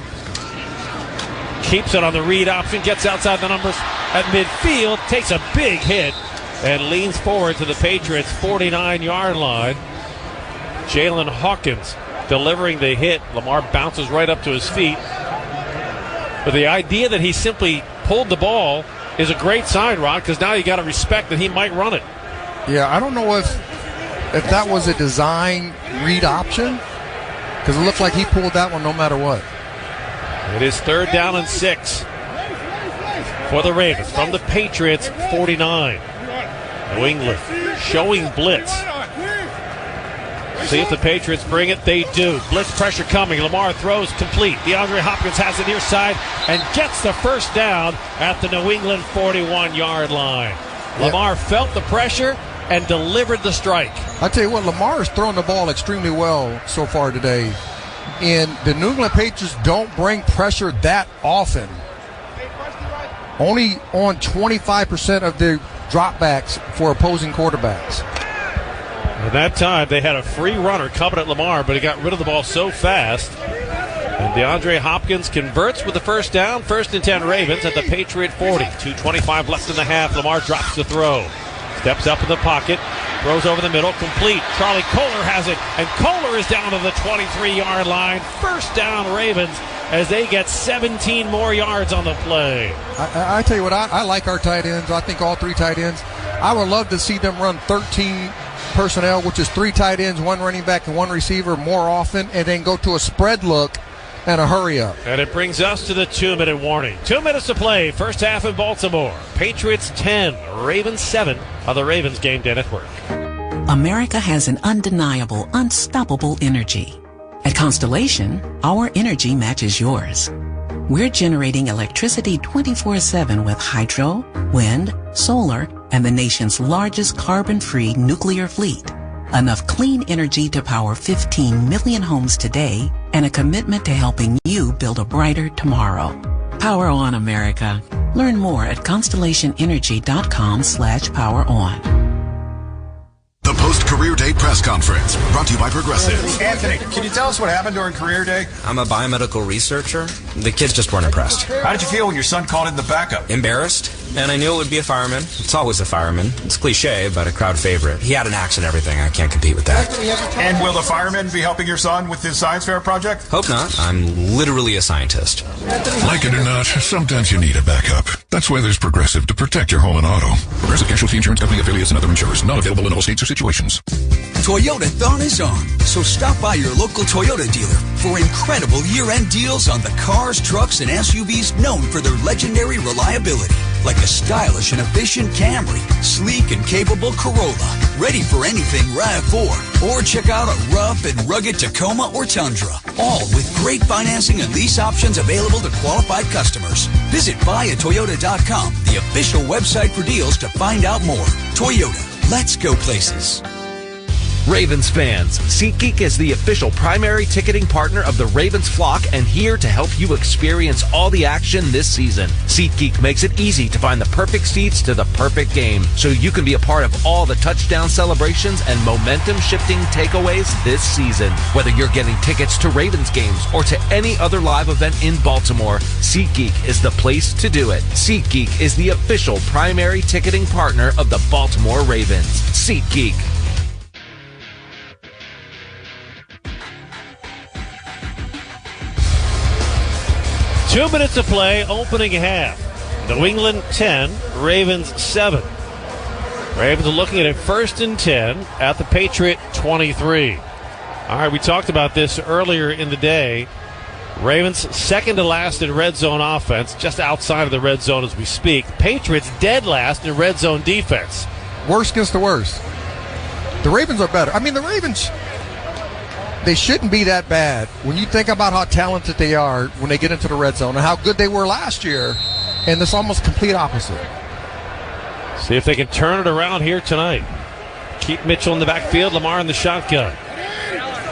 Keeps it on the read option, gets outside the numbers at midfield, takes a big hit, and leans forward to the Patriots' 49-yard line. Jalen Hawkins delivering the hit. Lamar bounces right up to his feet. But the idea that he simply pulled the ball is a great sign, Rod, because now you got to respect that he might run it. Yeah, I don't know if that was a design read option, because it looked like he pulled that one no matter what. It is 3rd down and 6 for the Ravens from the Patriots 49. New England showing blitz. See if the Patriots bring it. They do. Blitz pressure coming. Lamar throws complete. DeAndre Hopkins has it near side and gets the first down at the New England 41-yard line. Lamar felt the pressure and delivered the strike. I tell you what, Lamar has thrown the ball extremely well so far today. And the New England Patriots don't bring pressure that often. Only on 25% of the dropbacks for opposing quarterbacks. At that time, they had a free runner coming at Lamar, but he got rid of the ball so fast. And DeAndre Hopkins converts with the first down. 1st and 10 Ravens at the Patriot 40. 2:25 left in the half. Lamar drops the throw. Steps up in the pocket. Throws over the middle, complete. Charlie Kohler has it, and Kohler is down to the 23-yard line. First down, Ravens, as they get 17 more yards on the play. I tell you what, I like our tight ends. I think all three tight ends. I would love to see them run 13 personnel, which is 3 tight ends, 1 running back, and 1 receiver more often, and then go to a spread look and a hurry up. And it brings us to the 2-minute warning. 2 minutes to play, first half in Baltimore. Patriots 10, Ravens 7 on the Ravens Game Day Network. America has an undeniable, unstoppable energy. At Constellation, our energy matches yours. We're generating electricity 24/7 with hydro, wind, solar, and the nation's largest carbon-free nuclear fleet. Enough clean energy to power 15 million homes today, and a commitment to helping you build a brighter tomorrow. Power on, America. Learn more at constellationenergy.com/poweron. The Post-Career Day Press Conference, brought to you by Progressive. Anthony, can you tell us what happened during Career Day? I'm a biomedical researcher. The kids just weren't impressed. How did you feel when your son called in the backup? Embarrassed, and I knew it would be a fireman. It's always a fireman. It's cliche, but a crowd favorite. He had an axe and everything. I can't compete with that. And will the fireman be helping your son with his science fair project? Hope not. I'm literally a scientist. Like it or not, sometimes you need a backup. That's why there's Progressive to protect your home and auto. Progressive Casualty Insurance Company affiliates and other insurers. Not available in all states or situations. Toyotathon is on, so stop by your local Toyota dealer for incredible year-end deals on the cars, trucks, and SUVs known for their legendary reliability. Like a stylish and efficient Camry, sleek and capable Corolla, ready for anything RAV4. Or check out a rough and rugged Tacoma or Tundra, all with great financing and lease options available to qualified customers. Visit buyatoyota.com, the official website for deals, to find out more. Toyota, let's go places. Ravens fans, SeatGeek is the official primary ticketing partner of the Ravens flock and here to help you experience all the action this season. SeatGeek makes it easy to find the perfect seats to the perfect game, so you can be a part of all the touchdown celebrations and momentum-shifting takeaways this season. Whether you're getting tickets to Ravens games or to any other live event in Baltimore, SeatGeek is the place to do it. SeatGeek is the official primary ticketing partner of the Baltimore Ravens. SeatGeek. Two minutes to play, opening half. New England 10, Ravens 7. Ravens are looking at a 1st and 10 at the Patriot 23. All right, we talked about this earlier in the day. Ravens second to last in red zone offense, just outside of the red zone as we speak. Patriots dead last in red zone defense. Worst against the worst. The Ravens are better. I mean, the Ravens, they shouldn't be that bad when you think about how talented they are when they get into the red zone and how good they were last year, and it's almost complete opposite. See if they can turn it around here tonight. Keith Mitchell in the backfield, Lamar in the shotgun.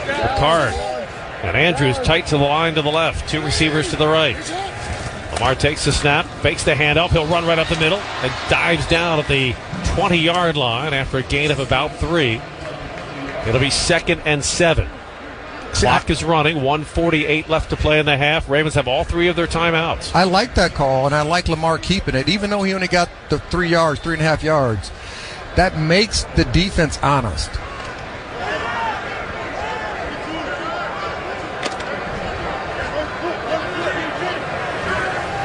Ricard and Andrews tight to the line to the left, 2 receivers to the right. Lamar takes the snap, fakes the handoff, he'll run right up the middle and dives down at the 20-yard line after a gain of about 3. It'll be 2nd and 7. Clock is running, 1:48 left to play in the half. Ravens have all 3 of their timeouts. I like that call, and I like Lamar keeping it, even though he only got the 3.5 yards. That makes the defense honest.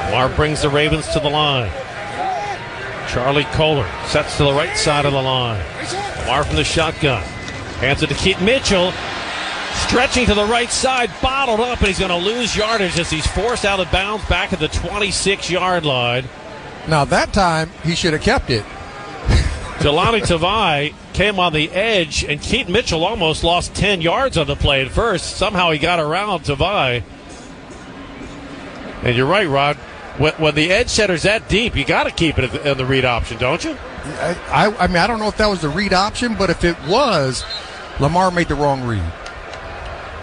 Lamar brings the Ravens to the line. Charlie Kohler sets to the right side of the line. Lamar from the shotgun. Hands it to Keith Mitchell. Stretching to the right side, bottled up, and he's going to lose yardage as he's forced out of bounds back at the 26-yard line. Now, that time, he should have kept it. Jelani Tavai came on the edge, and Keith Mitchell almost lost 10 yards on the play at first. Somehow he got around Tavai. And you're right, Rod. When the edge setter's that deep, you got to keep it in the read option, don't you? I mean, I don't know if that was the read option, but if it was, Lamar made the wrong read.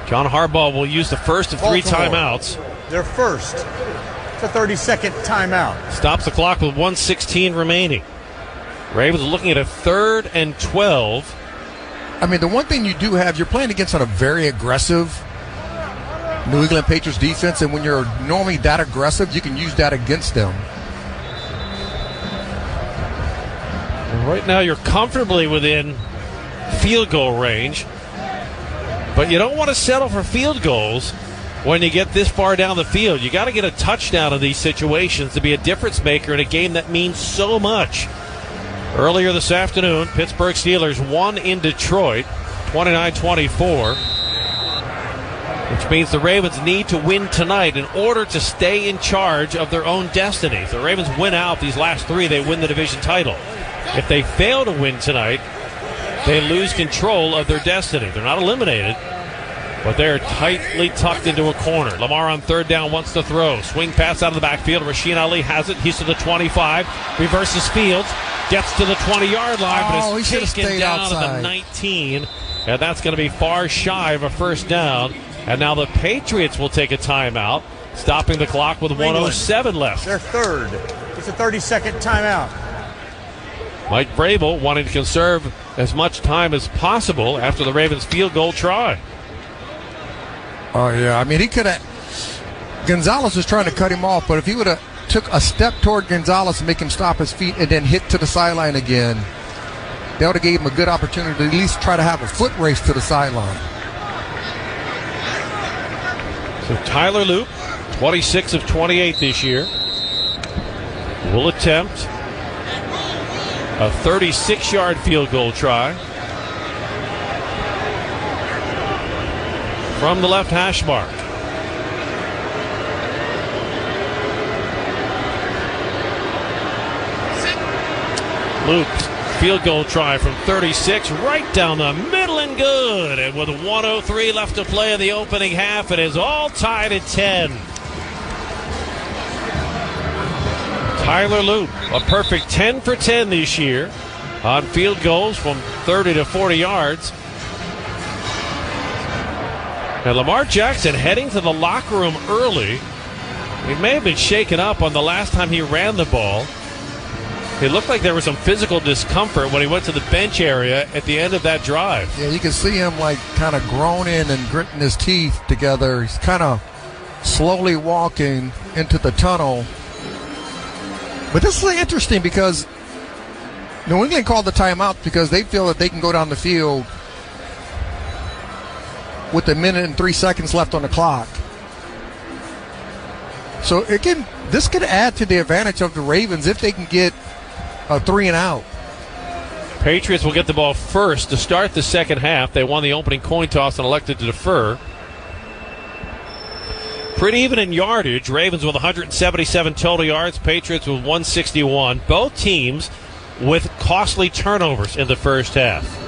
John Harbaugh will use the first of 3 timeouts. Their first. It's a 30-second timeout. Stops the clock with 1:16 remaining. Ravens looking at a 3rd and 12. I mean, the one thing you do have, you're playing against a very aggressive New England Patriots defense, and when you're normally that aggressive, you can use that against them. And right now, you're comfortably within field goal range. But you don't want to settle for field goals when you get this far down the field. You got to get a touchdown in these situations to be a difference maker in a game that means so much. Earlier this afternoon, Pittsburgh Steelers won in Detroit, 29-24, which means the Ravens need to win tonight in order to stay in charge of their own destiny. If the Ravens win out these last three, they win the division title. If they fail to win tonight, they lose control of their destiny. They're not eliminated, but they're tightly tucked into a corner. Lamar on third down wants to throw. Swing pass out of the backfield. Rasheen Ali has it. He's to the 25. Reverses Fields. Gets to the 20-yard line, but is taken down to the 19. And that's going to be far shy of a first down. And now the Patriots will take a timeout, stopping the clock with 1:07 left. Their third. It's a 30-second timeout. Mike Vrabel wanting to conserve as much time as possible after the Ravens field goal try. Oh, yeah. I mean, he could have. Gonzalez was trying to cut him off, but if he would have took a step toward Gonzalez and make him stop his feet and then hit to the sideline again, they would have gave him a good opportunity to at least try to have a foot race to the sideline. So Tyler Loop, 26 of 28 this year, will attempt a 36-yard field goal try from the left hash mark. Loop's field goal try from 36, right down the middle and good. And with 1:03 left to play in the opening half, it is all tied at 10. Tyler Loop, a perfect 10 for 10 this year on field goals from 30 to 40 yards. And Lamar Jackson heading to the locker room early. He may have been shaken up on the last time he ran the ball. It looked like there was some physical discomfort when he went to the bench area at the end of that drive. Yeah, you can see him like kind of groaning and gritting his teeth together. He's kind of slowly walking into the tunnel. But this is interesting because New England called the timeout because they feel that they can go down the field with a minute and 3 seconds left on the clock. So this could add to the advantage of the Ravens if they can get a 3 and out. Patriots will get the ball first to start the second half. They won the opening coin toss and elected to defer. Pretty even in yardage. Ravens with 177 total yards. Patriots with 161. Both teams with costly turnovers in the first half.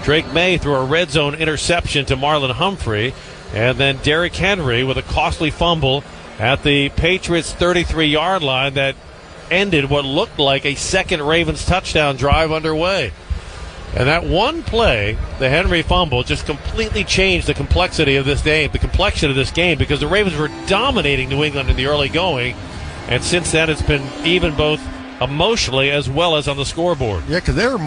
Drake May threw a red zone interception to Marlon Humphrey. And then Derrick Henry with a costly fumble at the Patriots' 33-yard line that ended what looked like a second Ravens touchdown drive underway. And that one play, the Henry fumble, just completely changed the complexity of this game, the complexion of this game, because the Ravens were dominating New England in the early going, and since then it's been even both emotionally as well as on the scoreboard. Yeah, because they're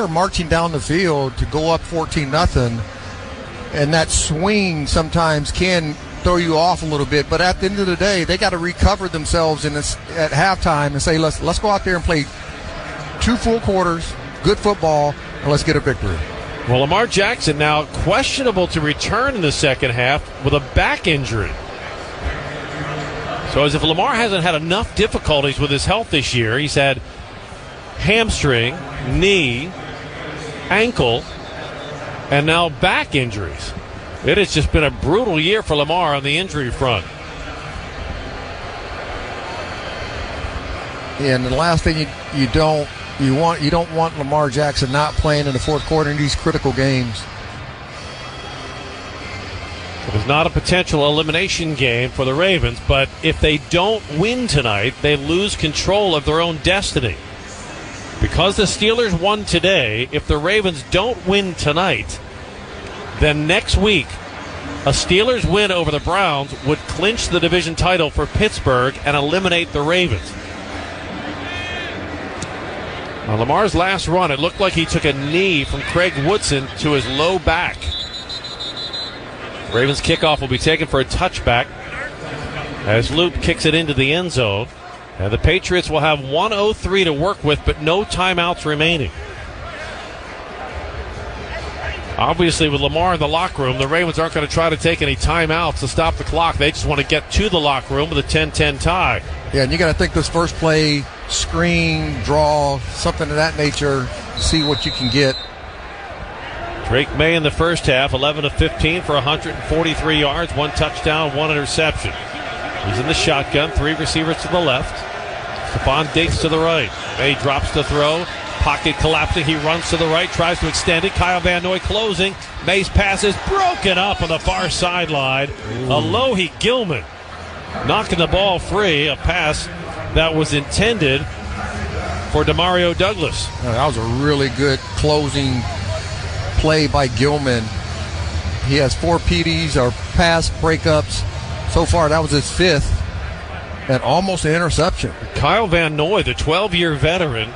marching down the field to go up 14-0, and that swing sometimes can throw you off a little bit, but at the end of the day, they got to recover themselves at halftime and say, let's go out there and play 2 full quarters, good football, and let's get a victory. Well, Lamar Jackson now questionable to return in the second half with a back injury. So as if Lamar hasn't had enough difficulties with his health this year, he's had hamstring, knee, ankle, and now back injuries. It has just been a brutal year for Lamar on the injury front. Yeah, and the last thing you don't want Lamar Jackson not playing in the fourth quarter in these critical games. It is not a potential elimination game for the Ravens, but if they don't win tonight, they lose control of their own destiny. Because the Steelers won today, if the Ravens don't win tonight, then next week, a Steelers win over the Browns would clinch the division title for Pittsburgh and eliminate the Ravens. On Lamar's last run, it looked like he took a knee from Craig Woodson to his low back. Ravens kickoff will be taken for a touchback as Loop kicks it into the end zone. And the Patriots will have 1:03 to work with, but no timeouts remaining. Obviously, with Lamar in the locker room, the Ravens aren't going to try to take any timeouts to stop the clock. They just want to get to the locker room with a 10-10 tie. Yeah, and you got to think this first play, screen, draw, something of that nature, see what you can get. Drake May in the first half, 11 of 15 for 143 yards, 1 touchdown, 1 interception. He's in the shotgun, 3 receivers to the left. Stephon Diggs to the right. May drops the throw. Pocket collapsing. He runs to the right, tries to extend it. Kyle Van Noy closing. May's pass is broken up on the far sideline. Alohi Gilman knocking the ball free. A pass that was intended for Demario Douglas. That was a really good closing play by Gilman. He has 4 PDs or pass breakups. So far, that was his 5th. And almost an interception. Kyle Van Noy, the 12-year veteran,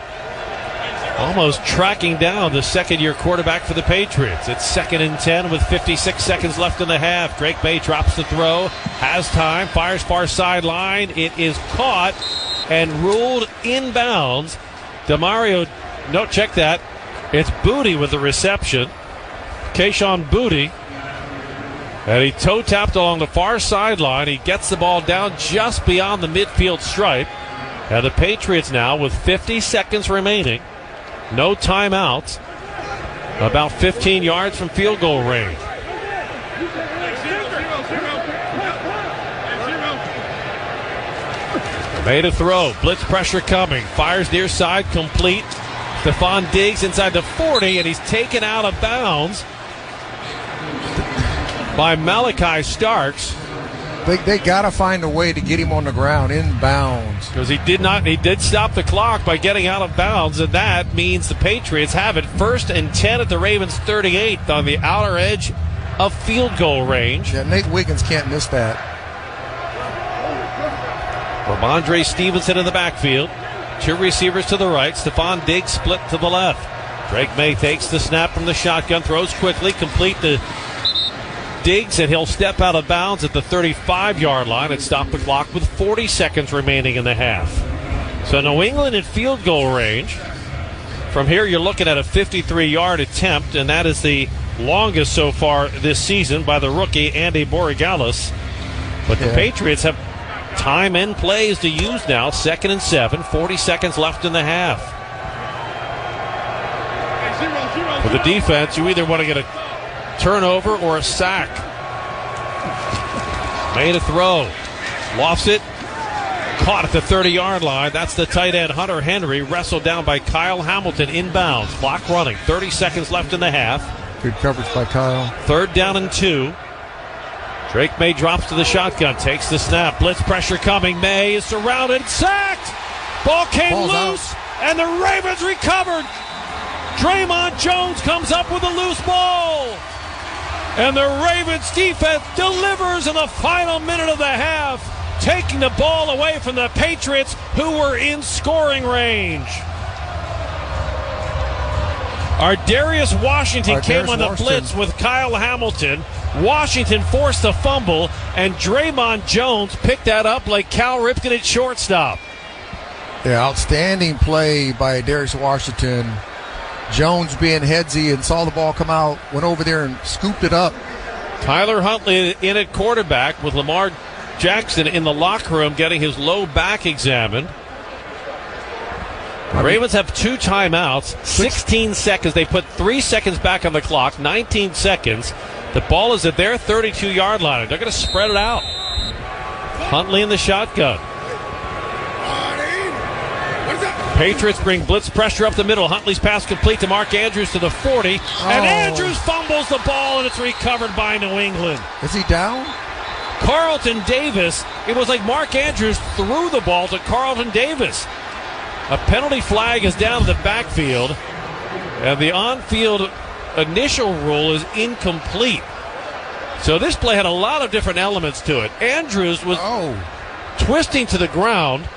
almost tracking down the second-year quarterback for the Patriots. It's 2nd and 10 with 56 seconds left in the half. Drake May drops the throw, has time, fires far sideline. It is caught and ruled inbounds. Check that. It's Booty with the reception. Kayshon Booty. And he toe-tapped along the far sideline. He gets the ball down just beyond the midfield stripe. And the Patriots now with 50 seconds remaining. No timeouts. About 15 yards from field goal range. Made a throw. Blitz pressure coming. Fires near side. Complete. Stephon Diggs inside the 40, and he's taken out of bounds by Malachi Starks. They got to find a way to get him on the ground in bounds. Because he did stop the clock by getting out of bounds, and that means the Patriots have it 1st and 10 at the Ravens 38 on the outer edge of field goal range. Yeah, Nate Wiggins can't miss that. Ramondre Stevenson in the backfield. 2 receivers to the right. Stephon Diggs split to the left. Drake May takes the snap from the shotgun, throws quickly, complete the Diggs, and he'll step out of bounds at the 35-yard line and stop the clock with 40 seconds remaining in the half. So New England in field goal range. From here, you're looking at a 53-yard attempt, and that is the longest so far this season by the rookie Andy Borregales. But the Patriots have time and plays to use now. 2nd and 7, 40 seconds left in the half. For the defense, you either want to get a turnover or a sack. Made a throw. Lofts it. Caught at the 30-yard line. That's the tight end, Hunter Henry, wrestled down by Kyle Hamilton inbounds. Clock running. 30 seconds left in the half. Good coverage by Kyle. 3rd down and 2. Drake May drops to the shotgun, takes the snap. Blitz pressure coming. May is surrounded, sacked. Ball came loose, and the Ravens recovered. Draymond Jones comes up with a loose ball. And the Ravens defense delivers in the final minute of the half, taking the ball away from the Patriots, who were in scoring range. Darius Washington came on the blitz with Kyle Hamilton. Washington forced a fumble, and Draymond Jones picked that up like Cal Ripken at shortstop. Yeah, outstanding play by Darius Washington. Jones being headsy and saw the ball come out, went over there and scooped it up. Tyler Huntley in at quarterback with Lamar Jackson in the locker room getting his low back examined. The Ravens have 2 timeouts, 16 seconds. They put 3 seconds back on the clock, 19 seconds. The ball is at their 32-yard line. They're going to spread it out. Huntley in the shotgun. Patriots bring blitz pressure up the middle. Huntley's pass complete to Mark Andrews to the 40. And Andrews fumbles the ball, and it's recovered by New England. Is he down? Carlton Davis. It was like Mark Andrews threw the ball to Carlton Davis. A penalty flag is down in the backfield. And the on-field initial rule is incomplete. So this play had a lot of different elements to it. Andrews was twisting to the ground.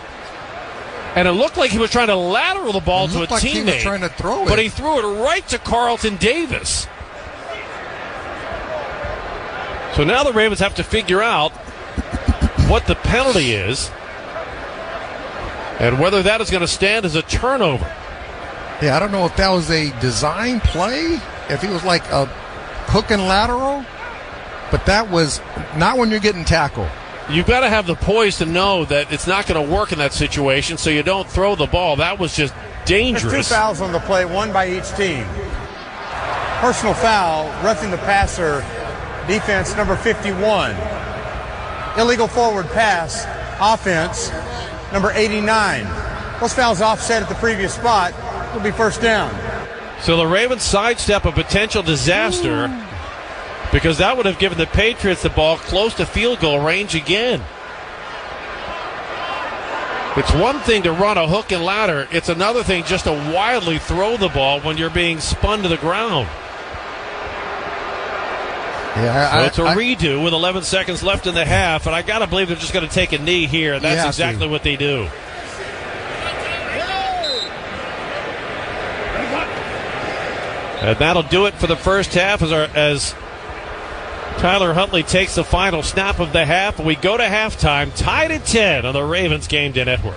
And it looked like he was trying to lateral the ball to a teammate. He was trying to throw it. But he threw it right to Carlton Davis. So now the Ravens have to figure out what the penalty is and whether that is going to stand as a turnover. Yeah, I don't know if that was a design play, if he was like a hook and lateral, but that was not when you're getting tackled. You've got to have the poise to know that it's not going to work in that situation, so you don't throw the ball. That was just dangerous. There's 2 fouls on the play, 1 by each team. Personal foul, roughing the passer, defense number 51. Illegal forward pass, offense, number 89. Those fouls offset at the previous spot. It'll be first down. So the Ravens sidestep a potential disaster because that would have given the Patriots the ball close to field goal range again. It's one thing to run a hook and ladder. It's another thing just to wildly throw the ball when you're being spun to the ground. Yeah, so it's a redo with 11 seconds left in the half, and I got to believe they're just going to take a knee here. That's exactly what they do. And that'll do it for the first half as Tyler Huntley takes the final snap of the half. We go to halftime, tied at 10 on the Ravens Game Day Network.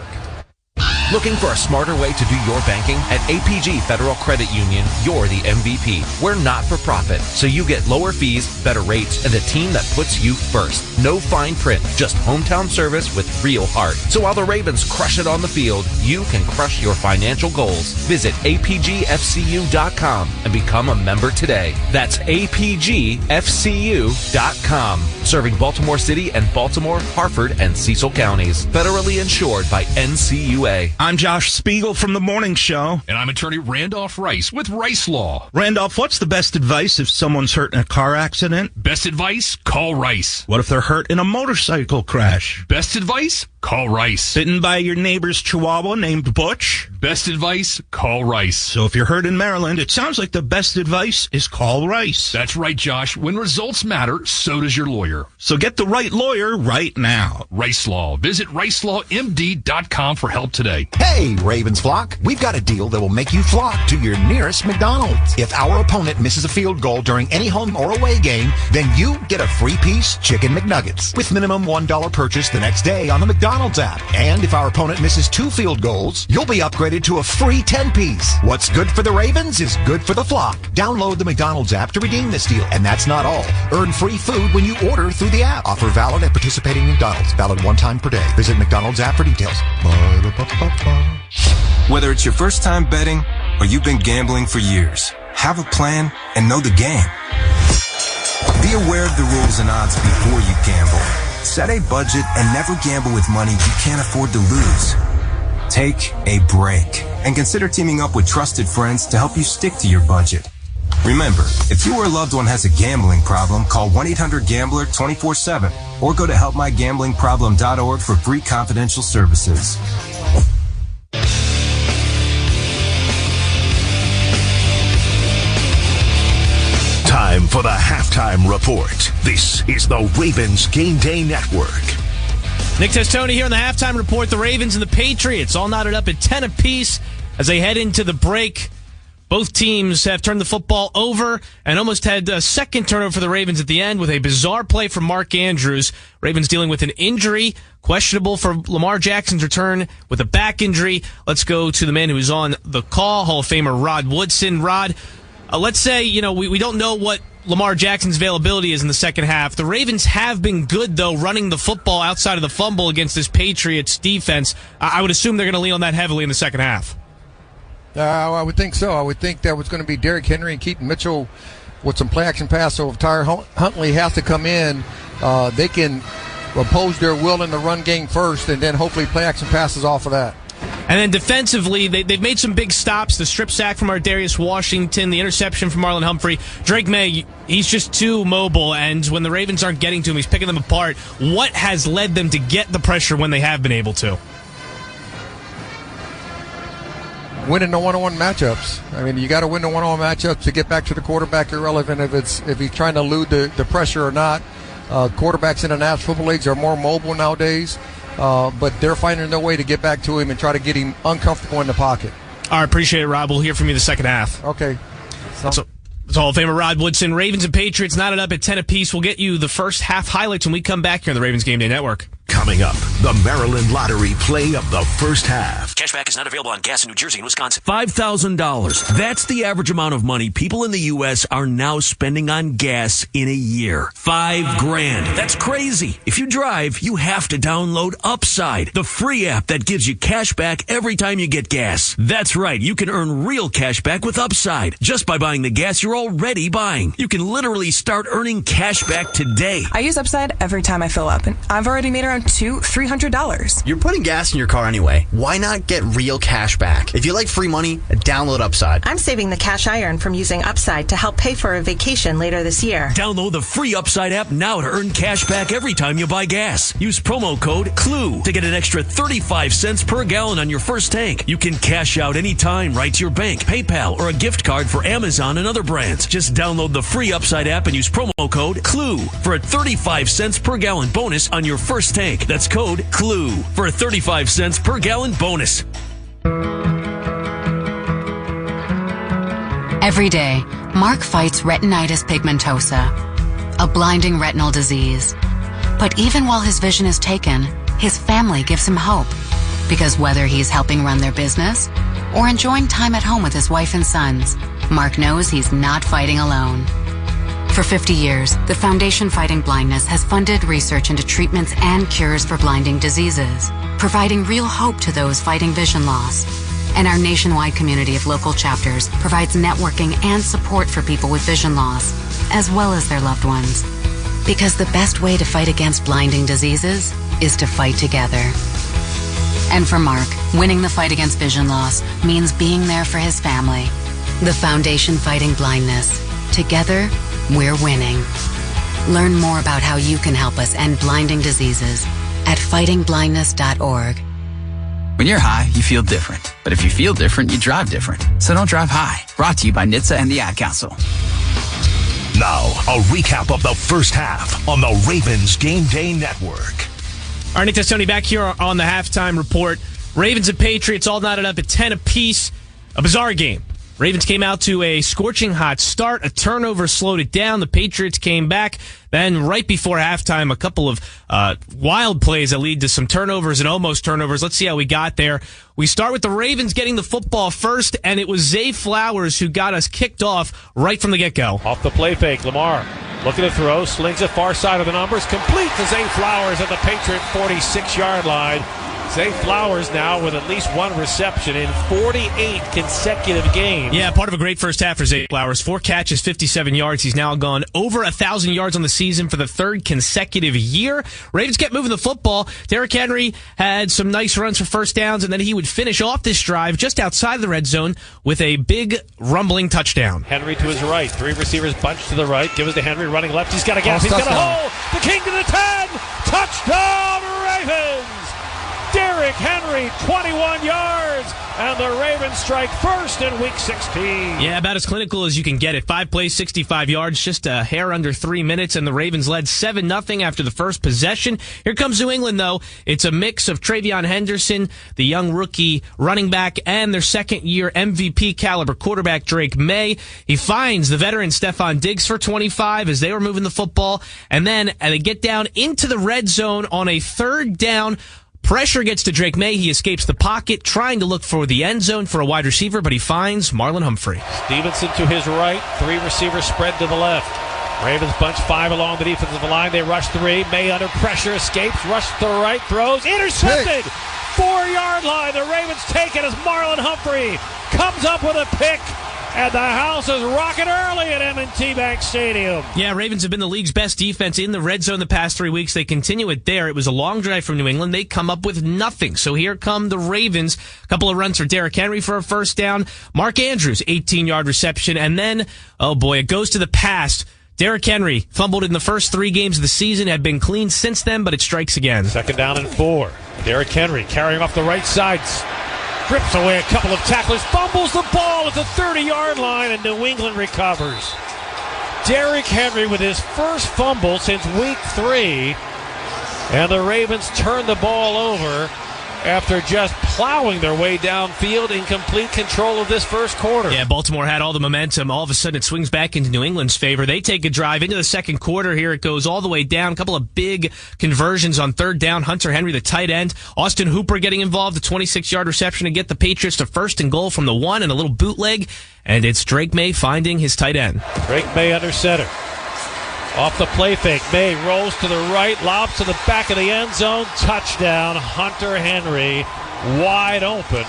Looking for a smarter way to do your banking? At APG Federal Credit Union, you're the MVP. We're not for profit, so you get lower fees, better rates, and a team that puts you first. No fine print, just hometown service with real heart. So while the Ravens crush it on the field, you can crush your financial goals. Visit apgfcu.com and become a member today. That's apgfcu.com. Serving Baltimore City and Baltimore, Harford, and Cecil counties. Federally insured by NCUA. I'm Josh Spiegel from The Morning Show. And I'm attorney Randolph Rice with Rice Law. Randolph, what's the best advice if someone's hurt in a car accident? Best advice? Call Rice. What if they're hurt in a motorcycle crash? Best advice? Call Rice. Bitten by your neighbor's chihuahua named Butch? Best advice? Call Rice. So if you're hurt in Maryland, it sounds like the best advice is call Rice. That's right, Josh. When results matter, so does your lawyer. So get the right lawyer right now. Rice Law. Visit ricelawmd.com for help today. Hey, Ravens flock. We've got a deal that will make you flock to your nearest McDonald's. If our opponent misses a field goal during any home or away game, then you get a free piece Chicken McNuggets with minimum $1 purchase the next day on the McDonald's app. And if our opponent misses 2 field goals, you'll be upgraded to a free 10-piece. What's good for the Ravens is good for the flock. Download the McDonald's app to redeem this deal. And that's not all. Earn free food when you order through the app. Offer valid at participating McDonald's. Valid 1 time per day. Visit McDonald's app for details. Whether it's your first time betting or you've been gambling for years, have a plan and know the game. Be aware of the rules and odds before you gamble. Set a budget and never gamble with money you can't afford to lose. Take a break and consider teaming up with trusted friends to help you stick to your budget. Remember, if you or a loved one has a gambling problem, call 1-800-GAMBLER 24/7 or go to helpmygamblingproblem.org for free confidential services. Time for the Halftime Report. This is the Ravens Game Day Network. Nick Testoni here on the Halftime Report. The Ravens and the Patriots all knotted up at 10 apiece as they head into the break. Both teams have turned the football over and almost had a second turnover for the Ravens at the end with a bizarre play from Mark Andrews. Ravens dealing with an injury, questionable for Lamar Jackson's return with a back injury. Let's go to the man who is on the call, Hall of Famer Rod Woodson. Rod, let's say, we don't know what Lamar Jackson's availability is in the second half. The Ravens have been good, though, running the football outside of the fumble against this Patriots defense. I would assume they're going to lean on that heavily in the second half. I would think so. I would think that was going to be Derrick Henry and Keaton Mitchell with some play-action pass. So if Tyler Huntley has to come in, they can oppose their will in the run game first and then hopefully play-action passes off of that. And then defensively, they've made some big stops. The strip sack from Ardarius Washington, the interception from Marlon Humphrey. Drake May, he's just too mobile, and when the Ravens aren't getting to him, he's picking them apart. What has led them to get the pressure when they have been able to? Winning the one-on-one matchups. I mean, you got to win the one-on-one matchups to get back to the quarterback, irrelevant if he's trying to elude the pressure or not. Quarterbacks in the National Football Leagues are more mobile nowadays, but they're finding their way to get back to him and try to get him uncomfortable in the pocket. All right, appreciate it, Rob. We'll hear from you the second half. Okay. That's Hall of Famer Rod Woodson. Ravens and Patriots knotted up at 10 apiece. We'll get you the first half highlights when we come back here on the Ravens Game Day Network. Coming up, the Maryland Lottery play of the first half. Cashback is not available on gas in New Jersey and Wisconsin. $5,000. That's the average amount of money people in the U.S. are now spending on gas in a year. $5,000. That's crazy. If you drive, you have to download Upside, the free app that gives you cash back every time you get gas. That's right. You can earn real cash back with Upside just by buying the gas you're already buying. You can literally start earning cash back today. I use Upside every time I fill up, and I've already made around $200-$300. You're putting gas in your car anyway. Why not get real cash back? If you like free money, download Upside. I'm saving the cash I earn from using Upside to help pay for a vacation later this year. Download the free Upside app now to earn cash back every time you buy gas. Use promo code CLUE to get an extra 35 cents per gallon on your first tank. You can cash out anytime right to your bank, PayPal, or a gift card for Amazon and other brands. Just download the free Upside app and use promo code CLUE for a 35 cents per gallon bonus on your first tank. That's code CLUE for a 35 cents per gallon bonus. Every day, Mark fights retinitis pigmentosa, a blinding retinal disease. But even while his vision is taken, his family gives him hope. Because whether he's helping run their business or enjoying time at home with his wife and sons, Mark knows he's not fighting alone. For 50 years, the Foundation Fighting Blindness has funded research into treatments and cures for blinding diseases, providing real hope to those fighting vision loss. And our nationwide community of local chapters provides networking and support for people with vision loss, as well as their loved ones. Because the best way to fight against blinding diseases is to fight together. And for Mark, winning the fight against vision loss means being there for his family. The Foundation Fighting Blindness. Together, we're winning. Learn more about how you can help us end blinding diseases at fightingblindness.org. When you're high, you feel different. But if you feel different, you drive different. So don't drive high. Brought to you by NHTSA and the Ad Council. Now, a recap of the first half on the Ravens Game Day Network. All right, Nick Testoni back here on the halftime report. Ravens and Patriots all knotted up at 10 apiece. A bizarre game. Ravens came out to a scorching hot start. A turnover slowed it down. The Patriots came back. Then right before halftime, a couple of wild plays that lead to some turnovers and almost turnovers. Let's see how we got there. We start with the Ravens getting the football first, and it was Zay Flowers who got us kicked off right from the get-go. Off the play fake, Lamar looking to throw, slings it far side of the numbers, complete to Zay Flowers at the Patriot 46-yard line. Zay Flowers now with at least one reception in 48 consecutive games. Yeah, part of a great first half for Zay Flowers. 4 catches, 57 yards. He's now gone over 1,000 yards on the season for the third consecutive year. Ravens kept moving the football. Derrick Henry had some nice runs for first downs, and then he would finish off this drive just outside of the red zone with a big rumbling touchdown. Henry to his right. 3 receivers bunched to the right. Give us to Henry running left. He's got a gap. He's got a hole. The King to the 10. Touchdown, Ravens. Derrick Henry, 21 yards, and the Ravens strike first in Week 16. Yeah, about as clinical as you can get it. 5 plays, 65 yards, just a hair under 3 minutes, and the Ravens led 7-0 after the first possession. Here comes New England, though. It's a mix of Travion Henderson, the young rookie running back, and their second-year MVP caliber quarterback, Drake May. He finds the veteran Stephon Diggs for 25 as they were moving the football, and then they get down into the red zone on a third down. Pressure gets to Drake May. He escapes the pocket, trying to look for the end zone for a wide receiver, but he finds Marlon Humphrey. Stevenson to his right. 3 receivers spread to the left. Ravens bunch 5 along the defensive line. They rush 3. May under pressure escapes. Rush to the right. Throws. Intercepted. 4-yard line. The Ravens take it as Marlon Humphrey comes up with a pick. And the house is rocking early at M&T Bank Stadium. Yeah, Ravens have been the league's best defense in the red zone the past 3 weeks. They continue it there. It was a long drive from New England. They come up with nothing. So here come the Ravens. A couple of runs for Derrick Henry for a first down. Mark Andrews, 18-yard reception. And then, oh boy, it goes to the pass. Derrick Henry fumbled in the first 3 games of the season, had been clean since then, but it strikes again. 2nd down and 4. Derrick Henry carrying off the right side. Rips away a couple of tacklers, fumbles the ball at the 30-yard line, and New England recovers. Derrick Henry with his first fumble since Week 3, and the Ravens turn the ball over after just plowing their way downfield in complete control of this first quarter. Yeah, Baltimore had all the momentum. All of a sudden, it swings back into New England's favor. They take a drive into the second quarter. Here it goes all the way down. A couple of big conversions on third down. Hunter Henry, the tight end. Austin Hooper getting involved. A 26-yard reception to get the Patriots to 1st and goal from the 1 and a little bootleg. And it's Drake May finding his tight end. Drake May under center. Off the play fake, May rolls to the right, lobs to the back of the end zone. Touchdown, Hunter Henry, wide open.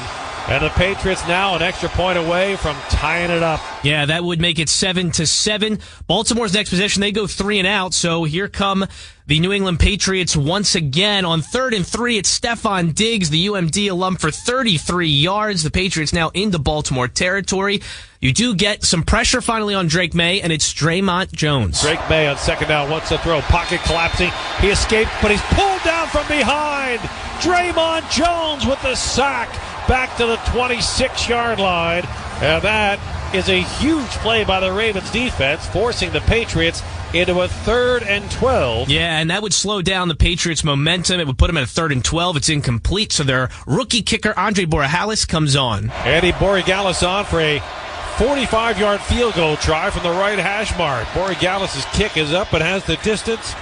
And the Patriots now an extra point away from tying it up. Yeah, that would make it 7-7. Baltimore's next possession, they go 3 and out. So here come the New England Patriots once again. On 3rd and 3, it's Stephon Diggs, the UMD alum, for 33 yards. The Patriots now into Baltimore territory. You do get some pressure finally on Drake May, and it's Draymond Jones. Drake May on 2nd down, wants to throw. Pocket collapsing. He escaped, but he's pulled down from behind. Draymond Jones with the sack back to the 26-yard line. And that is a huge play by the Ravens defense, forcing the Patriots into a 3rd and 12. Yeah, and that would slow down the Patriots' momentum. It would put them at a 3rd and 12. It's incomplete, so their rookie kicker, Andre Borregales, comes on. Andy Borregales on for a 45-yard field goal try from the right hash mark. Borregales' kick is up and has the distance,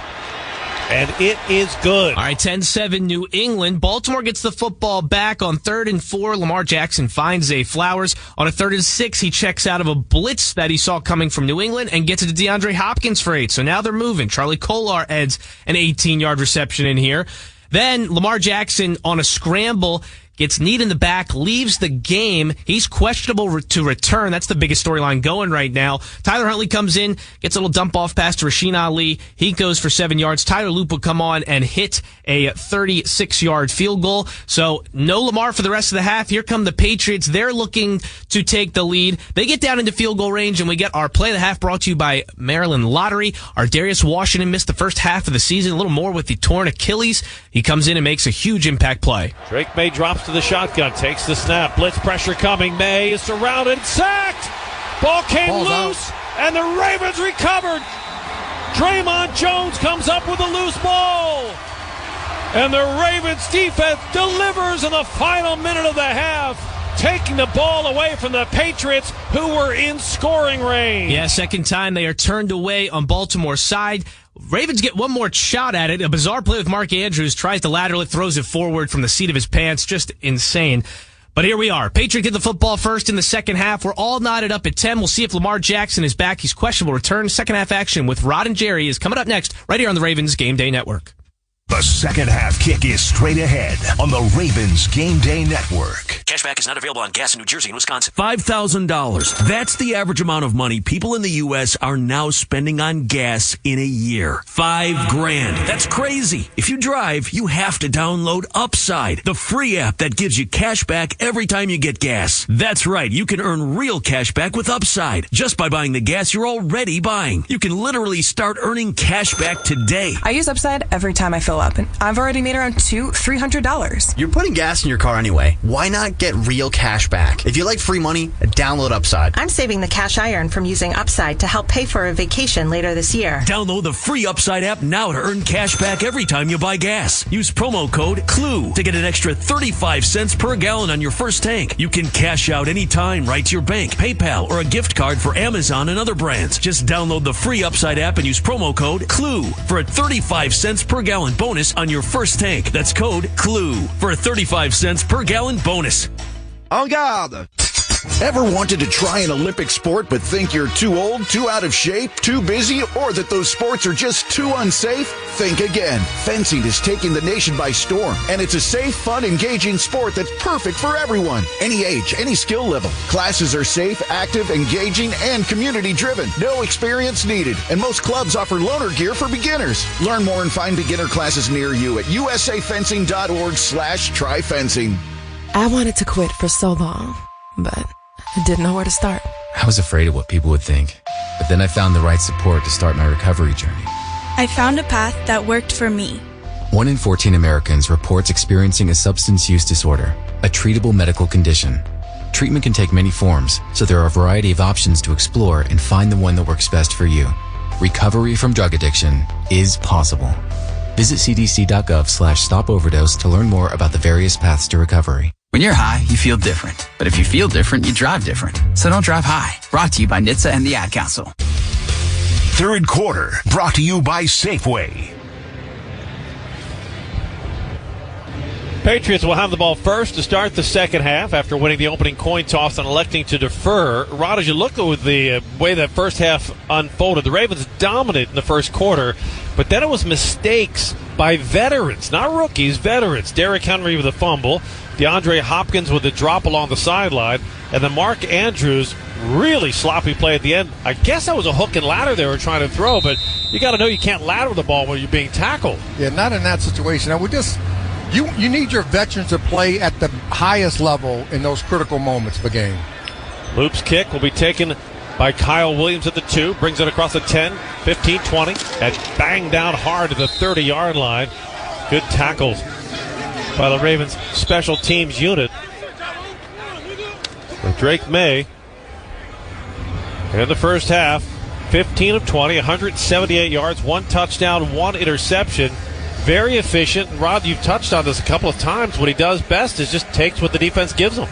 and it is good. All right, 10-7 New England. Baltimore gets the football back on 3rd and 4. Lamar Jackson finds Zay Flowers. On a 3rd and 6, he checks out of a blitz that he saw coming from New England and gets it to DeAndre Hopkins for 8. So now they're moving. Charlie Kolar adds an 18-yard reception in here. Then Lamar Jackson on a scramble gets kneed in the back, leaves the game. He's questionable to return. That's the biggest storyline going right now. Tyler Huntley comes in, gets a little dump off pass to Rasheen Ali. He goes for 7 yards. Tyler Loop will come on and hit a 36-yard field goal. So no Lamar for the rest of the half. Here come the Patriots. They're looking to take the lead. They get down into field goal range, and we get our play of the half brought to you by Maryland Lottery. Our Darius Washington missed the first half of the season, a little more with the torn Achilles. He comes in and makes a huge impact play. Drake May drops to the shotgun, takes the snap, blitz pressure coming. May is surrounded, sacked. Ball came loose, and the Ravens recovered. Draymond Jones comes up with a loose ball, and the Ravens defense delivers in the final minute of the half, taking the ball away from the Patriots, who were in scoring range. Yeah, second time they are turned away on Baltimore's side. Ravens get one more shot at it. A bizarre play with Mark Andrews. Tries to lateral it, throws it forward from the seat of his pants. Just insane. But here we are. Patriots get the football first in the second half. We're all knotted up at 10. We'll see if Lamar Jackson is back. He's questionable return. Second half action with Rod and Jerry is coming up next right here on the Ravens Game Day Network. The second half kick is straight ahead on the Ravens Game Day Network. Cashback is not available on gas in New Jersey and Wisconsin. $5,000. That's the average amount of money people in the U.S. are now spending on gas in a year. $5,000. That's crazy. If you drive, you have to download Upside, the free app that gives you cash back every time you get gas. That's right. You can earn real cash back with Upside just by buying the gas you're already buying. You can literally start earning cash back today. I use Upside every time I fill up, and I've already made around $300. You're putting gas in your car anyway. Why not get real cash back? If you like free money, download Upside. I'm saving the cash I earn from using Upside to help pay for a vacation later this year. Download the free Upside app now to earn cash back every time you buy gas. Use promo code CLUE to get an extra 35 cents per gallon on your first tank. You can cash out anytime right to your bank, PayPal, or a gift card for Amazon and other brands. Just download the free Upside app and use promo code CLUE for a 35 cents per gallon bonus on your first tank. That's code CLUE for a 35 cents per gallon bonus. En garde! Ever wanted to try an Olympic sport but think you're too old, too out of shape, too busy, or that those sports are just too unsafe? Think again. Fencing is taking the nation by storm, and it's a safe, fun, engaging sport that's perfect for everyone. Any age, any skill level. Classes are safe, active, engaging, and community-driven. No experience needed, and most clubs offer loaner gear for beginners. Learn more and find beginner classes near you at usafencing.org/tryfencing. I wanted to quit for so long, but I didn't know where to start. I was afraid of what people would think, but then I found the right support to start my recovery journey. I found a path that worked for me. 1 in 14 Americans reports experiencing a substance use disorder, a treatable medical condition. Treatment can take many forms, so there are a variety of options to explore and find the one that works best for you. Recovery from drug addiction is possible. Visit cdc.gov/stop overdose to learn more about the various paths to recovery. When you're high, you feel different. But if you feel different, you drive different. So don't drive high. Brought to you by NHTSA and the Ad Council. Third quarter, brought to you by Safeway. Patriots will have the ball first to start the second half after winning the opening coin toss and electing to defer. Rod, as you look at the way that first half unfolded, the Ravens dominated in the first quarter, but then it was mistakes by veterans, not rookies, veterans. Derrick Henry with a fumble, DeAndre Hopkins with a drop along the sideline, and then Mark Andrews really sloppy play at the end. I guess that was a hook and ladder they were trying to throw, but you got to know you can't ladder the ball when you're being tackled. Yeah, not in that situation. Now, you need your veterans to play at the highest level in those critical moments of a game. Loop's kick will be taken by Kyle Williams at the 2. Brings it across the 10, 15, 20, and banged down hard to the 30-yard line. Good tackles by the Ravens special teams unit. So Drake May in the first half, 15 of 20, 178 yards, 1 touchdown, 1 interception. Very efficient. And Rod, you've touched on this a couple of times. What he does best is just takes what the defense gives him.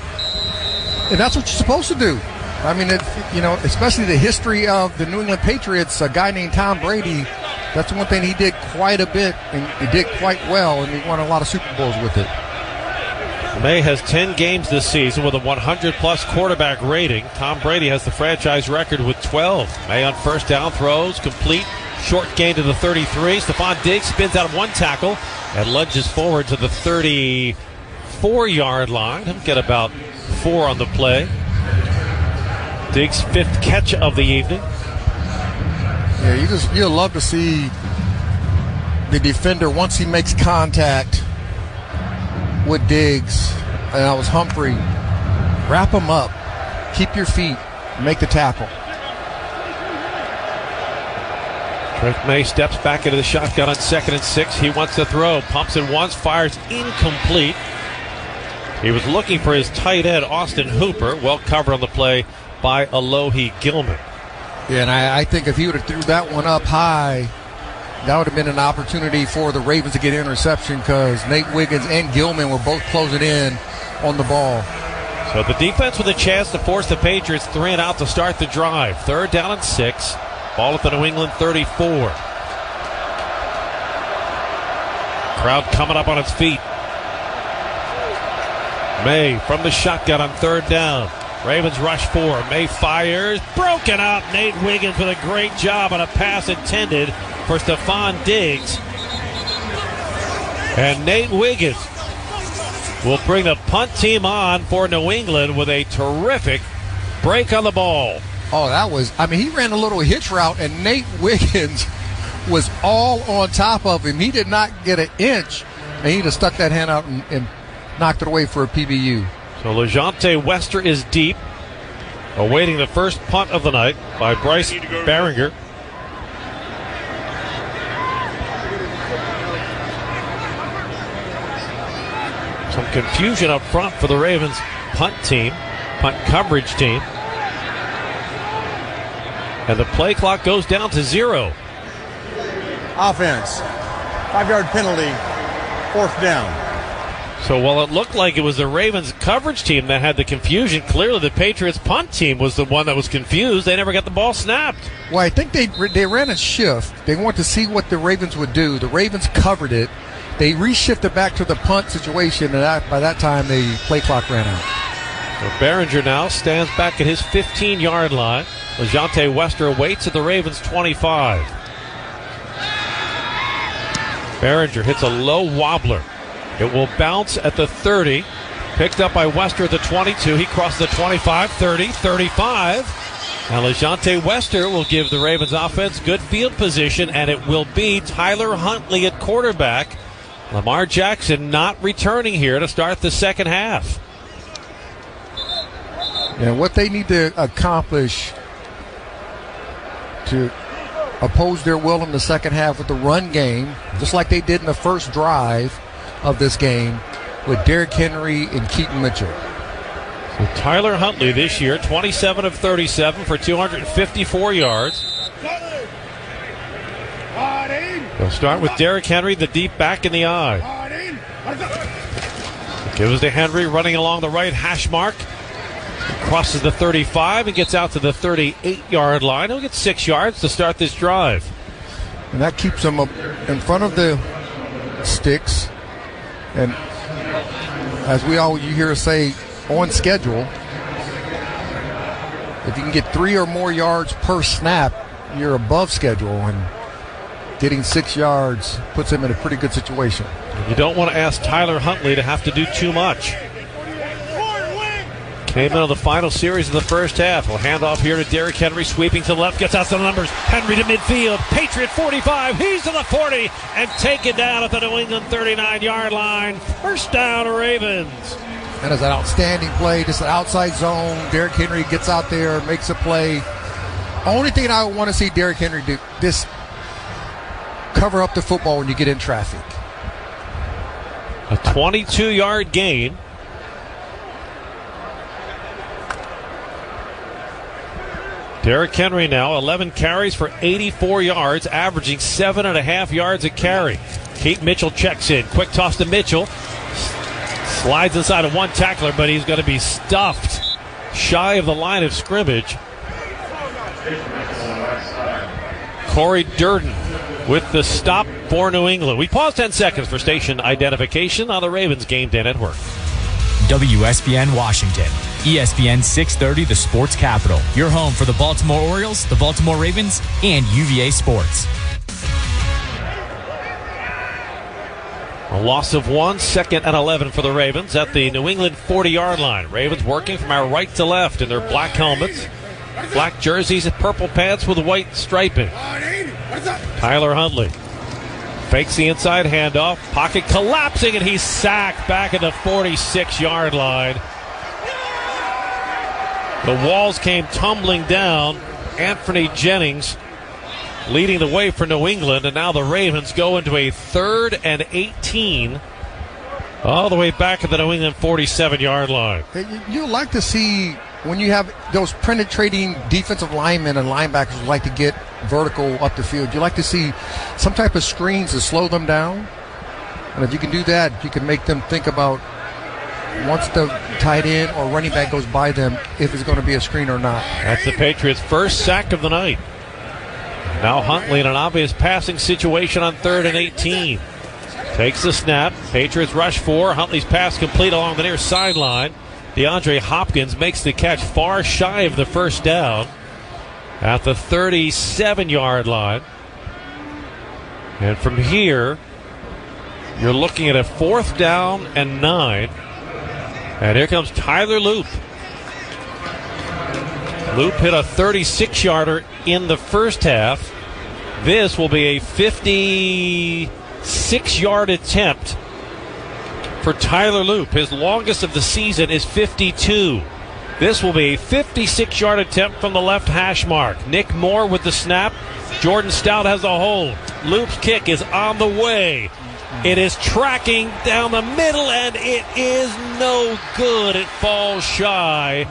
And that's what you're supposed to do. I mean, especially the history of the New England Patriots, a guy named Tom Brady, that's one thing he did quite a bit, and he did quite well, and he won a lot of Super Bowls with it. May has 10 games this season with a 100-plus quarterback rating. Tom Brady has the franchise record with 12. May on first down throws, complete. Short gain to the 33. Stephon Diggs spins out of 1 tackle and lunges forward to the 34-yard line. He'll get about 4 on the play. Diggs' 5th catch of the evening. Yeah, you'll love to see the defender, once he makes contact with Diggs, and that was Humphrey, wrap him up, keep your feet, make the tackle. Drake May steps back into the shotgun on 2nd and 6. He wants to throw. Pumps it once, fires incomplete. He was looking for his tight end, Austin Hooper. Well covered on the play by Alohi Gilman. Yeah, and I think if he would have threw that one up high, that would have been an opportunity for the Ravens to get an interception, because Nate Wiggins and Gilman were both closing in on the ball. So the defense with a chance to force the Patriots 3 and out to start the drive. 3rd down and 6. Ball at the New England 34. Crowd coming up on its feet. May from the shotgun on 3rd down. Ravens rush 4. May fires. Broken up. Nate Wiggins with a great job on a pass intended for Stephon Diggs. And Nate Wiggins will bring the punt team on for New England with a terrific break on the ball. Oh, he ran a little hitch route, and Nate Wiggins was all on top of him. He did not get an inch, and he just stuck that hand out and knocked it away for a PBU. So LeJonte Wester is deep, awaiting the first punt of the night by Bryce Baringer. Some confusion up front for the Ravens punt coverage team. And the play clock goes down to 0. Offense. 5-yard penalty. 4th down. So while it looked like it was the Ravens coverage team that had the confusion, clearly the Patriots punt team was the one that was confused. They never got the ball snapped. Well, I think they ran a shift. They wanted to see what the Ravens would do. The Ravens covered it. They reshifted back to the punt situation, and by that time the play clock ran out. So Baringer now stands back at his 15-yard line. LeJonte Wester waits at the Ravens 25. Baringer hits a low wobbler. It will bounce at the 30. Picked up by Wester at the 22. He crosses the 25, 30, 35. And LeJonte Wester will give the Ravens offense good field position, and it will be Tyler Huntley at quarterback. Lamar Jackson not returning here to start the second half. And what they need to accomplish to oppose their will in the second half with the run game, just like they did in the first drive of this game with Derrick Henry and Keaton Mitchell. So Tyler Huntley this year, 27 of 37 for 254 yards. They'll start with Derrick Henry, the deep back in the eye. Gives to Henry running along the right hash mark. Crosses the 35 and gets out to the 38-yard line. He'll get 6 yards to start this drive. And that keeps him up in front of the sticks. And as you hear us say, on schedule, if you can get 3 or more yards per snap, you're above schedule. And getting 6 yards puts him in a pretty good situation. You don't want to ask Tyler Huntley to have to do too much. Came into the final series of the first half. We'll hand off here to Derrick Henry, sweeping to the left, gets out some numbers. Henry to midfield, Patriot 45, he's to the 40, and taken down at the New England 39-yard line. First down, Ravens. That is an outstanding play. Just an outside zone. Derrick Henry gets out there, makes a play. Only thing I want to see Derrick Henry do, this cover up the football when you get in traffic. A 22-yard gain. Derrick Henry now 11 carries for 84 yards, averaging 7.5 yards a carry. Keith Mitchell checks in. Quick toss to Mitchell. Slides inside of one tackler, but he's going to be stuffed shy of the line of scrimmage. Corey Durden with the stop for New England. We pause 10 seconds for station identification on the Ravens Game Day Network. WSBN Washington. ESPN 630, the sports capital. Your home for the Baltimore Orioles, the Baltimore Ravens, and UVA Sports. A loss of 1, 2nd and 11 for the Ravens at the New England 40-yard line. Ravens working from our right to left in their black helmets, black jerseys, and purple pants with white striping. Tyler Huntley fakes the inside handoff, pocket collapsing, and he's sacked back at the 46-yard line. The walls came tumbling down. Anthony Jennings leading the way for New England, and now the Ravens go into a 3rd and 18 all the way back at the New England 47-yard line. You like to see when you have those penetrating defensive linemen and linebackers who like to get vertical up the field. You like to see some type of screens to slow them down, and if you can do that, you can make them think about once the tight end or running back goes by them, if it's going to be a screen or not. That's the Patriots' first sack of the night. Now Huntley in an obvious passing situation on 3rd and 18. Takes the snap. Patriots rush 4. Huntley's pass complete along the near sideline. DeAndre Hopkins makes the catch far shy of the first down at the 37-yard line. And from here, you're looking at a 4th down and 9. And here comes Tyler Loop. Loop hit a 36-yarder in the first half. This will be a 56-yard attempt for Tyler Loop. His longest of the season is 52. This will be a 56-yard attempt from the left hash mark. Nick Moore with the snap. Jordan Stout has the hold. Loop's kick is on the way. It is tracking down the middle, and it is no good. It falls shy.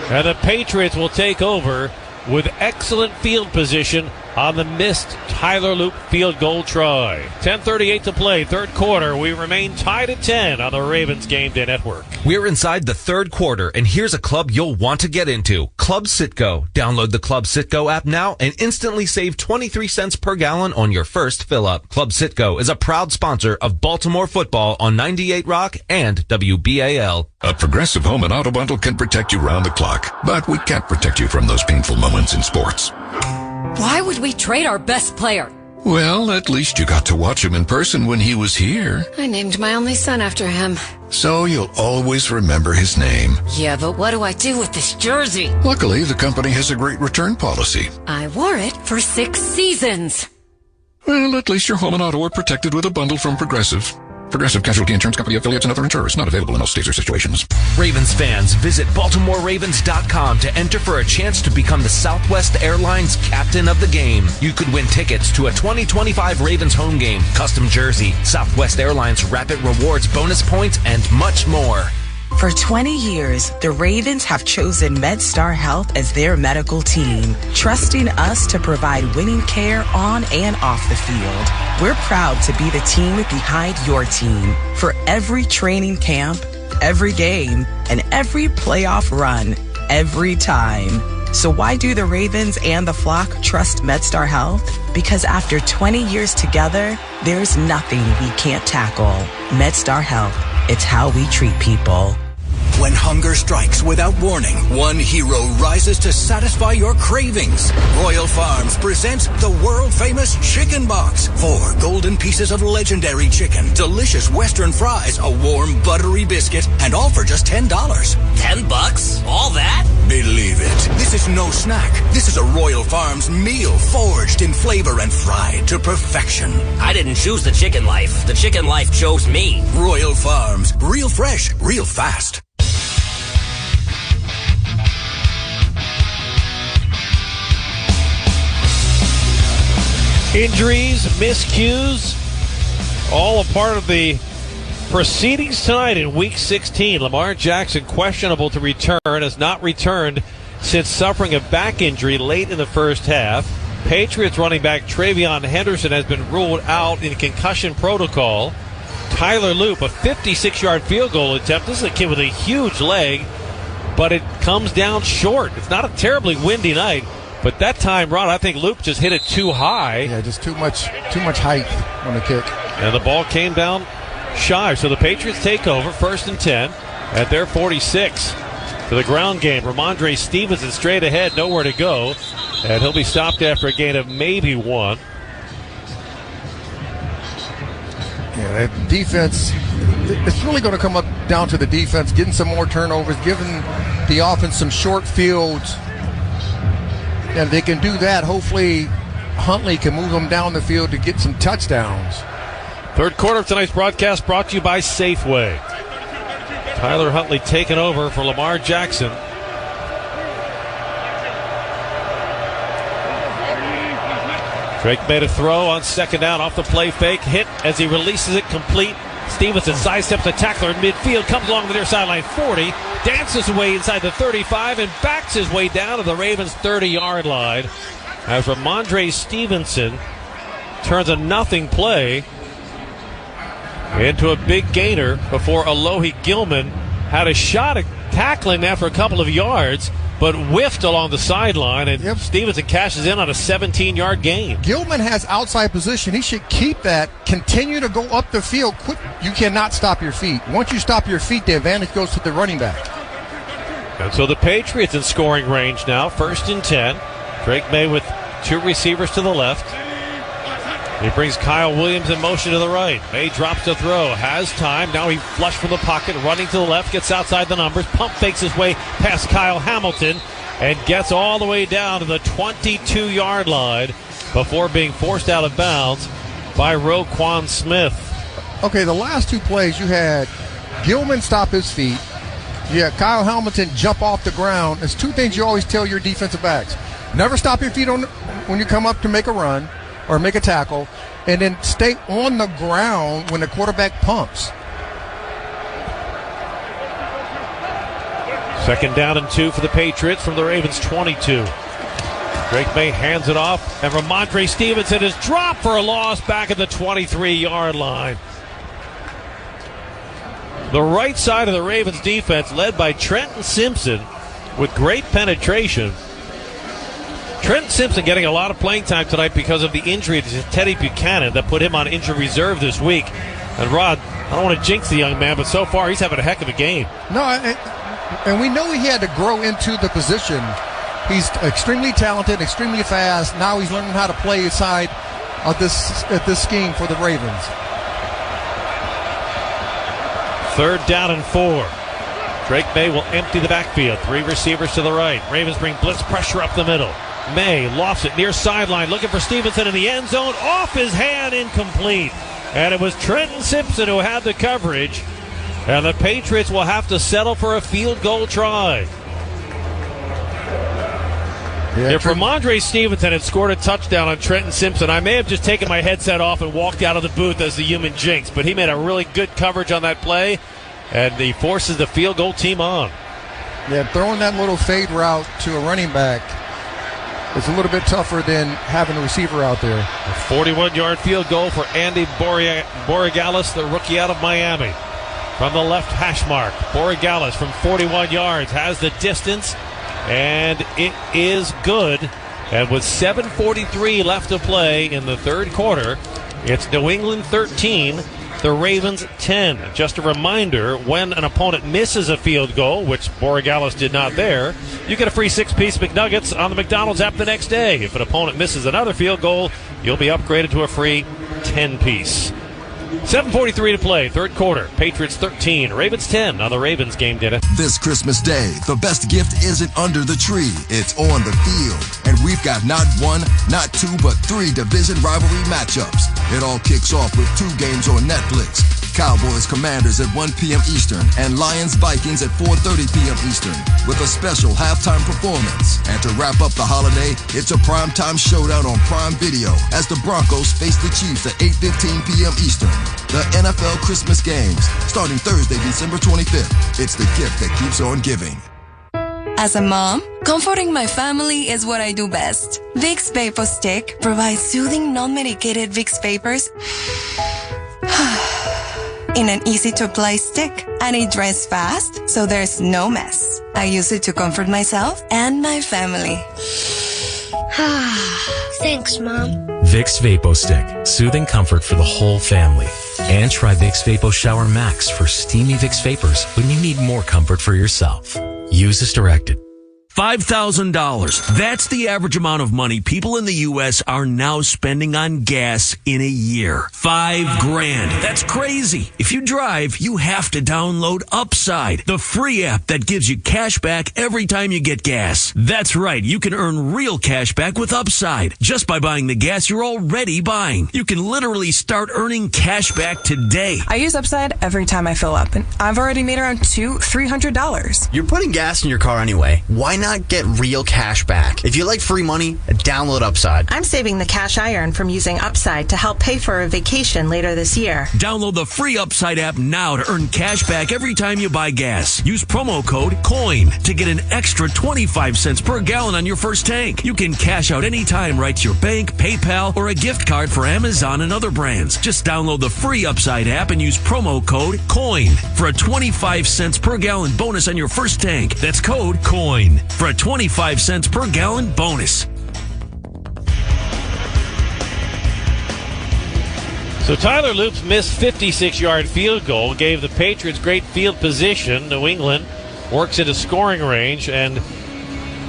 And the Patriots will take over with excellent field position on the missed Tyler Loop field goal try. 10:38 to play, third quarter. We remain tied at 10 on the Ravens Game Day Network. We're inside the third quarter, and here's a club you'll want to get into. Club Citgo. Download the Club Citgo app now and instantly save 23 cents per gallon on your first fill-up. Club Citgo is a proud sponsor of Baltimore football on 98 Rock and WBAL. A Progressive Home and Auto Bundle can protect you round the clock, but we can't protect you from those painful moments in sports. Why would we trade our best player? Well, at least you got to watch him in person when he was here. I named my only son after him. So you'll always remember his name. Yeah, but what do I do with this jersey? Luckily, the company has a great return policy. I wore it for 6 seasons. Well, at least your home and auto are protected with a bundle from Progressive. Progressive Casualty Insurance Company affiliates and other insurers. Not available in all states or situations. Ravens fans, visit BaltimoreRavens.com to enter for a chance to become the Southwest Airlines captain of the game. You could win tickets to a 2025 Ravens home game, custom jersey, Southwest Airlines rapid rewards bonus points, and much more. For 20 years, the Ravens have chosen MedStar Health as their medical team, trusting us to provide winning care on and off the field. We're proud to be the team behind your team for every training camp, every game, and every playoff run, every time. So why do the Ravens and the flock trust MedStar Health? Because after 20 years together, there's nothing we can't tackle. MedStar Health, it's how we treat people. When hunger strikes without warning, one hero rises to satisfy your cravings. Royal Farms presents the world-famous Chicken Box. 4 golden pieces of legendary chicken, delicious Western fries, a warm, buttery biscuit, and all for just $10. $10? All that? Believe it. This is no snack. This is a Royal Farms meal forged in flavor and fried to perfection. I didn't choose the chicken life. The chicken life chose me. Royal Farms. Real fresh, real fast. Injuries, miscues, all a part of the proceedings tonight in Week 16. Lamar Jackson questionable to return, has not returned since suffering a back injury late in the first half. Patriots running back Travion Henderson has been ruled out in concussion protocol. Tyler Loop, a 56-yard field goal attempt. This is a kid with a huge leg, but it comes down short. It's not a terribly windy night. But that time, Ron, I think Loop just hit it too high. Yeah, just too much height on the kick. And the ball came down shy. So the Patriots take over, 1st and 10 at their 46. For the ground game, Ramondre Stevenson straight ahead, nowhere to go. And he'll be stopped after a gain of maybe 1. Yeah, that defense, it's really going to come up down to the defense, getting some more turnovers, giving the offense some short fields. And they can do that. Hopefully, Huntley can move them down the field to get some touchdowns. Third quarter of tonight's broadcast brought to you by Safeway. Tyler Huntley taking over for Lamar Jackson. Drake made a throw on 2nd down off the play fake. Hit as he releases it complete. Stevenson sidesteps the tackler in midfield, comes along the near sideline 40, dances away inside the 35, and backs his way down to the Ravens' 30-yard line as Ramondre Stevenson turns a nothing play into a big gainer before Alohi Gilman had a shot at tackling after a couple of yards, but whiffed along the sideline, and Stevenson cashes in on a 17-yard gain. Gilman has outside position. He should keep that, continue to go up the field. Quick. You cannot stop your feet. Once you stop your feet, the advantage goes to the running back. And so the Patriots in scoring range now, 1st and 10. Drake May with 2 receivers to the left. He brings Kyle Williams in motion to the right. May drops the throw, has time. Now he flushed from the pocket, running to the left, gets outside the numbers, pump fakes his way past Kyle Hamilton, and gets all the way down to the 22-yard line before being forced out of bounds by Roquan Smith. Okay, the last 2 plays, you had Gilman stop his feet. You had Kyle Hamilton jump off the ground. There's 2 things you always tell your defensive backs. Never stop your feet when you come up to make a run or make a tackle, and then stay on the ground when the quarterback pumps. 2nd down and 2 for the Patriots from the Ravens' 22. Drake May hands it off, and Ramondre Stevenson is dropped for a loss back at the 23-yard line. The right side of the Ravens defense led by Trenton Simpson with great penetration. Trenton Simpson getting a lot of playing time tonight because of the injury to Teddy Buchanan that put him on injury reserve this week. And Rod, I don't want to jinx the young man, but so far he's having a heck of a game. No, and we know he had to grow into the position. He's extremely talented, extremely fast. Now he's learning how to play inside of this scheme for the Ravens. 3rd down and 4. Drake May will empty the backfield. 3 receivers to the right. Ravens bring blitz pressure up the middle. May lofts it near sideline, looking for Stevenson in the end zone. Off his hand, incomplete. And it was Trenton Simpson who had the coverage. And the Patriots will have to settle for a field goal try. If Ramondre Stevenson had scored a touchdown on Trenton Simpson, I may have just taken my headset off and walked out of the booth as the human jinx. But he made a really good coverage on that play. and he forces the field goal team on. Yeah, throwing that little fade route to a running back is a little bit tougher than having a receiver out there. A 41-yard field goal for Andy Borregalis, the rookie out of Miami. From the left hash mark, Borregalis from 41 yards has the distance, and it is good. And with 7:43 left to play in the third quarter, it's New England 13, the Ravens 10. Just a reminder, when an opponent misses a field goal, which Borregalis did not there, you get a free 6-piece McNuggets on the McDonald's app the next day. If an opponent misses another field goal, you'll be upgraded to a free 10-piece. 7:43 to play, third quarter. Patriots 13, Ravens 10 on the Ravens Game Day. This Christmas Day, the best gift isn't under the tree, it's on the field. And we've got not one, not two, but 3 division rivalry matchups. It all kicks off with 2 games on Netflix. Cowboys Commanders at 1 p.m. Eastern and Lions Vikings at 4:30 p.m. Eastern with a special halftime performance. And to wrap up the holiday, it's a primetime showdown on Prime Video as the Broncos face the Chiefs at 8:15 p.m. Eastern. The NFL Christmas games starting Thursday, December 25th. It's the gift that keeps on giving. As a mom, comforting my family is what I do best. Vicks Vapor Stick provides soothing, non-medicated Vicks vapors in an easy-to-apply stick, and it dries fast, so there's no mess. I use it to comfort myself and my family. Thanks, Mom. Vicks Vapo Stick, soothing comfort for the whole family. And try Vicks Vapo Shower Max for steamy Vicks vapors when you need more comfort for yourself. Use as directed. $5,000. That's the average amount of money people in the U.S. are now spending on gas in a year. $5,000. That's crazy. If you drive, you have to download Upside, the free app that gives you cash back every time you get gas. That's right. You can earn real cash back with Upside just by buying the gas you're already buying. You can literally start earning cash back today. I use Upside every time I fill up, and I've already made around $200-$300. You're putting gas in your car anyway. Why not get real cash back? If you like free money, download Upside. I'm saving the cash I earn from using Upside to help pay for a vacation later this year. Download the free Upside app now to earn cash back every time you buy gas. Use promo code COIN to get an extra 25 cents per gallon on your first tank. You can cash out anytime right to your bank, PayPal, or a gift card for Amazon and other brands. Just download the free Upside app and use promo code COIN for a 25 cents per gallon bonus on your first tank. That's code COIN for a 25 cents per gallon bonus. So Tyler Loop's missed 56-yard field goal gave the Patriots great field position. New England works into scoring range, and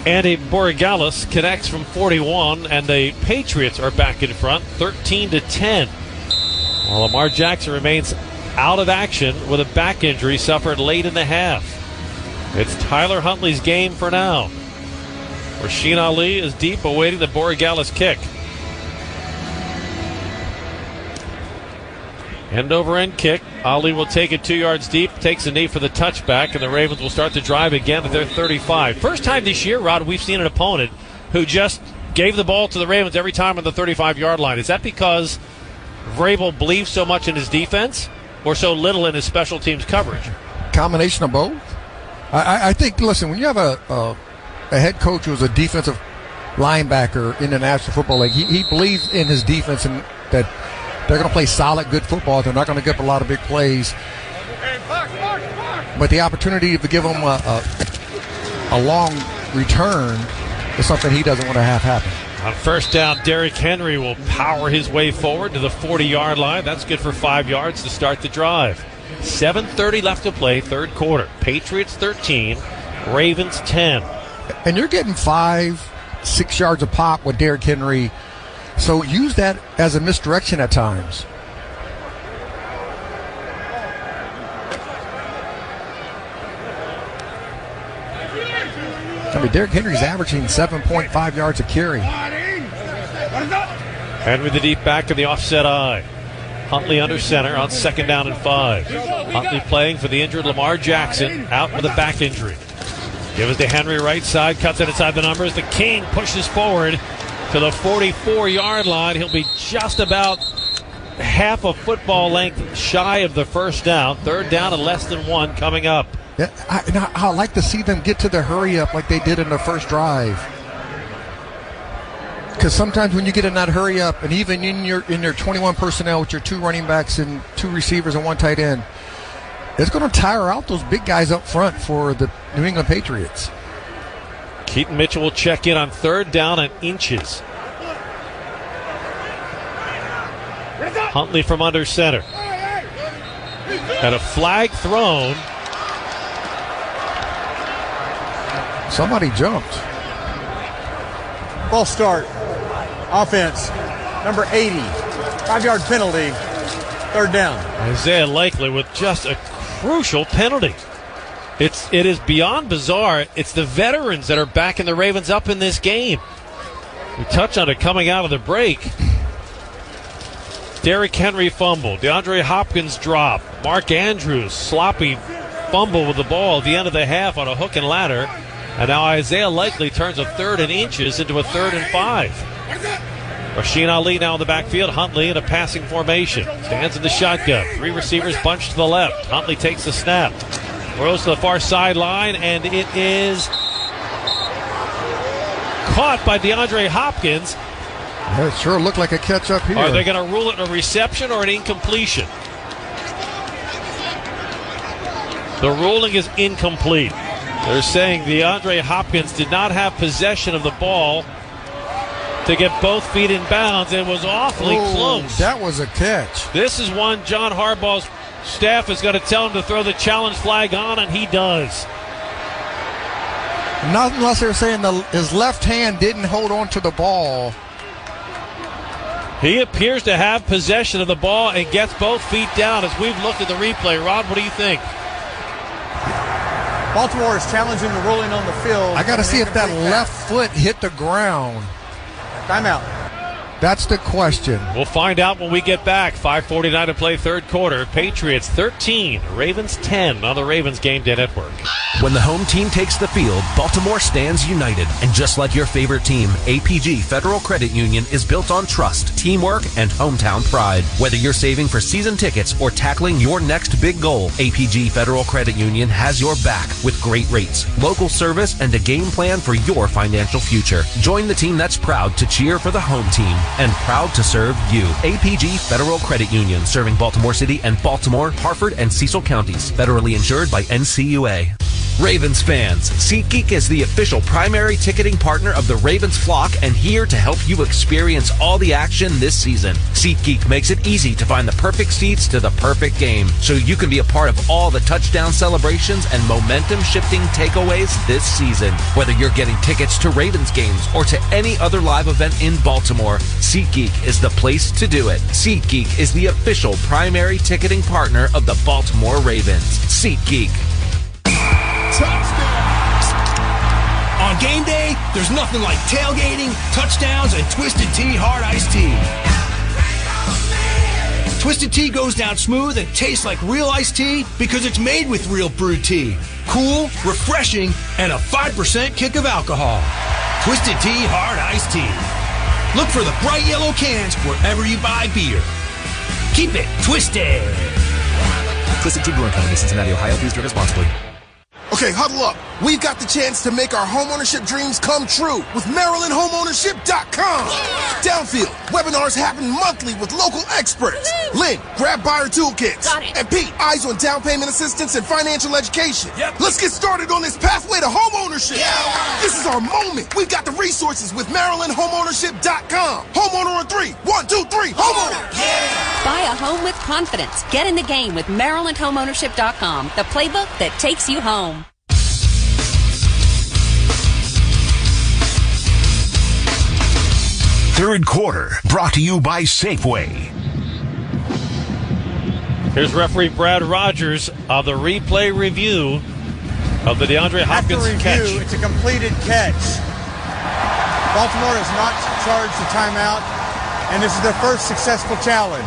Andy Borregalis connects from 41, and the Patriots are back in front, 13-10. While Lamar Jackson remains out of action with a back injury suffered late in the half. It's Tyler Huntley's game for now. Rasheen Ali is deep, awaiting the Borregalis kick. End-over-end kick. Ali will take it 2 yards deep, takes a knee for the touchback, and the Ravens will start the drive again at their 35. First time this year, Rod, we've seen an opponent who just gave the ball to the Ravens every time on the 35-yard line. Is that because Vrabel believes so much in his defense or so little in his special teams coverage? Combination of both. I think, listen, when you have a head coach who's a defensive linebacker in the National Football League, he believes in his defense and that they're going to play solid, good football. They're not going to give up a lot of big plays. But the opportunity to give them a long return is something he doesn't want to have happen. On first down, Derrick Henry will power his way forward to the 40-yard line. That's good for 5 yards to start the drive. 7:30 left to play, third quarter. Patriots 13, Ravens 10. And you're getting 5-6 yards a pop with Derrick Henry. So use that as a misdirection at times. I mean, Derrick Henry's averaging 7.5 yards a carry. Henry the deep back in the offset eye. Huntley under center on second down and 5. Huntley playing for the injured Lamar Jackson, out with a back injury. Give it to Henry right side, cuts it inside the numbers. The King pushes forward to the 44-yard line. He'll be just about half a football length shy of the first down. Third down and less than one coming up. Yeah, I like to see them get to the hurry up like they did in the first drive. Because sometimes when you get in that hurry up, and even in your 21 personnel with your 2 running backs and 2 receivers and 1 tight end, it's going to tire out those big guys up front for the New England Patriots. Keaton Mitchell will check in on third down and inches. Huntley from under center. Had a flag thrown. Somebody jumped. False start. Offense, number 80. 5-yard penalty. Third down. Isaiah Likely with just a crucial penalty. It is beyond bizarre. It's the veterans that are backing the Ravens up in this game. We touched on it coming out of the break. Derrick Henry fumble. DeAndre Hopkins drop. Mark Andrews sloppy fumble with the ball at the end of the half on a hook and ladder. And now Isaiah Likely turns a 3rd and inches into a 3rd and 5. Rasheen Ali now in the backfield. Huntley in a passing formation. Stands in the shotgun. 3 receivers bunched to the left. Huntley takes the snap. Throws to the far sideline, and it is caught by DeAndre Hopkins. Yeah, it sure looked like a catch up here. Are they going to rule it a reception or an incompletion? The ruling is incomplete. They're saying DeAndre Hopkins did not have possession of the ball to get both feet in bounds. It was awfully close. That was a catch. This is one John Harbaugh's staff is going to tell him to throw the challenge flag on, and he does. Not unless they're saying his left hand didn't hold on to the ball. He appears to have possession of the ball and gets both feet down as we've looked at the replay. Rod, what do you think? Baltimore is challenging the ruling on the field. I got to see if that left foot hit the ground. Timeout. That's the question. We'll find out when we get back. 5:49 to play, third quarter. Patriots 13, Ravens 10 on the Ravens Game Day Network. When the home team takes the field, Baltimore stands united. And just like your favorite team, APG Federal Credit Union is built on trust, teamwork, and hometown pride. Whether you're saving for season tickets or tackling your next big goal, APG Federal Credit Union has your back with great rates, local service, and a game plan for your financial future. Join the team that's proud to cheer for the home team and proud to serve you. APG Federal Credit Union, serving Baltimore City and Baltimore, Harford, and Cecil counties. Federally insured by NCUA. Ravens fans, SeatGeek is the official primary ticketing partner of the Ravens flock and here to help you experience all the action this season. SeatGeek makes it easy to find the perfect seats to the perfect game, so you can be a part of all the touchdown celebrations and momentum-shifting takeaways this season. Whether you're getting tickets to Ravens games or to any other live event in Baltimore, SeatGeek is the place to do it. SeatGeek is the official primary ticketing partner of the Baltimore Ravens. SeatGeek. Touchdowns! On game day, there's nothing like tailgating, touchdowns, and Twisted Tea Hard Iced Tea. Twisted Tea goes down smooth and tastes like real iced tea because it's made with real brewed tea. Cool, refreshing, and a 5% kick of alcohol. Twisted Tea Hard Iced Tea. Look for the bright yellow cans wherever you buy beer. Keep it twisted. Twisted Tea Brewing Company, Cincinnati, Ohio. Please drink responsibly. Okay, huddle up. We've got the chance to make our homeownership dreams come true with MarylandHomeownership.com. Downfield, webinars happen monthly with local experts. Lynn, grab buyer toolkits. Got it. And Pete, eyes on down payment assistance and financial education. Yep. Let's get started on this pathway to homeownership. Yeah. This is our moment. We've got the resources with MarylandHomeownership.com. Homeowner on 3. 1, 2, 3. Homeowner. Yeah. Buy a home with confidence. Get in the game with MarylandHomeownership.com, the playbook that takes you home. Third quarter, brought to you by Safeway. Here's referee Brad Rogers of the replay review of the DeAndre Hopkins catch. It's a completed catch. Baltimore has not charged a timeout, and this is their first successful challenge.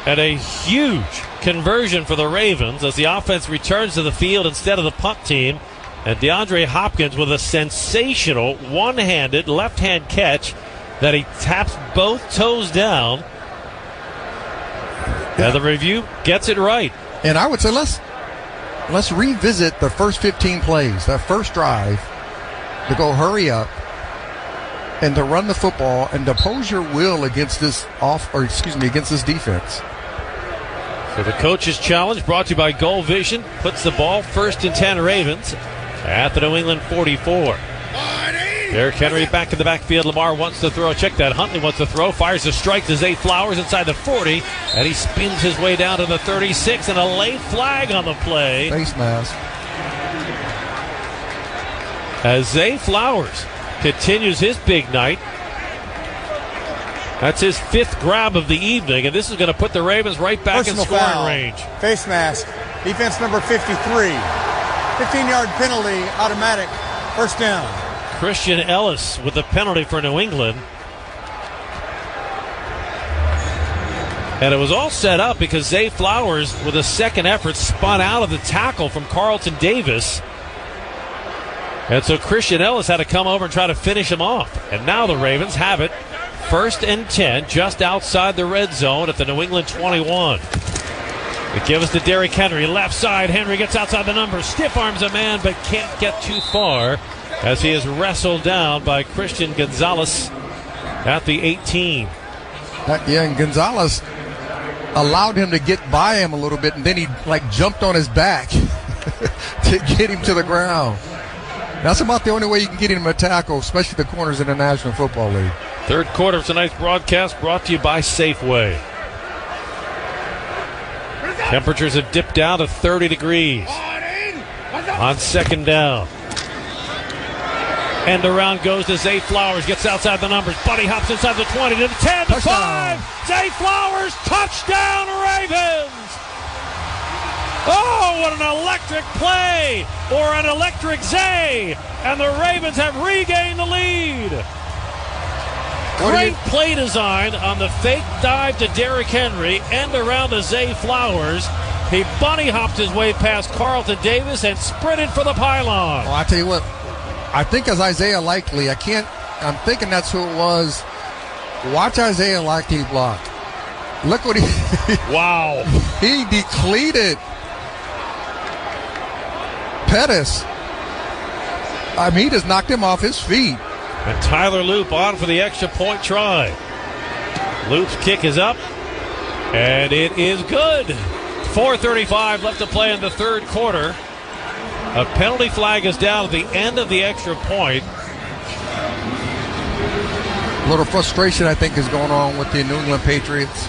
And a huge conversion for the Ravens as the offense returns to the field instead of the punt team. And DeAndre Hopkins with a sensational one-handed left-hand catch that he taps both toes down And the review gets it right. And I would say let's revisit the first 15 plays, that first drive, to go hurry up and to run the football and to pose your will against this against this defense. So the coach's challenge, brought to you by Goal Vision, puts the ball 1st and 10 Ravens at the New England 44. Derrick Henry back in the backfield. Lamar wants to throw. Check that. Huntley wants to throw. Fires a strike to Zay Flowers inside the 40. And he spins his way down to the 36. And a late flag on the play. Face mask. As Zay Flowers continues his big night. That's his 5th grab of the evening. And this is going to put the Ravens right back Personal in scoring foul. range. Face mask. Defense number 53. 15-yard penalty. Automatic. First down. Christian Ellis with the penalty for New England. And it was all set up because Zay Flowers, with a second effort, spun out of the tackle from Carlton Davis. And so Christian Ellis had to come over and try to finish him off. And now the Ravens have it 1st and 10, just outside the red zone at the New England 21. It gives to Derrick Henry, left side. Henry gets outside the numbers, stiff arms a man, but can't get too far, as he is wrestled down by Christian Gonzalez at the 18. And Gonzalez allowed him to get by him a little bit, and then he jumped on his back to get him to the ground. That's about the only way you can get him a tackle, especially the corners in the National Football League. Third quarter of tonight's broadcast brought to you by Safeway. Temperatures have dipped down to 30 degrees on 2nd down. End around goes to Zay Flowers. Gets outside the numbers. Buddy hops inside the 20 to the 10 to 5. Zay Flowers, touchdown Ravens! Oh, what an electric play! Or an electric Zay! And the Ravens have regained the lead. Great play design on the fake dive to Derrick Henry. End around to Zay Flowers. He bunny hopped his way past Carlton Davis and sprinted for the pylon. Well, I tell you what, I think as Isaiah Likely, I'm thinking that's who it was. Watch Isaiah Likely block. Look what he wow. He depleted Pettis. I mean, he just knocked him off his feet. And Tyler Loop on for the extra point try. Loop's kick is up, and it is good. 4:35 left to play in the third quarter. A penalty flag is down at the end of the extra point. A little frustration, I think, is going on with the New England Patriots.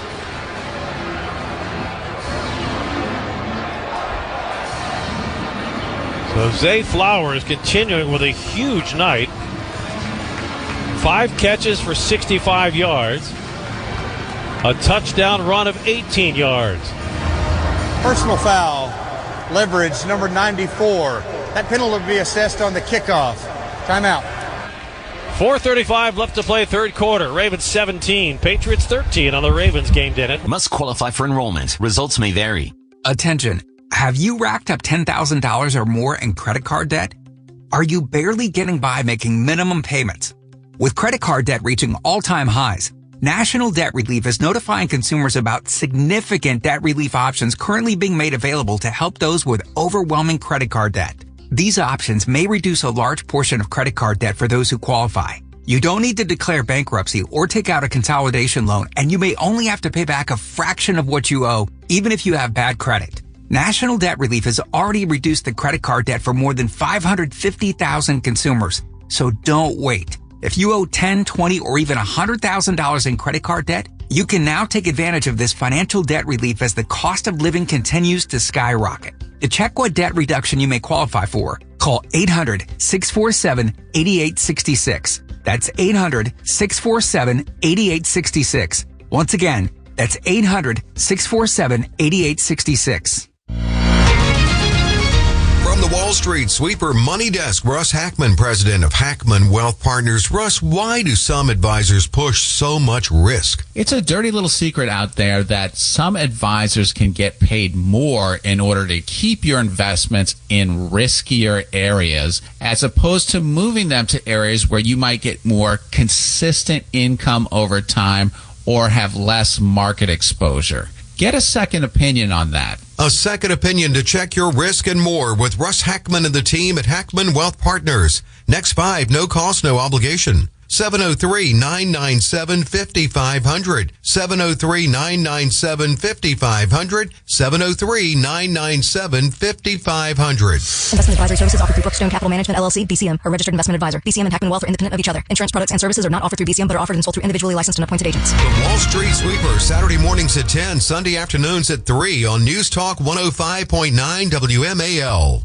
So Zay Flowers continuing with a huge night. 5 catches for 65 yards. A touchdown run of 18 yards. Personal foul. Leverage, number 94. That penalty will be assessed on the kickoff. Timeout. 4:35 left to play third quarter. Ravens 17, Patriots 13 on the Ravens Game Day. Must qualify for enrollment. Results may vary. Attention. Have you racked up $10,000 or more in credit card debt? Are you barely getting by making minimum payments? With credit card debt reaching all-time highs, National Debt Relief is notifying consumers about significant debt relief options currently being made available to help those with overwhelming credit card debt. These options may reduce a large portion of credit card debt for those who qualify. You don't need to declare bankruptcy or take out a consolidation loan, and you may only have to pay back a fraction of what you owe, even if you have bad credit. National Debt Relief has already reduced the credit card debt for more than 550,000 consumers. So don't wait. If you owe $10, $20, or even $100,000 in credit card debt, you can now take advantage of this financial debt relief as the cost of living continues to skyrocket. To check what debt reduction you may qualify for, call 800-647-8866. That's 800-647-8866. Once again, that's 800-647-8866. From the Wall Street Sweeper Money Desk, Russ Hackman, president of Hackman Wealth Partners. Russ, why do some advisors push so much risk? It's a dirty little secret out there that some advisors can get paid more in order to keep your investments in riskier areas, as opposed to moving them to areas where you might get more consistent income over time or have less market exposure. Get a second opinion on that. A second opinion to check your risk and more with Russ Hackman and the team at Hackman Wealth Partners. Next 5, no cost, no obligation. 703-997-5500. 703-997-5500. 703-997-5500. Investment advisory services offered through Brookstone Capital Management, LLC, BCM, a registered investment advisor. BCM and Hackman Wealth are independent of each other. Insurance products and services are not offered through BCM, but are offered and sold through individually licensed and appointed agents. The Wall Street Sweeper, Saturday mornings at 10, Sunday afternoons at 3 on News Talk 105.9 WMAL.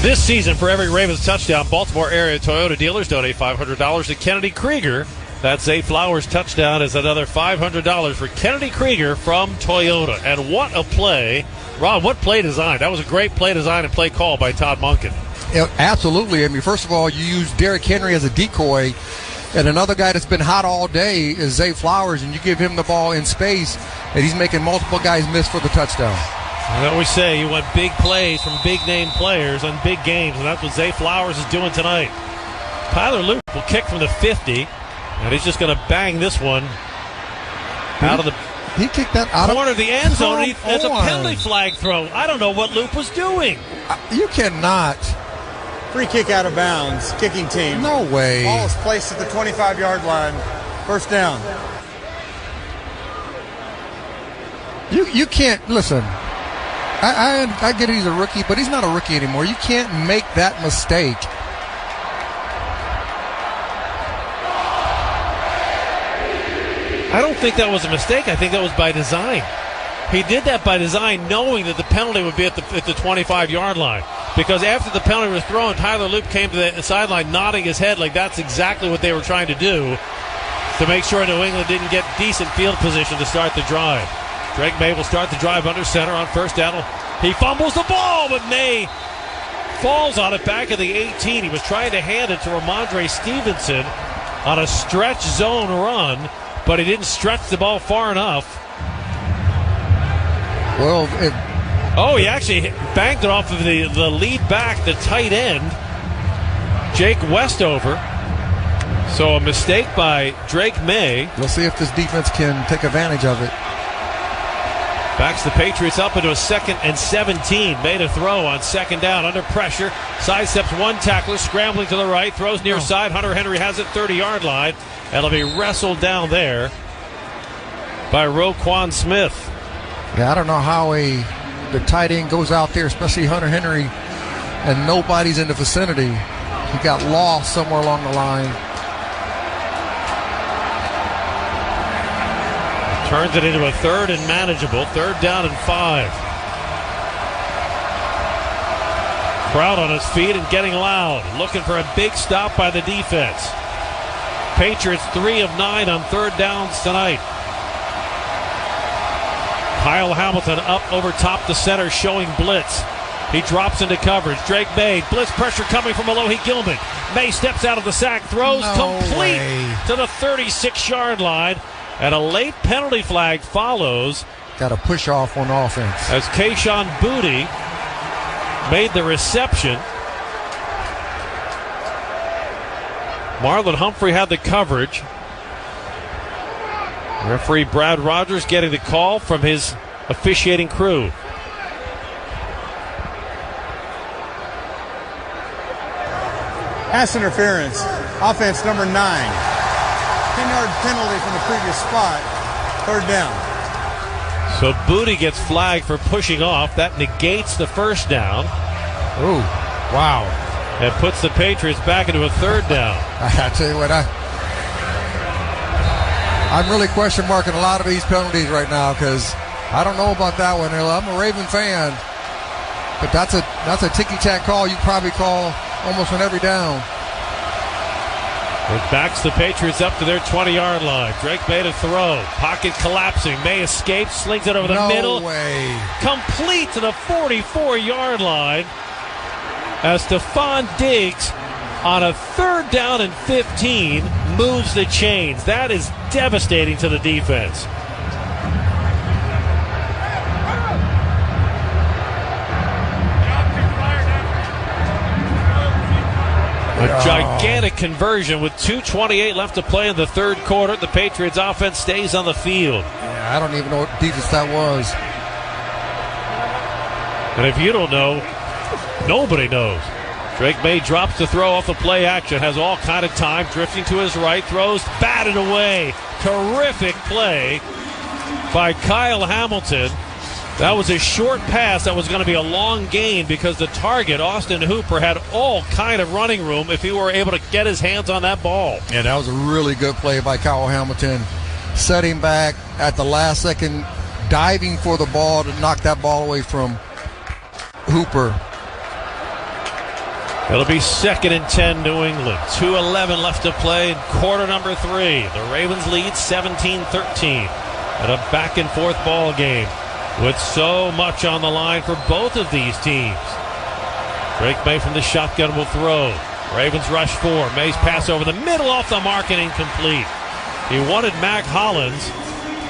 This season, for every Ravens touchdown, Baltimore area Toyota dealers donate $500 to Kennedy Krieger. That Zay Flowers touchdown is another $500 for Kennedy Krieger from Toyota. And what a play. Ron, what play design? That was a great play design and play call by Todd Monken. Yeah, absolutely. I mean, first of all, you use Derrick Henry as a decoy, and another guy that's been hot all day is Zay Flowers, and you give him the ball in space, and he's making multiple guys miss for the touchdown. And I always say you want big plays from big-name players on big games, and that's what Zay Flowers is doing tonight. Tyler Luke will kick from the 50, and he's just going to bang this one out of the He kicked that out corner of the end zone. It's a penalty flag throw. I don't know what Luke was doing. You cannot. Free kick out of bounds, kicking team. No way. Ball is placed at the 25-yard line. First down. You can't, listen, I get he's a rookie, but he's not a rookie anymore. You can't make that mistake. I don't think that was a mistake. I think that was by design. He did that by design, knowing that the penalty would be at the 25-yard line. Because after the penalty was thrown, Tyler Loop came to the sideline nodding his head like that's exactly what they were trying to do to make sure New England didn't get decent field position to start the drive. Drake May will start the drive under center on first down. He fumbles the ball, but May falls on it back at the 18. He was trying to hand it to Ramondre Stevenson on a stretch zone run, but he didn't stretch the ball far enough. Well, he actually banked it off of the lead back, the tight end, Jake Westover. So a mistake by Drake May. We'll see if this defense can take advantage of it. Backs the Patriots up into a 2nd and 17. Made a throw on second down under pressure. Sidesteps one tackler, scrambling to the right. Throws near side. Hunter Henry has it 30-yard line. And it'll be wrestled down there by Roquan Smith. Yeah, I don't know how the tight end goes out there, especially Hunter Henry, and nobody's in the vicinity. He got lost somewhere along the line. Turns it into a 3rd and manageable. 3rd down and 5. Crowd on his feet and getting loud. Looking for a big stop by the defense. Patriots 3 of 9 on 3rd downs tonight. Kyle Hamilton up over top the center, showing blitz. He drops into coverage. Drake May, blitz pressure coming from Alohi Gilman. May steps out of the sack, throws complete to the 36-yard line. And a late penalty flag follows. Got a push off on offense. As Kayshon Boutte made the reception. Marlon Humphrey had the coverage. Referee Brad Rogers getting the call from his officiating crew. Pass interference. Offense number 9. 10-yard penalty from the previous spot. 3rd down. So Boutte gets flagged for pushing off. That negates the first down. Ooh, wow. And puts the Patriots back into a 3rd down. I tell you what, I'm really question marking a lot of these penalties right now because I don't know about that one. I'm a Raven fan, but that's a ticky-tack call you probably call almost on every down. It backs the Patriots up to their 20-yard line. Drake made a throw. Pocket collapsing. May escapes, slings it over the middle. No way. Complete to the 44-yard line as Stephon Diggs on a 3rd down and 15 moves the chains. That is devastating to the defense. A gigantic conversion with 2:28 left to play in the third quarter. The Patriots offense stays on the field. Yeah, I don't even know what defense that was. And if you don't know, nobody knows. Drake May drops the throw off the play action, has all kind of time, drifting to his right, throws, batted away. Terrific play by Kyle Hamilton. That was a short pass that was going to be a long gain because the target, Austin Hooper, had all kind of running room if he were able to get his hands on that ball. Yeah, that was a really good play by Kyle Hamilton. Setting back at the last second, diving for the ball to knock that ball away from Hooper. It'll be 2nd and 10 New England. 2:11 left to play in quarter number 3. The Ravens lead 17-13 at a back-and-forth ball game with so much on the line for both of these teams. Drake May from the shotgun will throw. Ravens rush 4. May's pass over the middle, off the mark, and incomplete. He wanted Mac Hollins,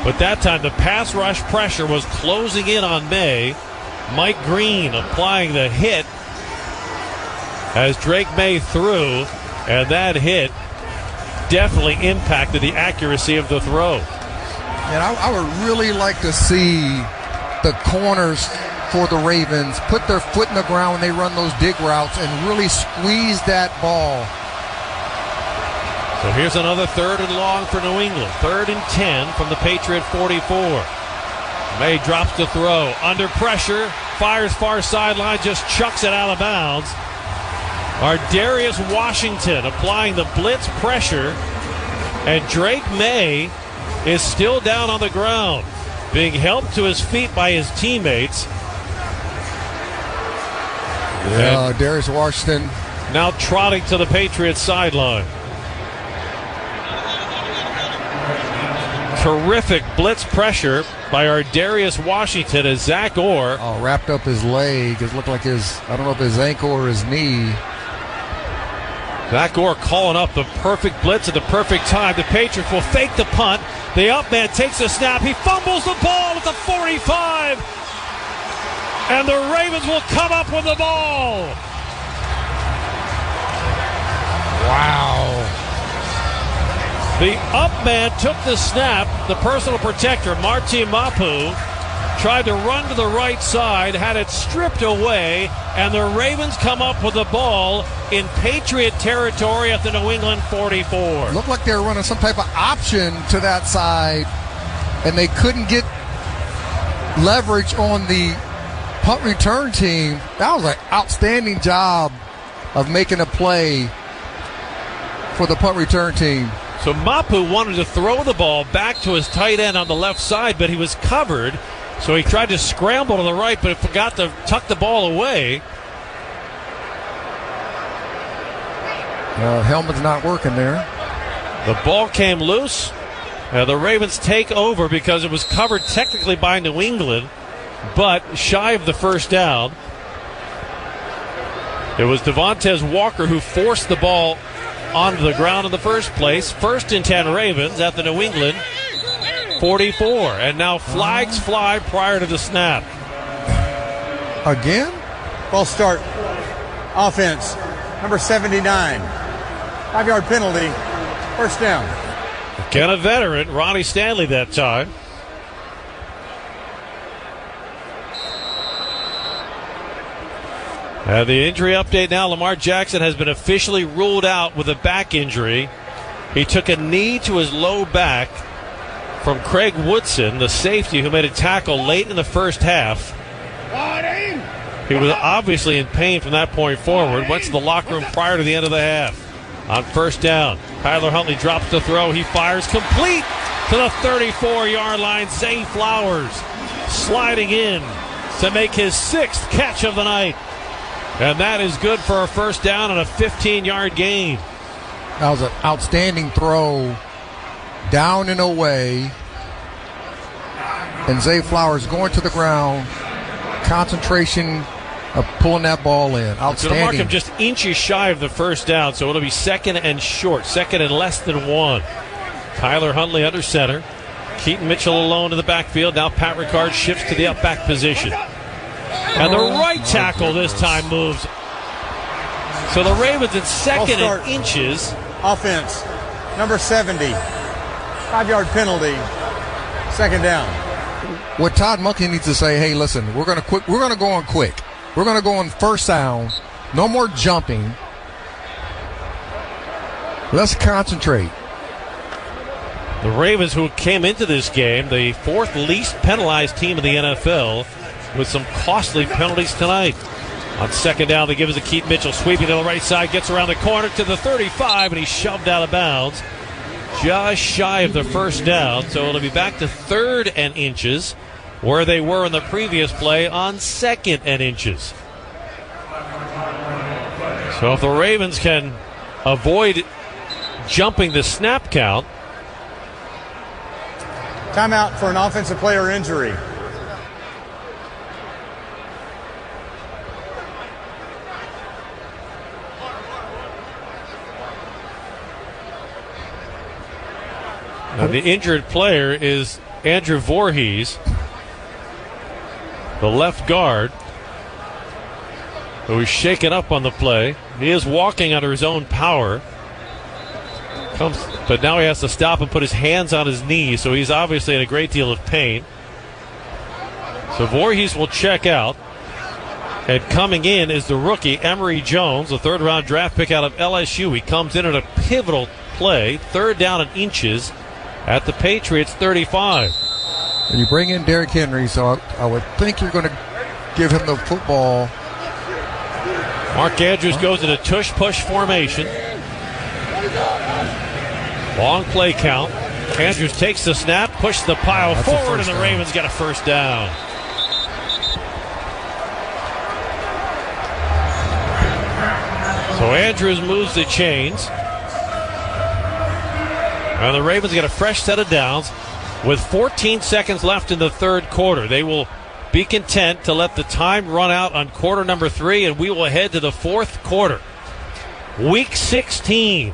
but that time the pass rush pressure was closing in on May. Mike Green applying the hit as Drake May threw, and that hit definitely impacted the accuracy of the throw. And I would really like to see the corners for the Ravens put their foot in the ground when they run those dig routes and really squeeze that ball. So here's another 3rd and long for New England. 3rd and 10 from the Patriot 44. May drops the throw. Under pressure. Fires far sideline. Just chucks it out of bounds. Darius Washington applying the blitz pressure. And Drake May is still down on the ground, being helped to his feet by his teammates. Yeah, Darius Washington now trotting to the Patriots sideline. Terrific blitz pressure by Darius Washington as Zach Orr wrapped up his leg. It looked like I don't know if his ankle or his knee. Zach Orr calling up the perfect blitz at the perfect time. The Patriots will fake the punt. The up man takes the snap. He fumbles the ball at the 45. And the Ravens will come up with the ball. Wow. The up man took the snap. The personal protector, Martin Mapu, tried to run to the right side, had it stripped away, and the Ravens come up with the ball in Patriot territory at the New England 44. Looked like they were running some type of option to that side, and they couldn't get leverage on the punt return team. That was an outstanding job of making a play for the punt return team. So Mapu wanted to throw the ball back to his tight end on the left side, but he was covered. So he tried to scramble to the right, but forgot to tuck the ball away. Helmet's not working there. The ball came loose. The Ravens take over because it was covered technically by New England, but shy of the first down. It was Devontae Walker who forced the ball onto the ground in the first place. 1st and 10 Ravens at the New England 44. And now flags fly prior to the snap. Again? False start. Offense, number 79. 5-yard penalty. 1st down. Again, a veteran, Ronnie Stanley that time. The injury update now. Lamar Jackson has been officially ruled out with a back injury. He took a knee to his low back from Craig Woodson, the safety who made a tackle late in the first half. He was obviously in pain from that point forward. Went to the locker room prior to the end of the half. On 1st down, Tyler Huntley drops the throw. He fires complete to the 34-yard line. Zay Flowers sliding in to make his 6th catch of the night. And that is good for a 1st down and a 15-yard gain. That was an outstanding throw, down and away. And Zay Flowers going to the ground. Concentration of pulling that ball in. Outstanding. It's going to mark him just inches shy of the 1st down, so it'll be 2nd and short, 2nd and less than 1. Tyler Huntley under center. Keaton Mitchell alone in the backfield. Now Pat Ricard shifts to the up back position. And the right tackle this time moves So the Ravens in second and inches. Offense, number 70. 5-yard penalty. Second down. What Todd Monken needs to say, hey, listen, we're going to go on quick. We're going to go on first down. No more jumping. Let's concentrate. The Ravens, who came into this game the fourth least penalized team in the NFL, with some costly penalties tonight. On second down, they give it to Keith Mitchell, sweeping to the right side, gets around the corner to the 35, and he's shoved out of bounds. Just shy of the first down, so it'll be back to third and inches, where they were in the previous play on second and inches. So if the Ravens can avoid jumping the snap count. Timeout for an offensive player injury. Now the injured player is Andrew Voorhees, the left guard, who is shaken up on the play. He is walking under his own power. But now he has to stop and put his hands on his knees, so he's obviously in a great deal of pain. So Voorhees will check out. And coming in is the rookie, Emory Jones, a third-round draft pick out of LSU. He comes in at a pivotal play, third down and inches, at the Patriots 35. And you bring in Derrick Henry, so I would think you're going to give him the football. Mark Andrews goes into tush-push formation. Long play count. Andrews takes the snap, pushes the pile forward, and the Ravens get a first down. So Andrews moves the chains. And the Ravens get a fresh set of downs with 14 seconds left in the third quarter. They will be content to let the time run out on quarter number 3, and we will head to the fourth quarter. Week 16.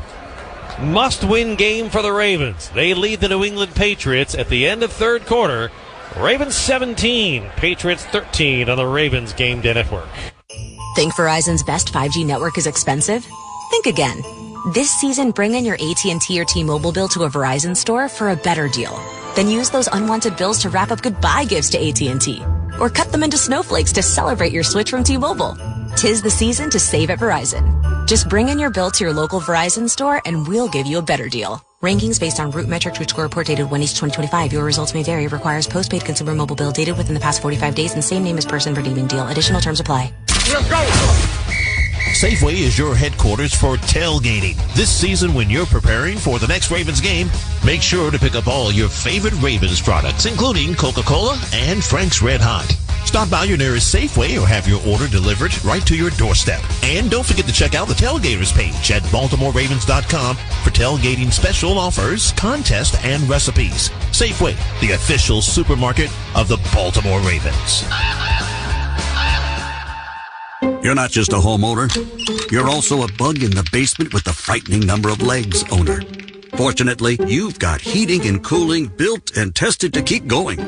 Must-win game for the Ravens. They lead the New England Patriots at the end of third quarter. Ravens 17, Patriots 13 on the Ravens Game Day Network. Think Verizon's best 5G network is expensive? Think again. This season, bring in your AT&T or T-Mobile bill to a Verizon store for a better deal. Then use those unwanted bills to wrap up goodbye gifts to AT&T. Or cut them into snowflakes to celebrate your switch from T-Mobile. 'Tis the season to save at Verizon. Just bring in your bill to your local Verizon store and we'll give you a better deal. Rankings based on root metrics which score report dated 1/8/2025. Your results may vary. Requires postpaid consumer mobile bill dated within the past 45 days and same name as person redeeming deal. Additional terms apply. Let's go! Safeway is your headquarters for tailgating. This season, when you're preparing for the next Ravens game, make sure to pick up all your favorite Ravens products, including Coca-Cola and Frank's Red Hot. Stop by your nearest Safeway or have your order delivered right to your doorstep. And don't forget to check out the Tailgaters page at BaltimoreRavens.com for tailgating special offers, contests, and recipes. Safeway, the official supermarket of the Baltimore Ravens. You're not just a homeowner. You're also a bug in the basement with the frightening number of legs owner. Fortunately, you've got heating and cooling built and tested to keep going.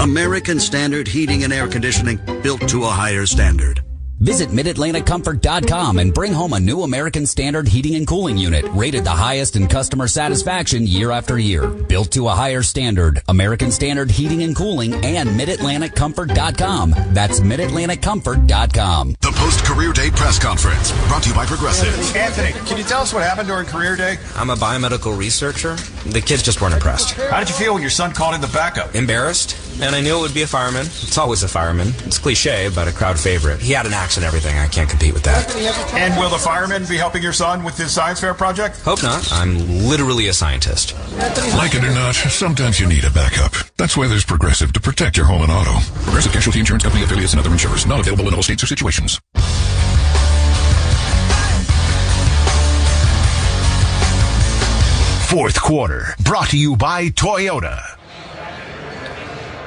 American Standard Heating and Air Conditioning, built to a higher standard. Visit MidAtlanticComfort.com and bring home a new American Standard heating and cooling unit rated the highest in customer satisfaction year after year. Built to a higher standard, American Standard Heating and Cooling and MidAtlanticComfort.com. That's MidAtlanticComfort.com. The post-career day press conference brought to you by Progressive. Anthony, can you tell us what happened during career day? I'm a biomedical researcher. The kids just weren't impressed. How did you feel when your son called in the backup? Embarrassed. And I knew it would be a fireman. It's always a fireman. It's cliche, but a crowd favorite. He had an axe and everything. I can't compete with that. And will the fireman be helping your son with his science fair project? Hope not. I'm literally a scientist. Like it or not, sometimes you need a backup. That's why there's Progressive to protect your home and auto. Progressive Casualty Insurance Company affiliates and other insurers. Not available in all states or situations. Fourth quarter, brought to you by Toyota.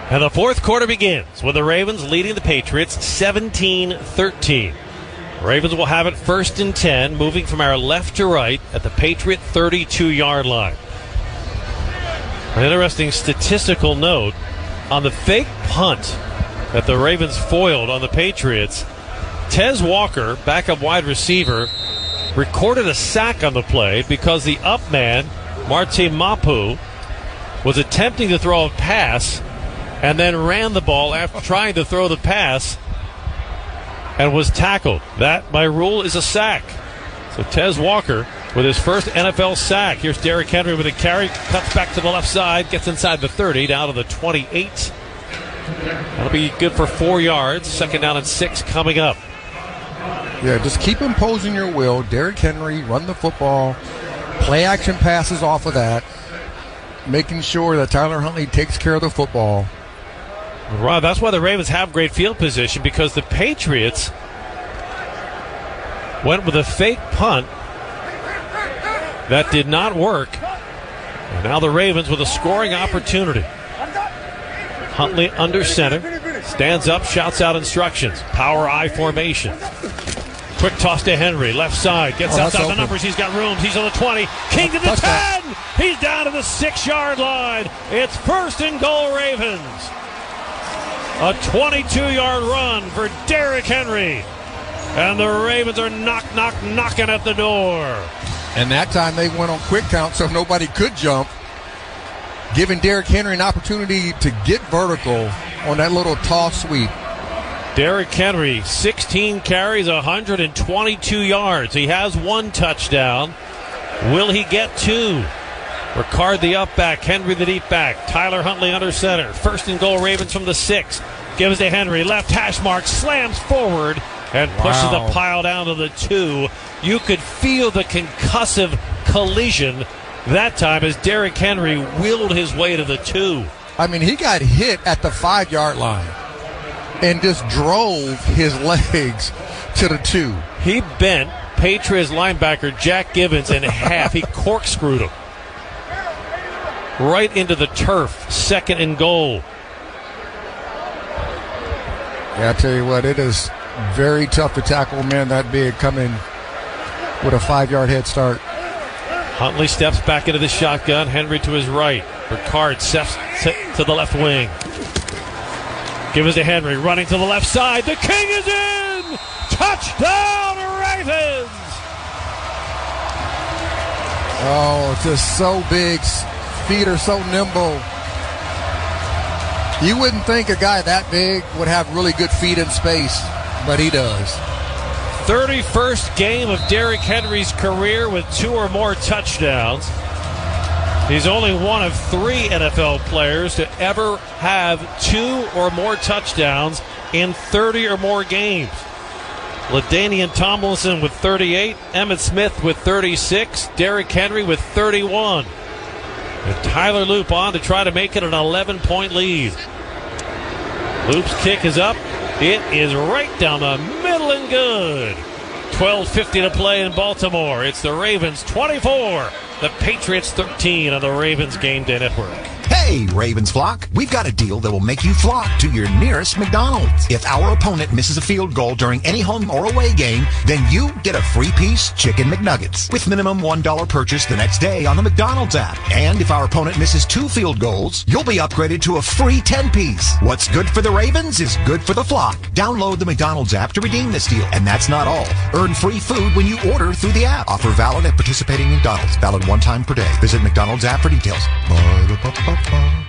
And the fourth quarter begins with the Ravens leading the Patriots 17-13. Ravens will have it first and 10, moving from our left to right at the Patriot 32-yard line. An interesting statistical note on the fake punt that the Ravens foiled on the Patriots. Tez Walker, backup wide receiver, recorded a sack on the play because the up man, Martin Mapu, was attempting to throw a pass and then ran the ball after trying to throw the pass and was tackled. That, by rule, is a sack. So Tez Walker with his first NFL sack. Here's Derrick Henry with a carry, cuts back to the left side, gets inside the 30, down to the 28. That'll be good for 4 yards. 2nd down and 6 coming up. Yeah, just keep imposing your will. Derrick Henry, run the football, play action passes off of that, making sure that Tyler Huntley takes care of the football. Rob, that's why the Ravens have great field position, because the Patriots went with a fake punt that did not work. And now the Ravens with a scoring opportunity. Huntley under center, stands up, shouts out instructions. Power I formation. Quick toss to Henry, left side, gets outside the numbers. He's got room. He's on the 20. King to the 10. He's down to the 6-yard line. It's 1st and goal, Ravens. A 22-yard run for Derrick Henry. And the Ravens are knocking at the door. And that time they went on quick count so nobody could jump, giving Derrick Henry an opportunity to get vertical on that little toss sweep. Derrick Henry, 16 carries, 122 yards. He has 1 touchdown. Will he get 2? Ricard the up back, Henry the deep back, Tyler Huntley under center. 1st and goal, Ravens from the 6. Gives to Henry, left hash mark, slams forward and pushes the pile down to the 2. You could feel the concussive collision that time as Derrick Henry wheeled his way to the 2. I mean, he got hit at the 5-yard line and just drove his legs to the 2. He bent Patriots linebacker Jack Gibbons in half. He corkscrewed him right into the turf. 2nd and goal. Yeah, I tell you what, it is very tough to tackle a man that big coming with a 5-yard head start. Huntley steps back into the shotgun. Henry to his right. Ricard steps to the left wing. Give us to Henry, running to the left side. The King is in! Touchdown, Ravens! Oh, just so big. Feet are so nimble. You wouldn't think a guy that big would have really good feet in space, but he does. 31st game of Derrick Henry's career with 2 or more touchdowns. He's only one of 3 NFL players to ever have 2 or more touchdowns in 30 or more games. LaDainian Tomlinson with 38, Emmitt Smith with 36, Derrick Henry with 31. And Tyler Loop on to try to make it an 11-point lead. Loop's kick is up. It is right down the middle and good. 12:50 to play in Baltimore. It's the Ravens 24, the Patriots 13 on the Ravens Game Day Network. Hey, Ravens flock, we've got a deal that will make you flock to your nearest McDonald's. If our opponent misses a field goal during any home or away game, then you get a free-piece Chicken McNuggets with minimum $1 purchase the next day on the McDonald's app. And if our opponent misses 2 field goals, you'll be upgraded to a free 10-piece. What's good for the Ravens is good for the flock. Download the McDonald's app to redeem this deal. And that's not all. Earn free food when you order through the app. Offer valid at participating McDonald's. Valid 1 time per day. Visit McDonald's app for details.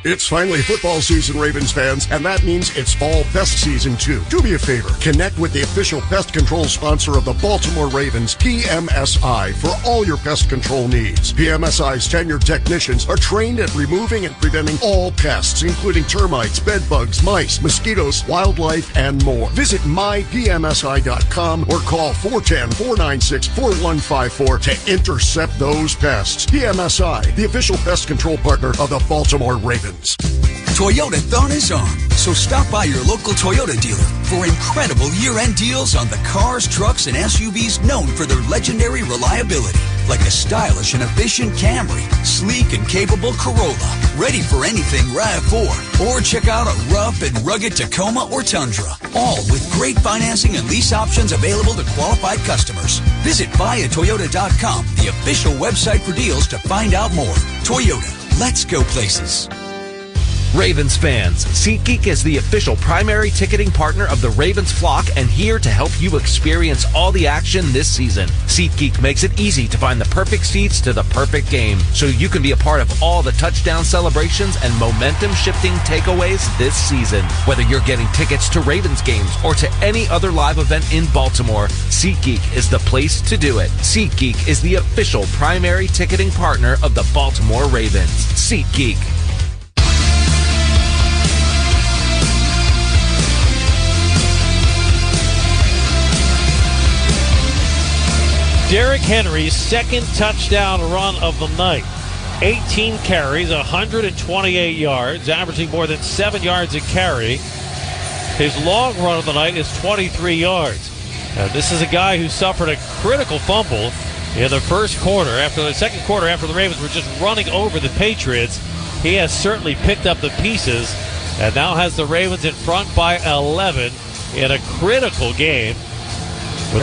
It's finally football season, Ravens fans, and that means it's fall pest season too. Do me a favor, connect with the official pest control sponsor of the Baltimore Ravens, PMSI, for all your pest control needs. PMSI's tenured technicians are trained at removing and preventing all pests, including termites, bed bugs, mice, mosquitoes, wildlife, and more. Visit mypmsi.com or call 410-496-4154 to intercept those pests. PMSI, the official pest control partner of the Baltimore Ravens. Toyotathon is on, so stop by your local Toyota dealer for incredible year-end deals on the cars, trucks, and SUVs known for their legendary reliability, like a stylish and efficient Camry, sleek and capable Corolla, ready for anything RAV4, or check out a rough and rugged Tacoma or Tundra, all with great financing and lease options available to qualified customers. Visit buyatoyota.com, the official website for deals, to find out more. Toyota, let's go places. Ravens fans, SeatGeek is the official primary ticketing partner of the Ravens flock and here to help you experience all the action this season. SeatGeek makes it easy to find the perfect seats to the perfect game, so you can be a part of all the touchdown celebrations and momentum-shifting takeaways this season. Whether you're getting tickets to Ravens games or to any other live event in Baltimore, SeatGeek is the place to do it. SeatGeek is the official primary ticketing partner of the Baltimore Ravens. SeatGeek. Derrick Henry's second touchdown run of the night. 18 carries, 128 yards, averaging more than 7 yards a carry. His long run of the night is 23 yards. Now, this is a guy who suffered a critical fumble in the first quarter. After the second quarter, after the Ravens were just running over the Patriots, he has certainly picked up the pieces and now has the Ravens in front by 11 in a critical game. With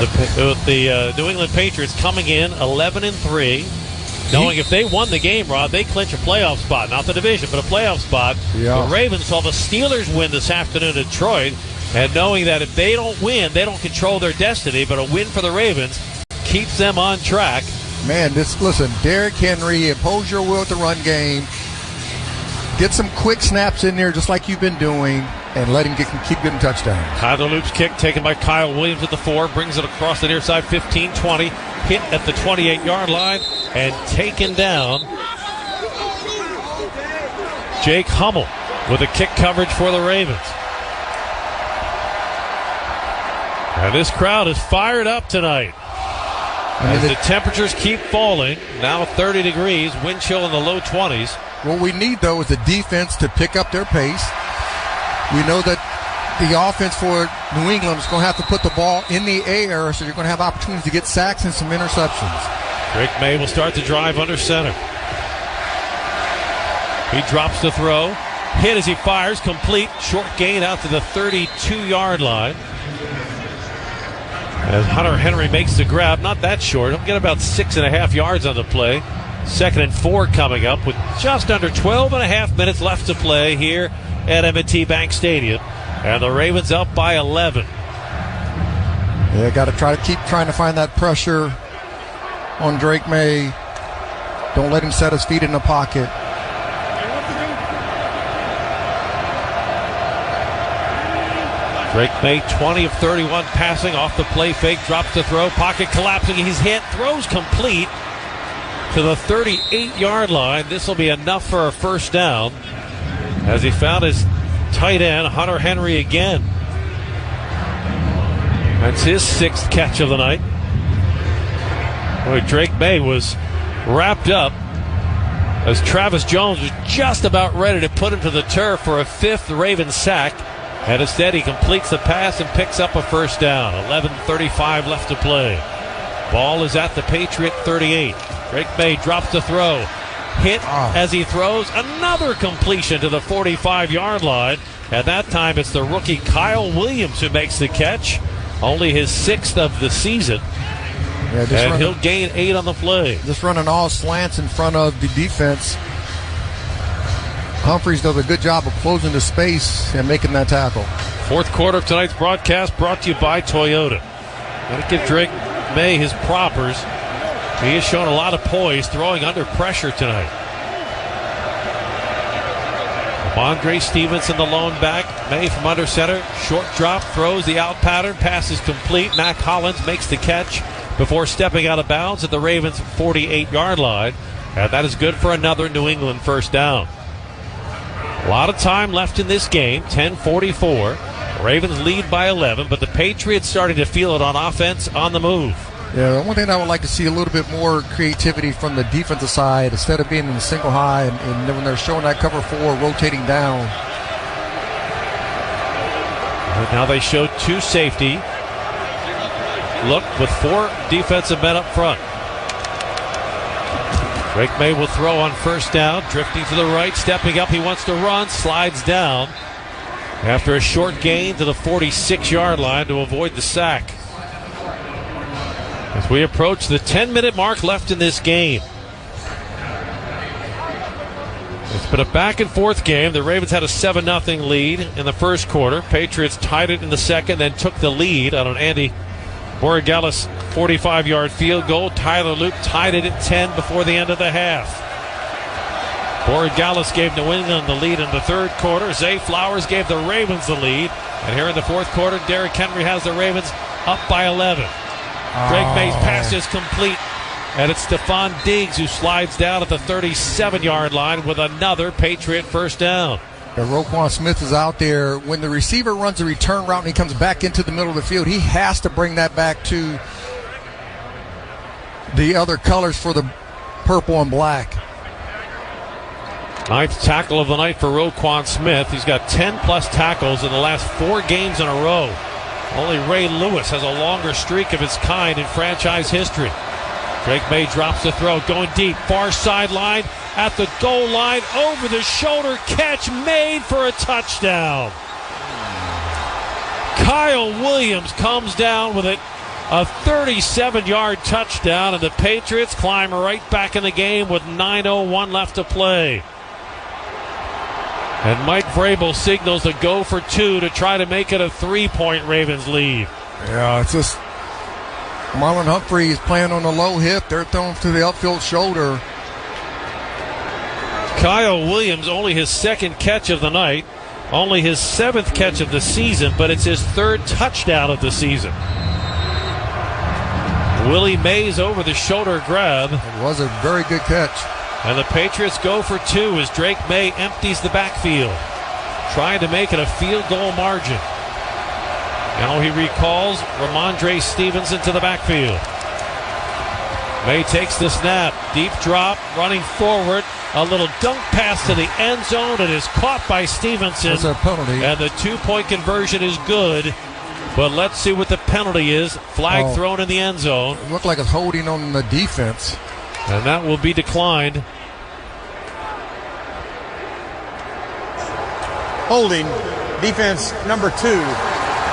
the New England Patriots coming in 11-3, knowing if they won the game, Rob, they clinch a playoff spot. Not the division, but a playoff spot. Yeah. The Ravens saw the Steelers win this afternoon in Detroit, and knowing that if they don't win, they don't control their destiny, but a win for the Ravens keeps them on track. Man, listen, Derrick Henry, impose your will at the run game. Get some quick snaps in there just like you've been doing, and let him keep getting touchdowns. Tyler Loop's kick taken by Kyle Williams at the 4, brings it across the near side, 15-20, hit at the 28-yard line, and taken down. Jake Hummel with a kick coverage for the Ravens. And this crowd is fired up tonight. As the temperatures keep falling, now 30 degrees, wind chill in the low 20s. What we need, though, is the defense to pick up their pace. We know that the offense for New England is going to have to put the ball in the air, so you're going to have opportunities to get sacks and some interceptions. Drake May will start the drive under center. He drops the throw. Hit as he fires, complete. Short gain out to the 32-yard line. As Hunter Henry makes the grab, not that short. He'll get about 6.5 yards on the play. 2nd and 4 coming up with just under 12.5 minutes left to play here at M&T Bank Stadium. And the Ravens up by 11. Yeah, got to keep trying to find that pressure on Drake May. Don't let him set his feet in the pocket. Drake May, 20 of 31 passing off the play fake, drops the throw, pocket collapsing, he's hit, throws complete to the 38-yard line. This will be enough for a first down as he found his tight end, Hunter Henry, again. That's his 6th catch of the night. Boy, Drake May was wrapped up as Travis Jones was just about ready to put him to the turf for a 5th Ravens sack. And instead, he completes the pass and picks up a first down. 11:35 left to play. Ball is at the Patriot 38. Drake May drops the throw. Hit as he throws. Another completion to the 45-yard line. And that time, it's the rookie Kyle Williams who makes the catch. Only his 6th of the season. Yeah, and he'll gain 8 on the play. Just running all slants in front of the defense. Humphreys does a good job of closing the space and making that tackle. 4th quarter of tonight's broadcast brought to you by Toyota. Got to give Drake May his propers. He has shown a lot of poise throwing under pressure tonight. Andre Stevenson, the lone back. May from under center. Short drop, throws the out pattern. Pass is complete. Mac Hollins makes the catch before stepping out of bounds at the Ravens' 48-yard line. And that is good for another New England first down. A lot of time left in this game, 10:44. Ravens lead by 11, but the Patriots starting to feel it on offense on the move. Yeah, the one thing I would like to see a little bit more creativity from the defensive side instead of being in the single high and when they're showing that cover 4 rotating down. And now they show 2 safety. Look with 4 defensive men up front. Drake May will throw on first down, drifting to the right, stepping up, he wants to run, slides down after a short gain to the 46-yard line to avoid the sack. As we approach the 10-minute mark left in this game. It's been a back-and-forth game. The Ravens had a 7-0 lead in the first quarter. Patriots tied it in the second, then took the lead on an Andy Borregales 45-yard field goal. Tyler Luke tied it at 10 before the end of the half. Borregales gave New England the lead in the third quarter. Zay Flowers gave the Ravens the lead. And here in the fourth quarter, Derrick Henry has the Ravens up by 11. Drake May's pass is complete. And it's Stephon Diggs who slides down at the 37-yard line with another Patriot first down. Roquan Smith is out there. When the receiver runs a return route and he comes back into the middle of the field, he has to bring that back to the other colors for the purple and black. Ninth tackle of the night for Roquan Smith. He's got 10-plus tackles in the last 4 games in a row. Only Ray Lewis has a longer streak of its kind in franchise history. Drake May drops the throw, going deep, far sideline, at the goal line, over the shoulder catch made for a touchdown. Kyle Williams comes down with it, a 37-yard touchdown, and the Patriots climb right back in the game with 9:01 left to play. And Mike Vrabel signals a go for 2 to try to make it a 3-point Ravens lead. Yeah, it's just Marlon Humphrey is playing on the low hip. They're throwing to the upfield shoulder. Kyle Williams, only his second catch of the night, only his 7th catch of the season, but it's his 3rd touchdown of the season. Willie Mays over the shoulder grab. It was a very good catch. And the Patriots go for 2 as Drake May empties the backfield, trying to make it a field goal margin. Now he recalls Ramondre Stevenson to the backfield. May takes the snap. Deep drop, running forward. A little dunk pass to the end zone. It is caught by Stevenson. That's a penalty. And the 2-point conversion is good. But let's see what the penalty is. Flag thrown in the end zone. It looked like it's holding on the defense. And that will be declined. Holding, defense number 2.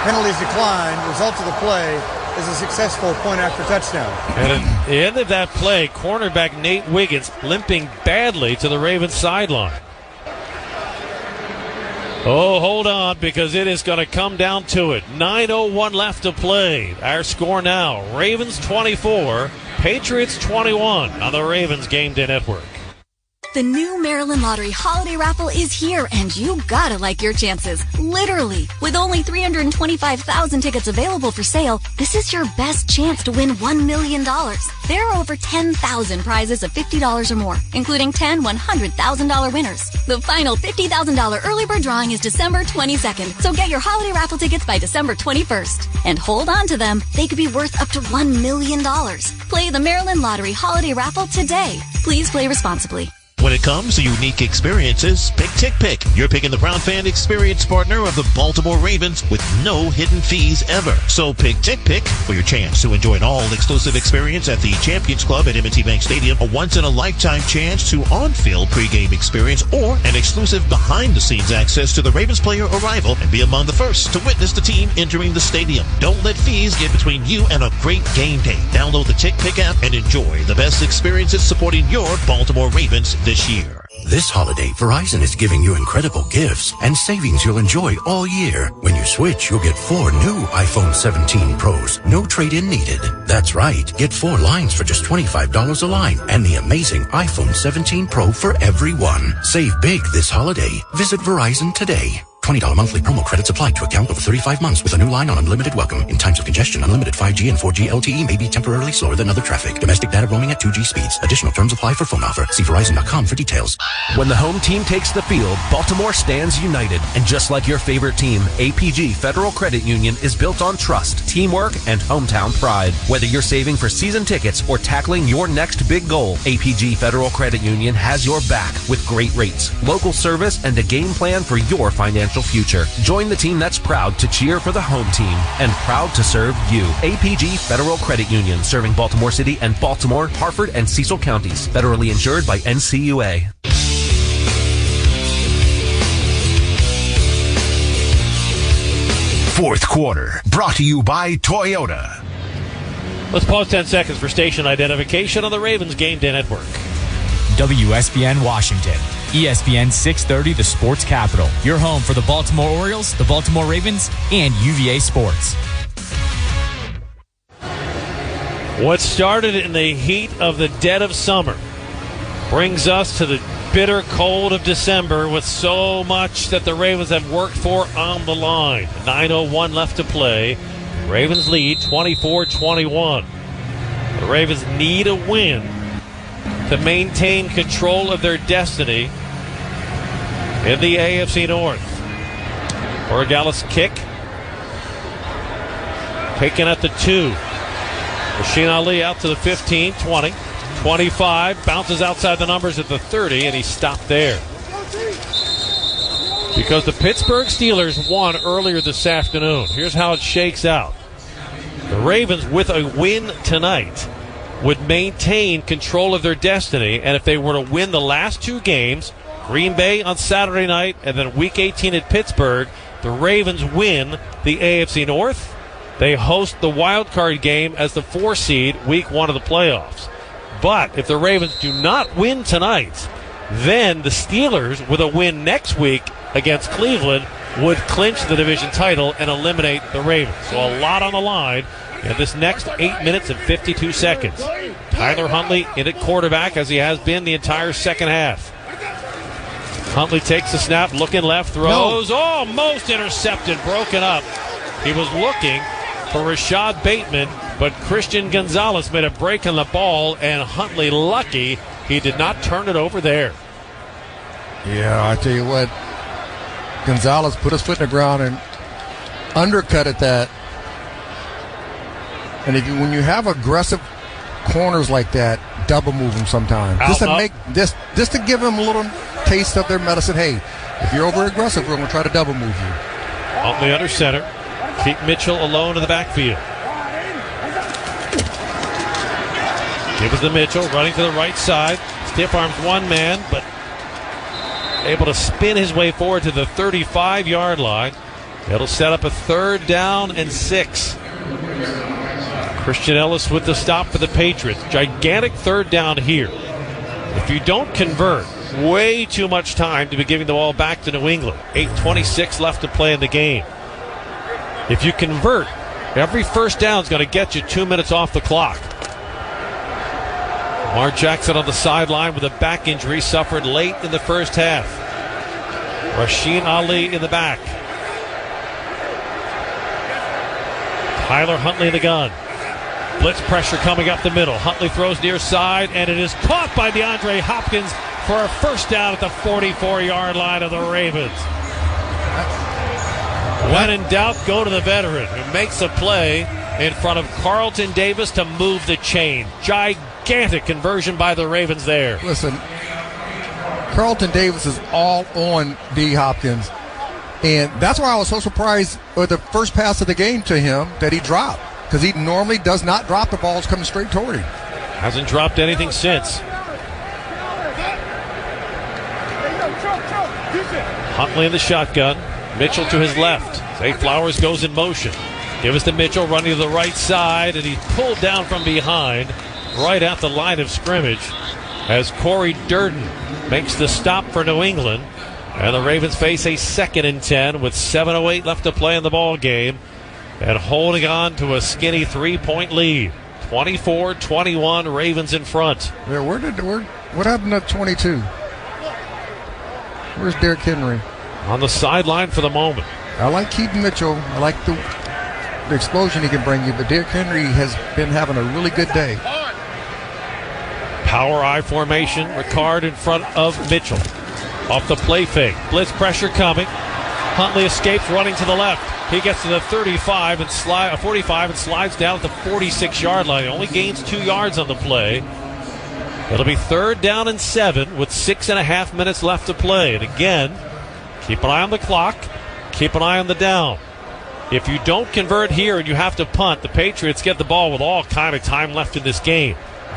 Penalties declined. Result of the play is a successful point after touchdown. And at the end of that play, cornerback Nate Wiggins limping badly to the Ravens sideline. Oh, hold on, because it is going to come down to it. 9:01 left to play. Our score now, Ravens 24, Patriots 21 on the Ravens Game Day Network. The new Maryland Lottery Holiday Raffle is here, and you gotta like your chances. Literally. With only 325,000 tickets available for sale, this is your best chance to win $1 million. There are over 10,000 prizes of $50 or more, including 10 $100,000 winners. The final $50,000 early bird drawing is December 22nd, so get your holiday raffle tickets by December 21st. And hold on to them. They could be worth up to $1 million. Play the Maryland Lottery Holiday Raffle today. Please play responsibly. When it comes to unique experiences, pick Tick Pick. You're picking the proud fan experience partner of the Baltimore Ravens with no hidden fees ever. So pick Tick Pick for your chance to enjoy an all-exclusive experience at the Champions Club at M&T Bank Stadium, a once-in-a-lifetime chance to on-field pregame experience, or an exclusive behind-the-scenes access to the Ravens player arrival and be among the first to witness the team entering the stadium. Don't let fees get between you and a great game day. Download the Tick Pick app and enjoy the best experiences supporting your Baltimore Ravens this year. This holiday, Verizon is giving you incredible gifts and savings you'll enjoy all year. When you switch, you'll get 4 new iPhone 17 Pros. No trade-in needed. That's right. Get 4 lines for just $25 a line and the amazing iPhone 17 Pro for everyone. Save big this holiday. Visit Verizon today. $20 monthly promo credits applied to account over 35 months with a new line on unlimited welcome. In times of congestion, unlimited 5G and 4G LTE may be temporarily slower than other traffic. Domestic data roaming at 2G speeds. Additional terms apply for phone offer. See Verizon.com for details. When the home team takes the field, Baltimore stands united. And just like your favorite team, APG Federal Credit Union is built on trust, teamwork, and hometown pride. Whether you're saving for season tickets or tackling your next big goal, APG Federal Credit Union has your back with great rates, local service, and a game plan for your financial future. Join the team that's proud to cheer for the home team and proud to serve you. APG Federal Credit Union, serving Baltimore City and Baltimore, Harford, and Cecil counties. Federally insured by NCUA. Fourth quarter, brought to you by Toyota. Let's pause 10 seconds for station identification on the Ravens Game Day Network. WSBN Washington, ESPN 630, the sports capital. Your home for the Baltimore Orioles, the Baltimore Ravens, and UVA Sports. What started in the heat of the dead of summer brings us to the bitter cold of December with so much that the Ravens have worked for on the line. 9:01 left to play. Ravens lead 24-21. The Ravens need a win to maintain control of their destiny in the AFC North. Borregales kick. Taken at the 2. Rasheen Ali out to the 15, 20, 25. Bounces outside the numbers at the 30, and he stopped there. Because the Pittsburgh Steelers won earlier this afternoon. Here's how it shakes out. The Ravens, with a win tonight, would maintain control of their destiny, and if they were to win the last 2 games, Green Bay on Saturday night and then Week 18 at Pittsburgh, the Ravens win the AFC North. They host the wild card game as the 4 seed, Week 1 of the playoffs. But if the Ravens do not win tonight, then the Steelers, with a win next week against Cleveland, would clinch the division title and eliminate the Ravens. So a lot on the line in this next 8 minutes and 52 seconds. Tyler Huntley in at quarterback, as he has been the entire second half. Huntley takes the snap, looking left, throws. Almost intercepted, broken up. He was looking for Rashad Bateman, but Christian Gonzalez made a break on the ball, and Huntley lucky he did not turn it over there. Yeah, I tell you what, Gonzalez put his foot in the ground and undercutted that. And when you have aggressive corners like that, double move them sometimes. Just to give them a little taste of their medicine. Hey, if you're over aggressive, we're going to try to double move you. Huntley under center. Keep Mitchell alone in the backfield. Give it to Mitchell, running to the right side. Stiff arms one man, but able to spin his way forward to the 35-yard line. It'll set up a 3rd down and 6. Christian Ellis with the stop for the Patriots. Gigantic 3rd down here. If you don't convert, way too much time to be giving the ball back to New England. 8:26 left to play in the game. If you convert, every first down is going to get you 2 minutes off the clock. Lamar Jackson on the sideline with a back injury suffered late in the first half. Rasheen Ali in the back. Tyler Huntley in the gun. Blitz pressure coming up the middle. Huntley throws near side, and it is caught by DeAndre Hopkins for a first down at the 44-yard line of the Ravens. When in doubt, go to the veteran who makes a play in front of Carlton Davis to move the chain. Gigantic conversion by the Ravens there. Listen, Carlton Davis is all on D. Hopkins, and that's why I was so surprised with the first pass of the game to him that he dropped, because he normally does not drop the balls coming straight toward him. Hasn't dropped anything since. Huntley in the shotgun. Mitchell to his left. Zay Flowers goes in motion. Give us to Mitchell running to the right side, and he's pulled down from behind right at the line of scrimmage as Corey Durden makes the stop for New England. And the Ravens face a 2nd and 10 with 7:08 left to play in the ball game and holding on to a skinny 3-point lead. 24-21, Ravens in front. Yeah, what happened to 22? Where's Derrick Henry? On the sideline for the moment. I like Keaton Mitchell. I like the explosion he can bring you, but Derrick Henry has been having a really good day. Power I formation. Ricard in front of Mitchell. Off the play fake. Blitz pressure coming. Huntley escapes running to the left. He gets to the 45 and 45 and slides down at the 46-yard line. He only gains 2 yards on the play. It'll be 3rd down and 7 with 6.5 minutes left to play. And again, keep an eye on the clock. Keep an eye on the down. If you don't convert here and you have to punt, the Patriots get the ball with all kind of time left in this game.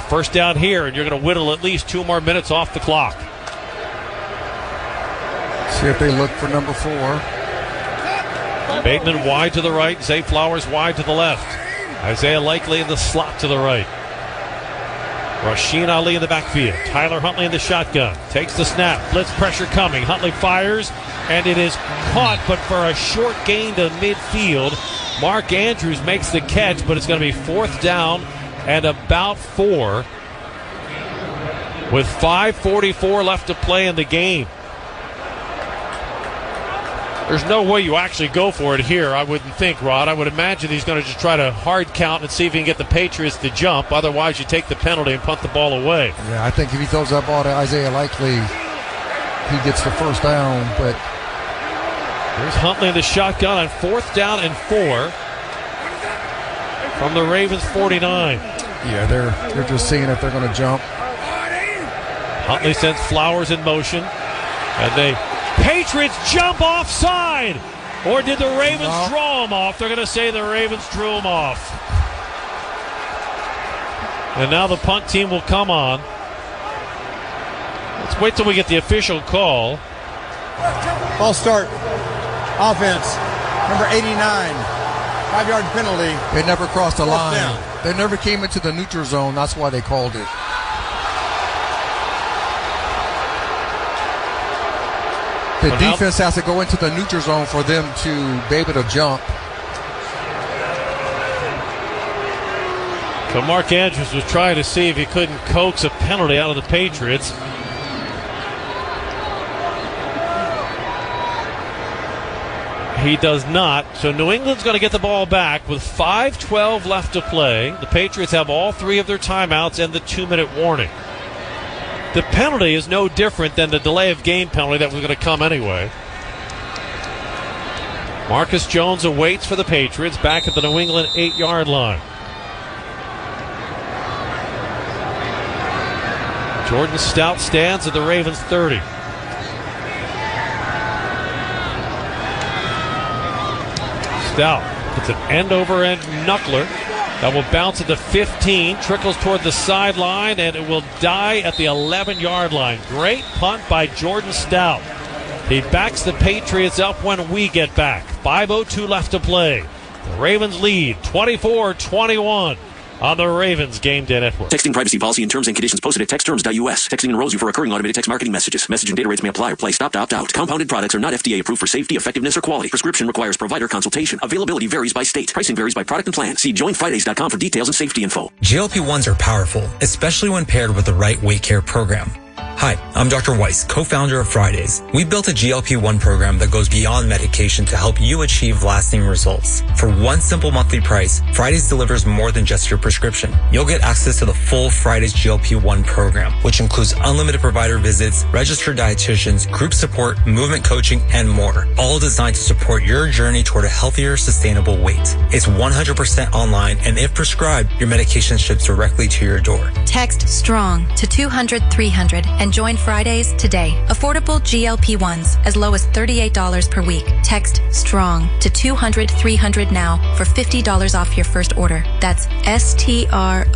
First down here, and you're going to whittle at least 2 more minutes off the clock. See if they look for number 4. Bateman wide to the right. Zay Flowers wide to the left. Isaiah Likely in the slot to the right. Rasheen Ali in the backfield. Tyler Huntley in the shotgun. Takes the snap. Blitz pressure coming. Huntley fires, and it is caught, but for a short gain to midfield. Mark Andrews makes the catch, but it's going to be 4th down and about 4 with 5:44 left to play in the game. There's no way you actually go for it here, I wouldn't think, Rod. I would imagine he's going to just try to hard count and see if he can get the Patriots to jump. Otherwise, you take the penalty and punt the ball away. Yeah, I think if he throws that ball to Isaiah Likely, he gets the 1st down. But there's Huntley in the shotgun on 4th down and 4 from the Ravens 49. Yeah, they're just seeing if they're going to jump. Huntley sends Flowers in motion, and they Patriots jump offside. Or did the Ravens draw him off? They're going to say the Ravens drew him off. And now the punt team will come on. Let's wait till we get the official call. False start. Offense. Number 89. 5-yard penalty. They never crossed the line. Down. They never came into the neutral zone. That's why they called it. The defense has to go into the neutral zone for them to be able to jump. So Mark Andrews was trying to see if he couldn't coax a penalty out of the Patriots. He does not. So New England's going to get the ball back with 5:12 left to play. The Patriots have all 3 of their timeouts and the 2-minute warning. The penalty is no different than the delay of game penalty that was going to come anyway. Marcus Jones awaits for the Patriots back at the New England 8-yard line. Jordan Stout stands at the Ravens 30. Stout gets an end-over-end knuckler. That will bounce at the 15, trickles toward the sideline, and it will die at the 11-yard line. Great punt by Jordan Stout. He backs the Patriots up when we get back. 5:02 left to play. The Ravens lead 24-21 on the Ravens Game Day Network. Texting privacy policy and terms and conditions posted at textterms.us. Texting enrolls you for recurring automated text marketing messages. Message and data rates may apply or play stopped opt-out. Compounded products are not FDA approved for safety, effectiveness, or quality. Prescription requires provider consultation. Availability varies by state. Pricing varies by product and plan. See joinfridays.com for details and safety info. GLP-1s are powerful, especially when paired with the right weight care program. Hi, I'm Dr. Weiss, co-founder of Fridays. We built a GLP-1 program that goes beyond medication to help you achieve lasting results. For one simple monthly price, Fridays delivers more than just your prescription. You'll get access to the full Fridays GLP-1 program, which includes unlimited provider visits, registered dietitians, group support, movement coaching, and more, all designed to support your journey toward a healthier, sustainable weight. It's 100% online, and if prescribed, your medication ships directly to your door. Text STRONG to 200-300 and join Fridays today. Affordable GLP-1s as low as $38 per week. Text STRONG to 200-300 now for $50 off your first order. That's STRONG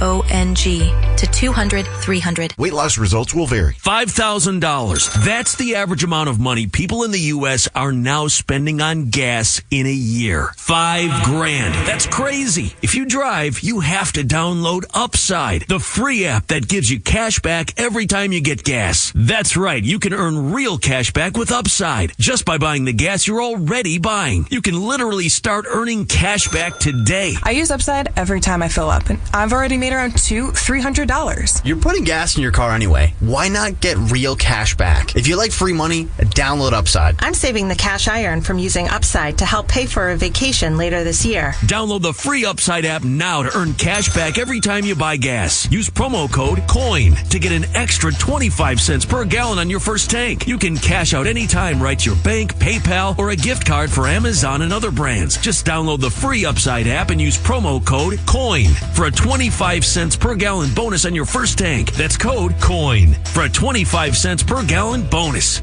to 200-300. Weight loss results will vary. $5,000. That's the average amount of money people in the U.S. are now spending on gas in a year. $5,000. That's crazy. If you drive, you have to download Upside, the free app that gives you cash back every time you get gas. That's right. You can earn real cash back with Upside just by buying the gas you're already buying. You can literally start earning cash back today. I use Upside every time I fill up, and I've already made around $200-$300. You're putting gas in your car anyway. Why not get real cash back? If you like free money, download Upside. I'm saving the cash I earn from using Upside to help pay for a vacation later this year. Download the free Upside app now to earn cash back every time you buy gas. Use promo code COIN to get an extra 25 cents per gallon on your first tank. You can cash out anytime right to your bank, PayPal, or a gift card for Amazon and other brands. Just download the free Upside app and use promo code COIN for a 25 cents per gallon bonus on your first tank. That's code COIN for a 25 cents per gallon bonus.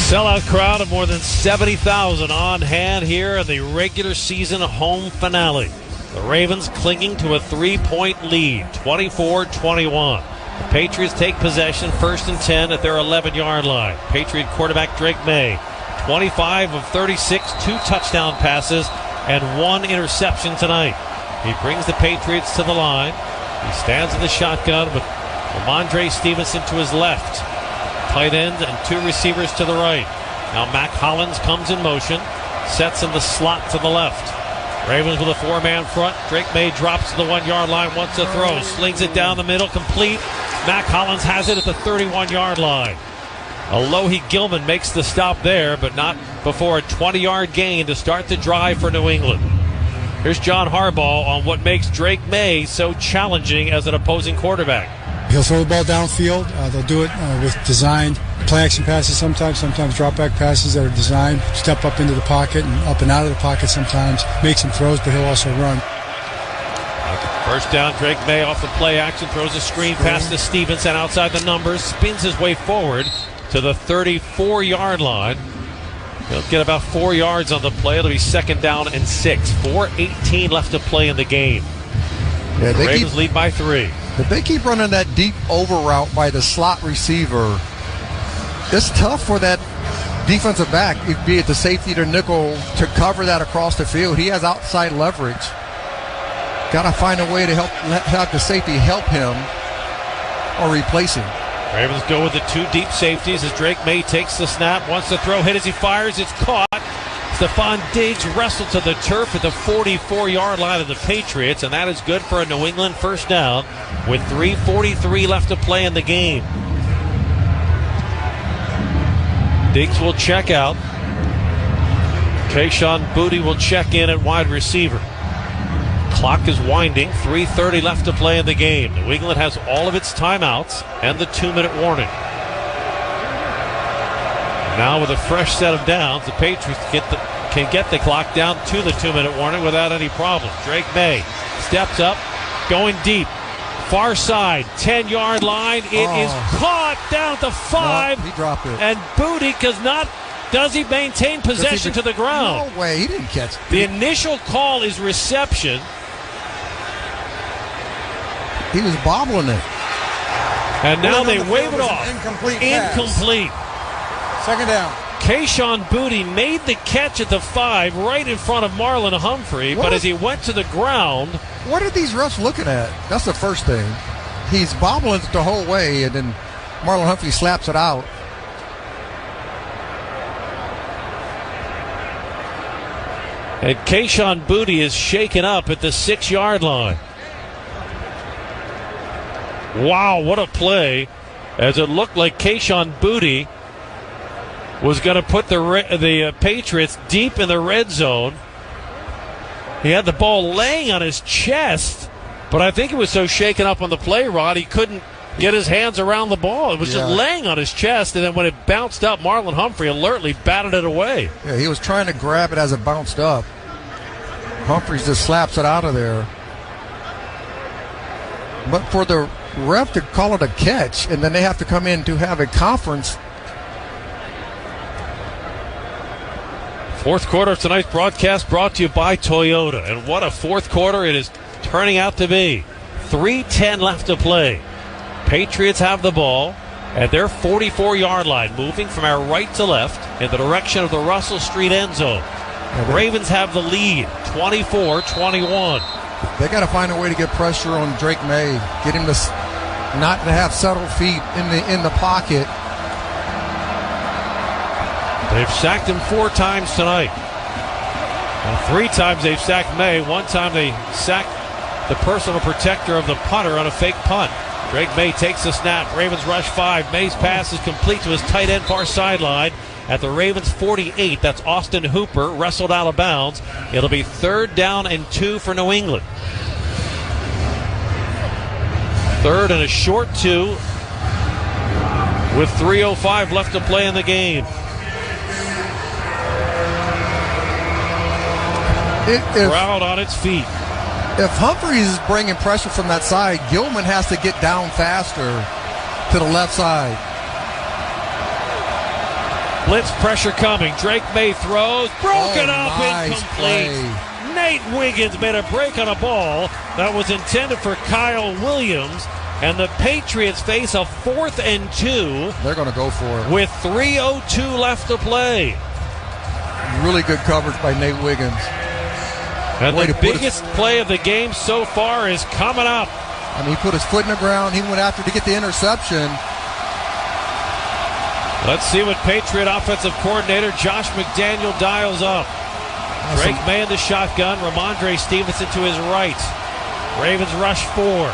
Sellout crowd of more than 70,000 on hand here in the regular season home finale. The Ravens clinging to a 3-point lead, 24-21. The Patriots take possession, 1st and 10 at their 11-yard line. Patriot quarterback Drake May, 25 of 36, 2 touchdown passes, and 1 interception tonight. He brings the Patriots to the line. He stands in the shotgun with Ramondre Stevenson to his left. Tight end and two receivers to the right. Now Mac Hollins comes in motion. Sets in the slot to the left. Ravens with a four-man front. Drake May drops to the 1 yard line, wants to throw. Slings it down the middle, complete. Mac Hollins has it at the 31 yard line. Alohi Gilman makes the stop there, but not before a 20-yard gain to start the drive for New England. Here's John Harbaugh on what makes Drake May so challenging as an opposing quarterback. He'll throw the ball downfield. They'll do it with designed play-action passes sometimes drop-back passes that are designed. Step up into the pocket and up and out of the pocket sometimes. Make some throws, but he'll also run. First down, Drake May off the play action, throws a screen pass to Stevenson outside the numbers, spins his way forward to the 34 yard line. He'll get about 4 yards on the play. It'll be 2nd down and 6. 4:18 left to play in the game. Yeah, the Ravens lead by 3. If they keep running that deep over route by the slot receiver, it's tough for that defensive back, be it the safety or nickel, to cover that across the field. He has outside leverage. Got to find a way to have the safety help him or replace him. Ravens go with the 2 deep safeties as Drake May takes the snap, wants to throw, hit as he fires, it's caught. Stephon Diggs wrestled to the turf at the 44 yard line of the Patriots, and that is good for a New England first down with 3:43 left to play in the game. Diggs will check out. Kayshon Boutte will check in at wide receiver. Clock is winding. 3:30 left to play in the game. New England has all of its timeouts and the 2-minute warning. Now with a fresh set of downs, the Patriots can get the clock down to the 2-minute warning without any problem. Drake May steps up, going deep. Far side, 10-yard line. It is caught down at the 5. No, he dropped it. And Boutte does he maintain possession to the ground? No way, he didn't catch it. The initial call is reception. He was bobbling it. And now they wave it off. Incomplete. Second down. Kayshon Boutte made the catch at the 5 right in front of Marlon Humphrey, but as he went to the ground... What are these refs looking at? That's the first thing. He's bobbling it the whole way, and then Marlon Humphrey slaps it out. And Kayshon Boutte is shaken up at the 6 yard line. Wow, what a play. As it looked like Kayshon Boutte was going to put the Patriots deep in the red zone. He had the ball laying on his chest, but I think he was so shaken up on the play, Rod, he couldn't get his hands around the ball. It was just laying on his chest, and then when it bounced up, Marlon Humphrey alertly batted it away. Yeah, he was trying to grab it as it bounced up. Humphreys just slaps it out of there. But for the ref to call it a catch, and then they have to come in to have a conference. Fourth quarter of tonight's broadcast brought to you by Toyota. And what a fourth quarter it is turning out to be. 3:10 left to play. Patriots have the ball at their 44 yard line, moving from our right to left in the direction of the Russell Street end zone. Ravens have the lead, 24-21. They got to find a way to get pressure on Drake May, get him to not to have settled feet in the pocket. They've sacked him 4 times tonight. And 3 times they've sacked May. 1 time they sacked the personal protector of the punter on a fake punt. Drake May takes the snap. Ravens rush 5. May's pass is complete to his tight end far sideline at the Ravens 48. That's Austin Hooper, wrestled out of bounds. It'll be 3rd down and 2 for New England. 3rd and a short 2 with 3:05 left to play in the game. Crowd on its feet. If Humphreys is bringing pressure from that side, Gilman has to get down faster to the left side. Blitz pressure coming. Drake May throws. Broken up, incomplete. Play. Nate Wiggins made a break on a ball that was intended for Kyle Williams. And the Patriots face a 4th and 2. They're going to go for it. With 3:02 left to play. Really good coverage by Nate Wiggins. And the biggest play of the game so far is coming up. I mean, he put his foot in the ground. He went after to get the interception. Let's see what Patriot offensive coordinator Josh McDaniel dials up. Drake May in the shotgun. Ramondre Stevenson to his right. Ravens rush 4.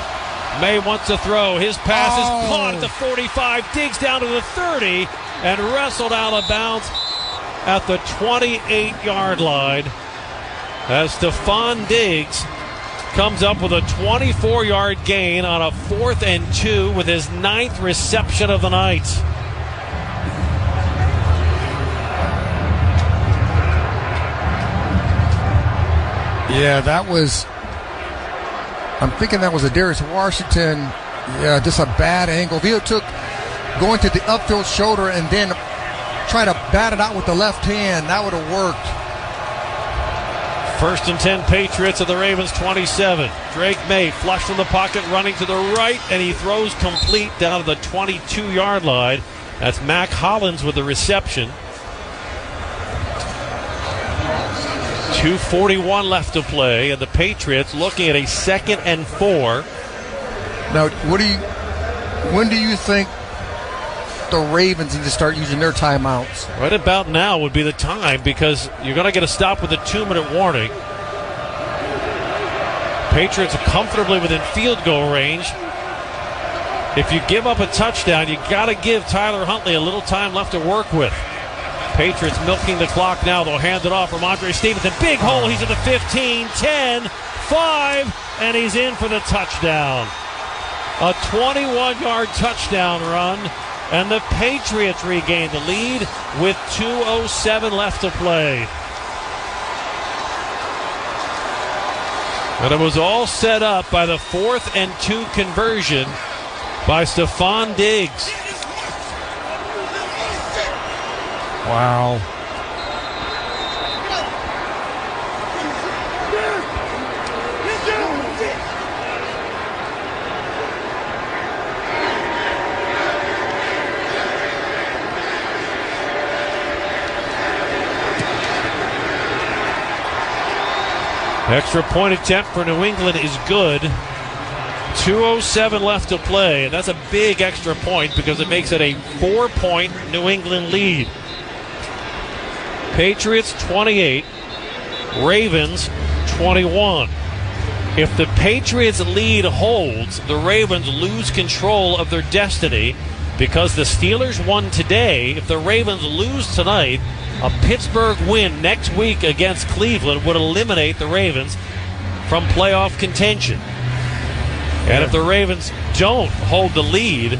May wants to throw. His pass is caught at the 45. Digs down to the 30 and wrestled out of bounds at the 28-yard line. As Stephon Diggs comes up with a 24-yard gain on a 4th and 2 with his 9th reception of the night. Yeah, that was, I'm thinking that was a Darius Washington, just a bad angle. If he took going to the upfield shoulder and then try to bat it out with the left hand, that would have worked. 1st and 10 Patriots at the Ravens 27. Drake May flush from the pocket, running to the right, and he throws complete down to the 22-yard line. That's Mac Hollins with the reception. 2:41 left to play, and the Patriots looking at a 2nd and 4. Now, when do you think the Ravens need to start using their timeouts? Right about now would be the time, because you're going to get a stop with a 2-minute warning. Patriots are comfortably within field goal range. If you give up a touchdown, you got to give Tyler Huntley a little time left to work with. Patriots milking the clock now. They'll hand it off from Ramondre Stevenson. Big hole. He's at the 15, 10, 5, and he's in for the touchdown. A 21-yard touchdown run, and the Patriots regain the lead with 2:07 left to play. And it was all set up by the 4th and 2 conversion by Stephon Diggs. Wow. Extra point attempt for New England is good. 2:07 left to play, and that's a big extra point because it makes it a 4-point New England lead. Patriots 28, Ravens 21. If the Patriots lead holds, the Ravens lose control of their destiny because the Steelers won today. If the Ravens lose tonight, a Pittsburgh win next week against Cleveland would eliminate the Ravens from playoff contention. And if the Ravens don't hold the lead,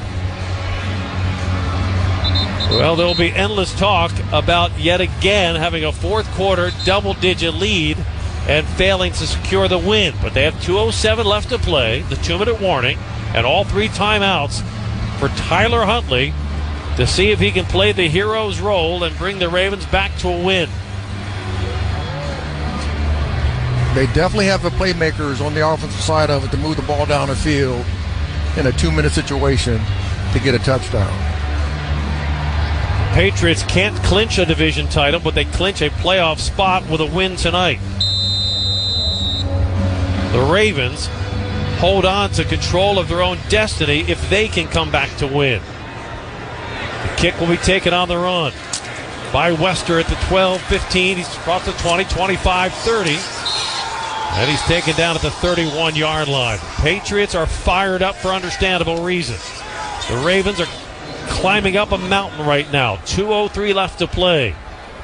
well, there'll be endless talk about yet again having a 4th quarter double-digit lead and failing to secure the win. But they have 2:07 left to play, the 2-minute warning, and all 3 timeouts for Tyler Huntley to see if he can play the hero's role and bring the Ravens back to a win. They definitely have the playmakers on the offensive side of it to move the ball down the field in a 2-minute situation to get a touchdown. Patriots can't clinch a division title, but they clinch a playoff spot with a win tonight. The Ravens hold on to control of their own destiny if they can come back to win. The kick will be taken on the run by Wester at the 12, 15. He's across the 20, 25, 30. And he's taken down at the 31-yard line. Patriots are fired up for understandable reasons. The Ravens are climbing up a mountain right now. 2:03 left to play.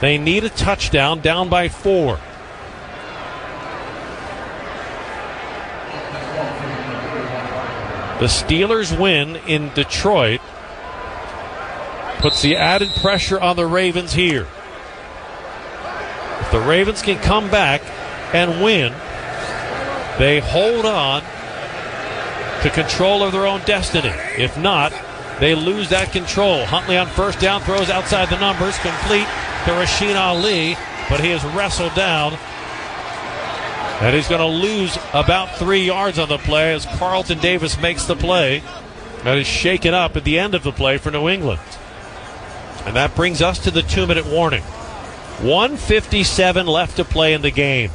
They need a touchdown, down by 4. The Steelers win in Detroit puts the added pressure on the Ravens here. If the Ravens can come back and win, they hold on to control of their own destiny. If not, they lose that control. Huntley on 1st down, throws outside the numbers, complete to Rasheen Ali, but he is wrestled down. And he's going to lose about 3 yards on the play as Carlton Davis makes the play. That is shaken up at the end of the play for New England. And that brings us to the 2-minute warning. 1:57 left to play in the game.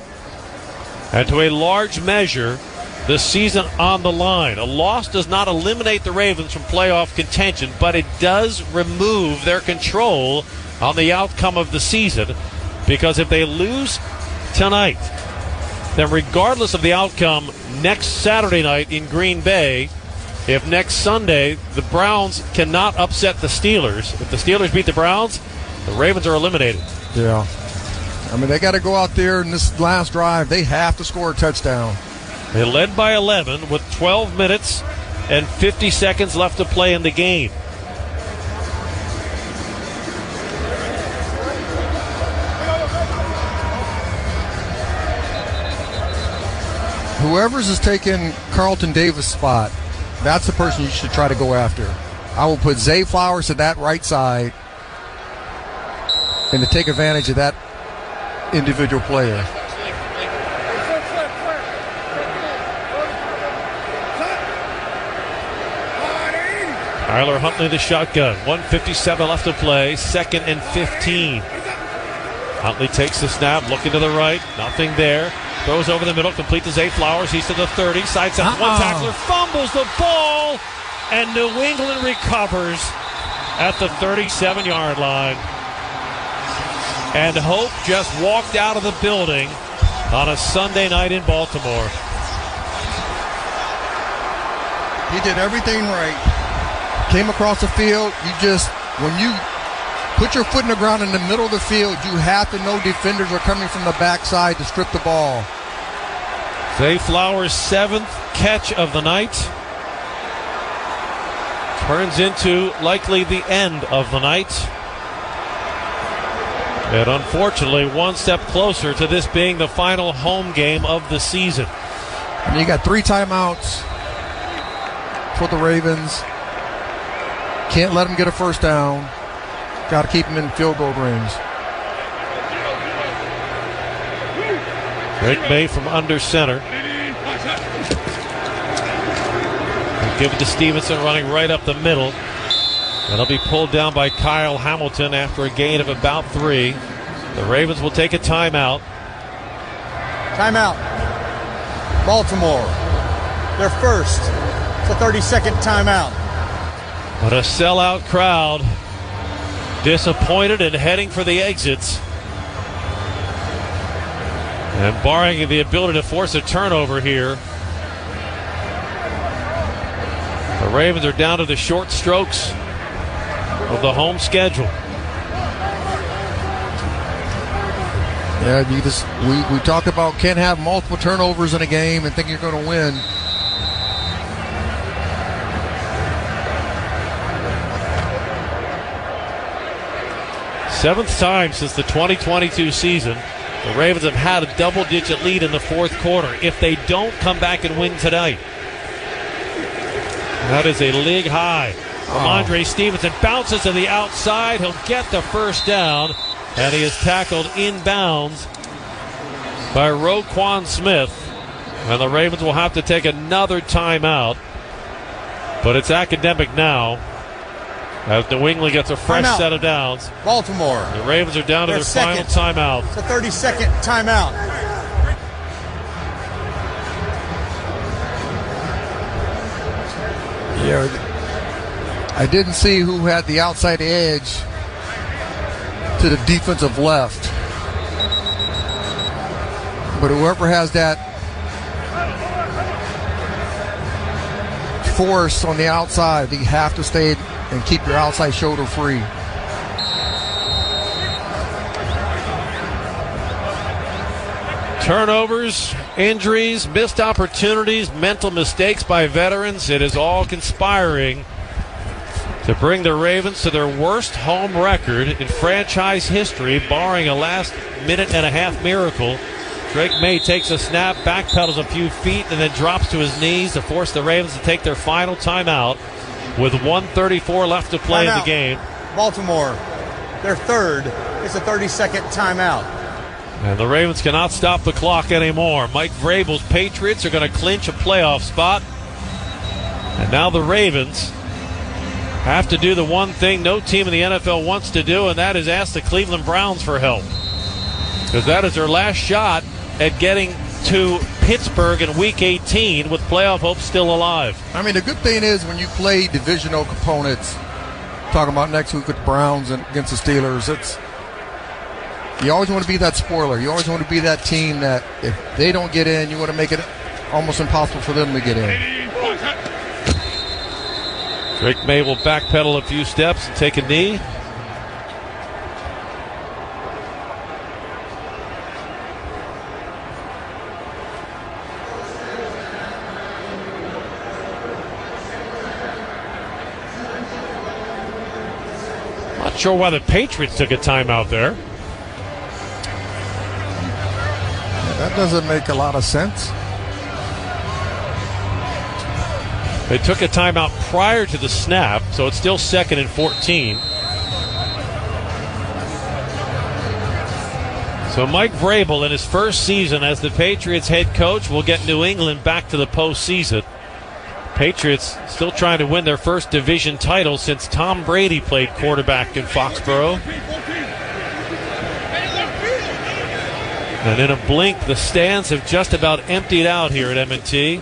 And to a large measure, the season on the line. A loss does not eliminate the Ravens from playoff contention, but it does remove their control on the outcome of the season, because if they lose tonight, then regardless of the outcome next Saturday night in Green Bay, if next Sunday the Browns cannot upset the Steelers, if the Steelers beat the Browns, the Ravens are eliminated. Yeah. I mean, they got to go out there in this last drive. They have to score a touchdown. They led by 11 with 12 minutes and 50 seconds left to play in the game. Whoever's is taking Carlton Davis' spot, that's the person you should try to go after. I will put Zay Flowers to that right side and to take advantage of that individual player. Tyler Huntley, the shotgun. 1:57 left to play. 2nd and 15. Huntley takes the snap, looking to the right. Nothing there. Throws over the middle, complete to Zay Flowers. He's to the 30. Sidesteps one tackler, fumbles the ball, and New England recovers at the 37-yard line. And Hope just walked out of the building on a Sunday night in Baltimore. He did everything right. Came across the field. When you put your foot in the ground in the middle of the field, you have to know defenders are coming from the backside to strip the ball. Zay Flowers' 7th catch of the night. Turns into likely the end of the night. And unfortunately, one step closer to this being the final home game of the season. And you got 3 timeouts for the Ravens. Can't let them get a first down. Got to keep them in field goal range. Drake May from under center. We'll give it to Stevenson, running right up the middle. That'll be pulled down by Kyle Hamilton after a gain of about 3. The Ravens will take a timeout. Timeout. Baltimore. Their first. It's a 30-second timeout. But a sellout crowd, disappointed and heading for the exits. And barring the ability to force a turnover here, the Ravens are down to the short strokes of the home schedule. Yeah, we talk about can't have multiple turnovers in a game and think you're going to win. Seventh time since the 2022 season, the Ravens have had a double-digit lead in the fourth quarter. If they don't come back and win tonight, that is a league high. Ramondre Stevenson bounces to the outside. He'll get the first down, and he is tackled inbounds by Roquan Smith. And the Ravens will have to take another timeout, but it's academic now as New England gets a fresh set of downs. Baltimore. The Ravens are down to their final timeout. It's a 30-second timeout. Yeah, I didn't see who had the outside edge to the defensive left. But whoever has that force on the outside, you have to stay and keep your outside shoulder free. Turnovers, injuries, missed opportunities, mental mistakes by veterans. It is all conspiring to bring the Ravens to their worst home record in franchise history, barring a last-minute-and-a-half miracle. Drake May takes a snap, backpedals a few feet, and then drops to his knees to force the Ravens to take their final timeout with 1:34 left to play in the game. Baltimore, their third. It's a 30-second timeout. And the Ravens cannot stop the clock anymore. Mike Vrabel's Patriots are going to clinch a playoff spot. And now the Ravens have to do the one thing no team in the NFL wants to do, and that is ask the Cleveland Browns for help. Because that is their last shot at getting to Pittsburgh in Week 18 with playoff hopes still alive. I mean, the good thing is when you play divisional components, talking about next week with the Browns and against the Steelers, you always want to be that spoiler. You always want to be that team that if they don't get in, you want to make it almost impossible for them to get in. Drake May will backpedal a few steps and take a knee. Not sure why the Patriots took a timeout there. That doesn't make a lot of sense. They took a timeout prior to the snap, so it's still 2nd and 14. So Mike Vrabel, in his first season as the Patriots head coach, will get New England back to the postseason. Patriots still trying to win their first division title since Tom Brady played quarterback in Foxborough. And in a blink, the stands have just about emptied out here at M&T.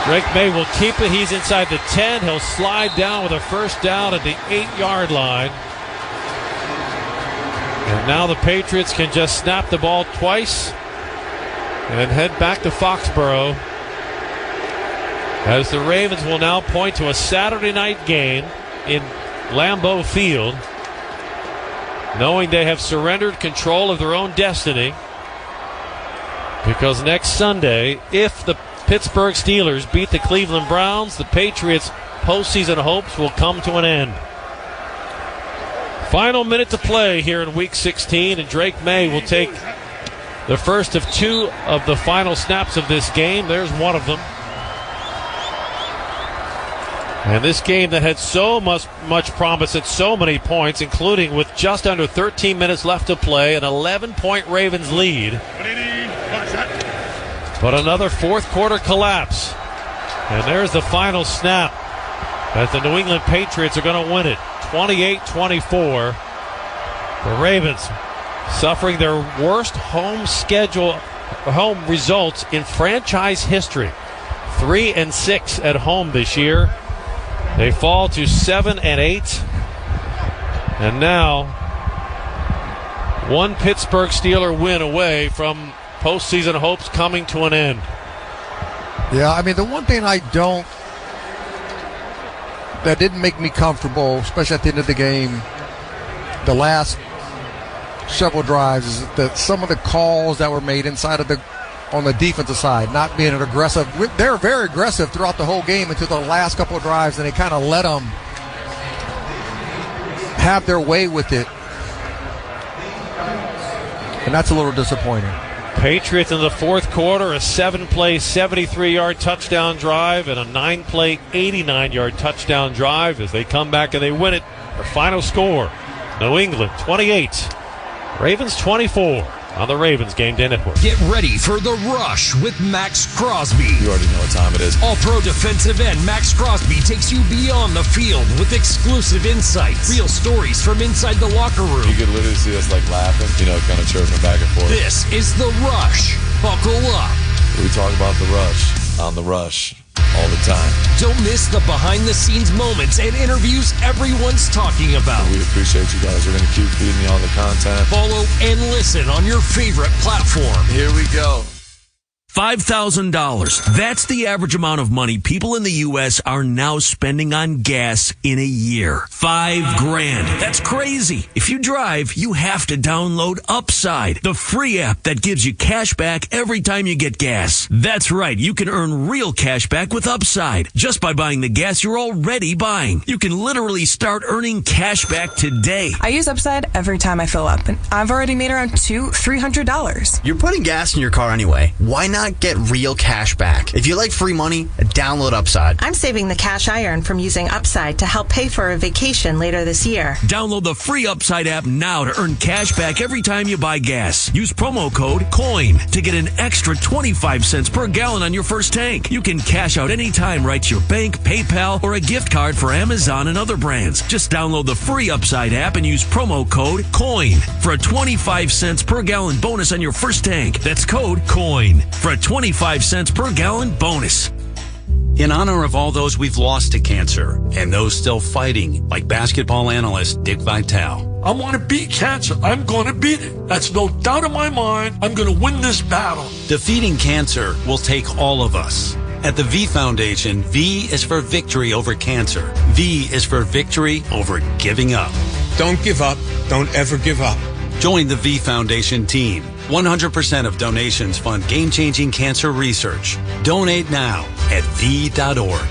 Drake May will keep it. He's inside the 10. He'll slide down with a first down at the 8-yard line. And now the Patriots can just snap the ball twice and head back to Foxborough, as the Ravens will now point to a Saturday night game in Lambeau Field, knowing they have surrendered control of their own destiny, because next Sunday, if the Pittsburgh Steelers beat the Cleveland Browns, the Patriots' postseason hopes will come to an end. Final minute to play here in Week 16, and Drake May will take the first of 2 of the final snaps of this game. There's one of them. And this game that had so much promise at so many points, including with just under 13 minutes left to play, an 11-point Ravens lead. But another fourth quarter collapse. And there's the final snap, as the New England Patriots are going to win it, 28-24. The Ravens suffering their worst home results in franchise history. 3-6 at home this year. They fall to 7-8. And now, one Pittsburgh Steeler win away from postseason hopes coming to an end. Yeah, I mean, the one thing that didn't make me comfortable, especially at the end of the game, the last several drives, is that some of the calls that were made inside of on the defensive side, not being an aggressive. They're very aggressive throughout the whole game until the last couple of drives, and they kind of let them have their way with it. And that's a little disappointing. Patriots in the fourth quarter, a 7-play, 73-yard touchdown drive and a 9-play, 89-yard touchdown drive as they come back and they win it. The final score, New England 28, Ravens 24 on the Ravens Game Day Network. Get ready for The Rush with Max Crosby. You already know what time it is. All-pro defensive end Max Crosby takes you beyond the field with exclusive insights, real stories from inside the locker room. You could literally see us laughing, kind of chirping back and forth. This is The Rush. Buckle up. We talk about The Rush on The Rush all the time. Don't miss the behind-the-scenes moments and interviews everyone's talking about. We appreciate you guys. We're going to keep feeding you all the content. Follow and listen on your favorite platform. Here we go. $5,000. That's the average amount of money people in the U.S. are now spending on gas in a year. $5,000. That's crazy. If you drive, you have to download Upside, the free app that gives you cash back every time you get gas. That's right. You can earn real cash back with Upside just by buying the gas you're already buying. You can literally start earning cash back today. I use Upside every time I fill up, and I've already made around $200-300. You're putting gas in your car anyway. Why not not get real cash back? If you like free money, download Upside. I'm saving the cash I earn from using Upside to help pay for a vacation later this year. Download the free Upside app now to earn cash back every time you buy gas. Use promo code COIN to get an extra 25 cents per gallon on your first tank. You can cash out anytime right to your bank, PayPal, or a gift card for Amazon and other brands. Just download the free Upside app and use promo code COIN for a 25 cents per gallon bonus on your first tank. That's code COIN for a 25 cents per gallon bonus. In honor of all those we've lost to cancer and those still fighting, like basketball analyst Dick Vitale. I want to beat cancer. I'm going to beat it. That's no doubt in my mind. I'm going to win this battle. Defeating cancer will take all of us. At the V Foundation, V is for victory over cancer. V is for victory over giving up. Don't give up. Don't ever give up. Join the V Foundation team. 100% of donations fund game-changing cancer research. Donate now at V.org.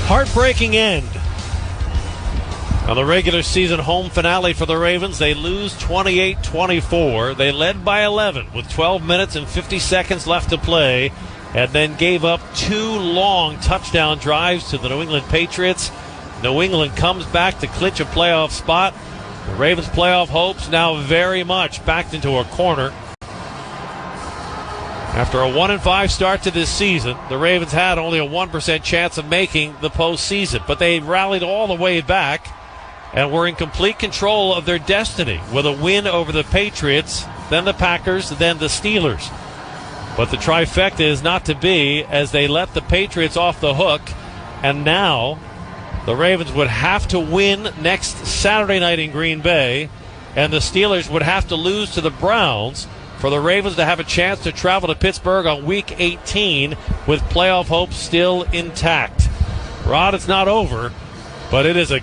Heartbreaking end on the regular season home finale for the Ravens. They lose 28-24. They led by 11 with 12 minutes and 50 seconds left to play, and then gave up 2 long touchdown drives to the New England Patriots. New England comes back to clinch a playoff spot. The Ravens' playoff hopes now very much backed into a corner. After a 1-5 start to this season, the Ravens had only a 1% chance of making the postseason, but they rallied all the way back and were in complete control of their destiny with a win over the Patriots, then the Packers, then the Steelers. But the trifecta is not to be, as they let the Patriots off the hook, and now the Ravens would have to win next Saturday night in Green Bay, and the Steelers would have to lose to the Browns for the Ravens to have a chance to travel to Pittsburgh on Week 18 with playoff hopes still intact. Rod, it's not over, but it is a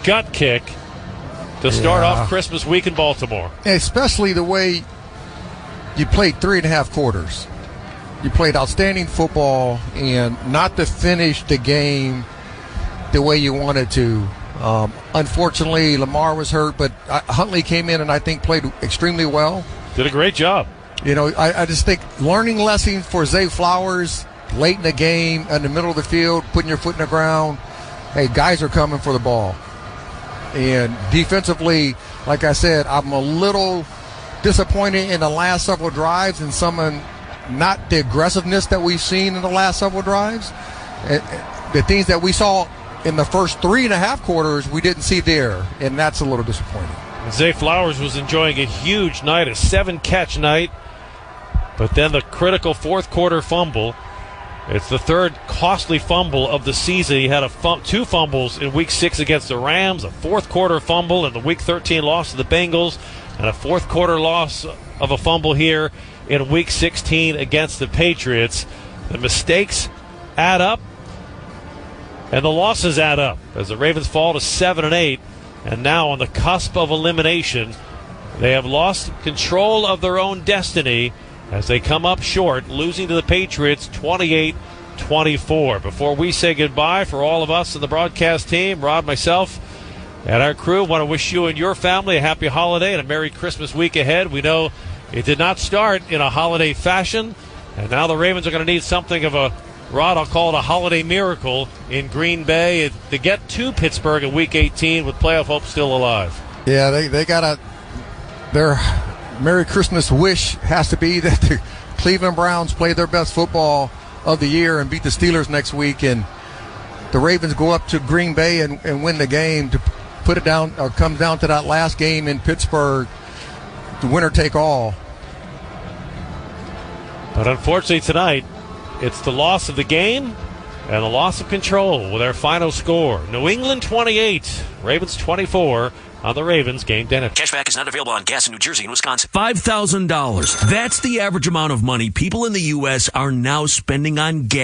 gut kick to start off Christmas week in Baltimore. Especially the way you played 3.5 quarters. You played outstanding football, and not to finish the game the way you wanted to. Unfortunately, Lamar was hurt, but Huntley came in and I think played extremely well. Did a great job. You know, I just think learning lessons for Zay Flowers late in the game, in the middle of the field, putting your foot in the ground. Hey, guys are coming for the ball. And defensively, like I said, I'm a little disappointed in the last several drives and not the aggressiveness that we've seen in the last several drives. The things that we saw in the first 3.5 quarters, we didn't see there, and that's a little disappointing. Zay Flowers was enjoying a huge night, a 7-catch night, but then the critical fourth quarter fumble. It's the third costly fumble of the season. He had 2 fumbles in Week 6 against the Rams, a fourth quarter fumble in the Week 13 loss to the Bengals, and a fourth quarter loss of a fumble here in Week 16 against the Patriots. The mistakes add up, and the losses add up as the Ravens fall to 7-8, and now on the cusp of elimination. They have lost control of their own destiny as they come up short, losing to the Patriots 28-24. Before we say goodbye, for all of us in the broadcast team, Rod, myself, and our crew, want to wish you and your family a happy holiday and a Merry Christmas week ahead. We know it did not start in a holiday fashion, and now the Ravens are going to need something of a, Rod, I'll call it a holiday miracle in Green Bay to get to Pittsburgh in Week 18 with playoff hope still alive. Yeah, they got their Merry Christmas wish has to be that the Cleveland Browns play their best football of the year and beat the Steelers next week, and the Ravens go up to Green Bay and win the game to put it down, or comes down to that last game in Pittsburgh, the winner take all. But unfortunately tonight, it's the loss of the game and the loss of control with our final score. New England 28, Ravens 24 on the Ravens Game Day. Cashback is not available on gas in New Jersey and Wisconsin. $5,000. That's the average amount of money people in the U.S. are now spending on gas.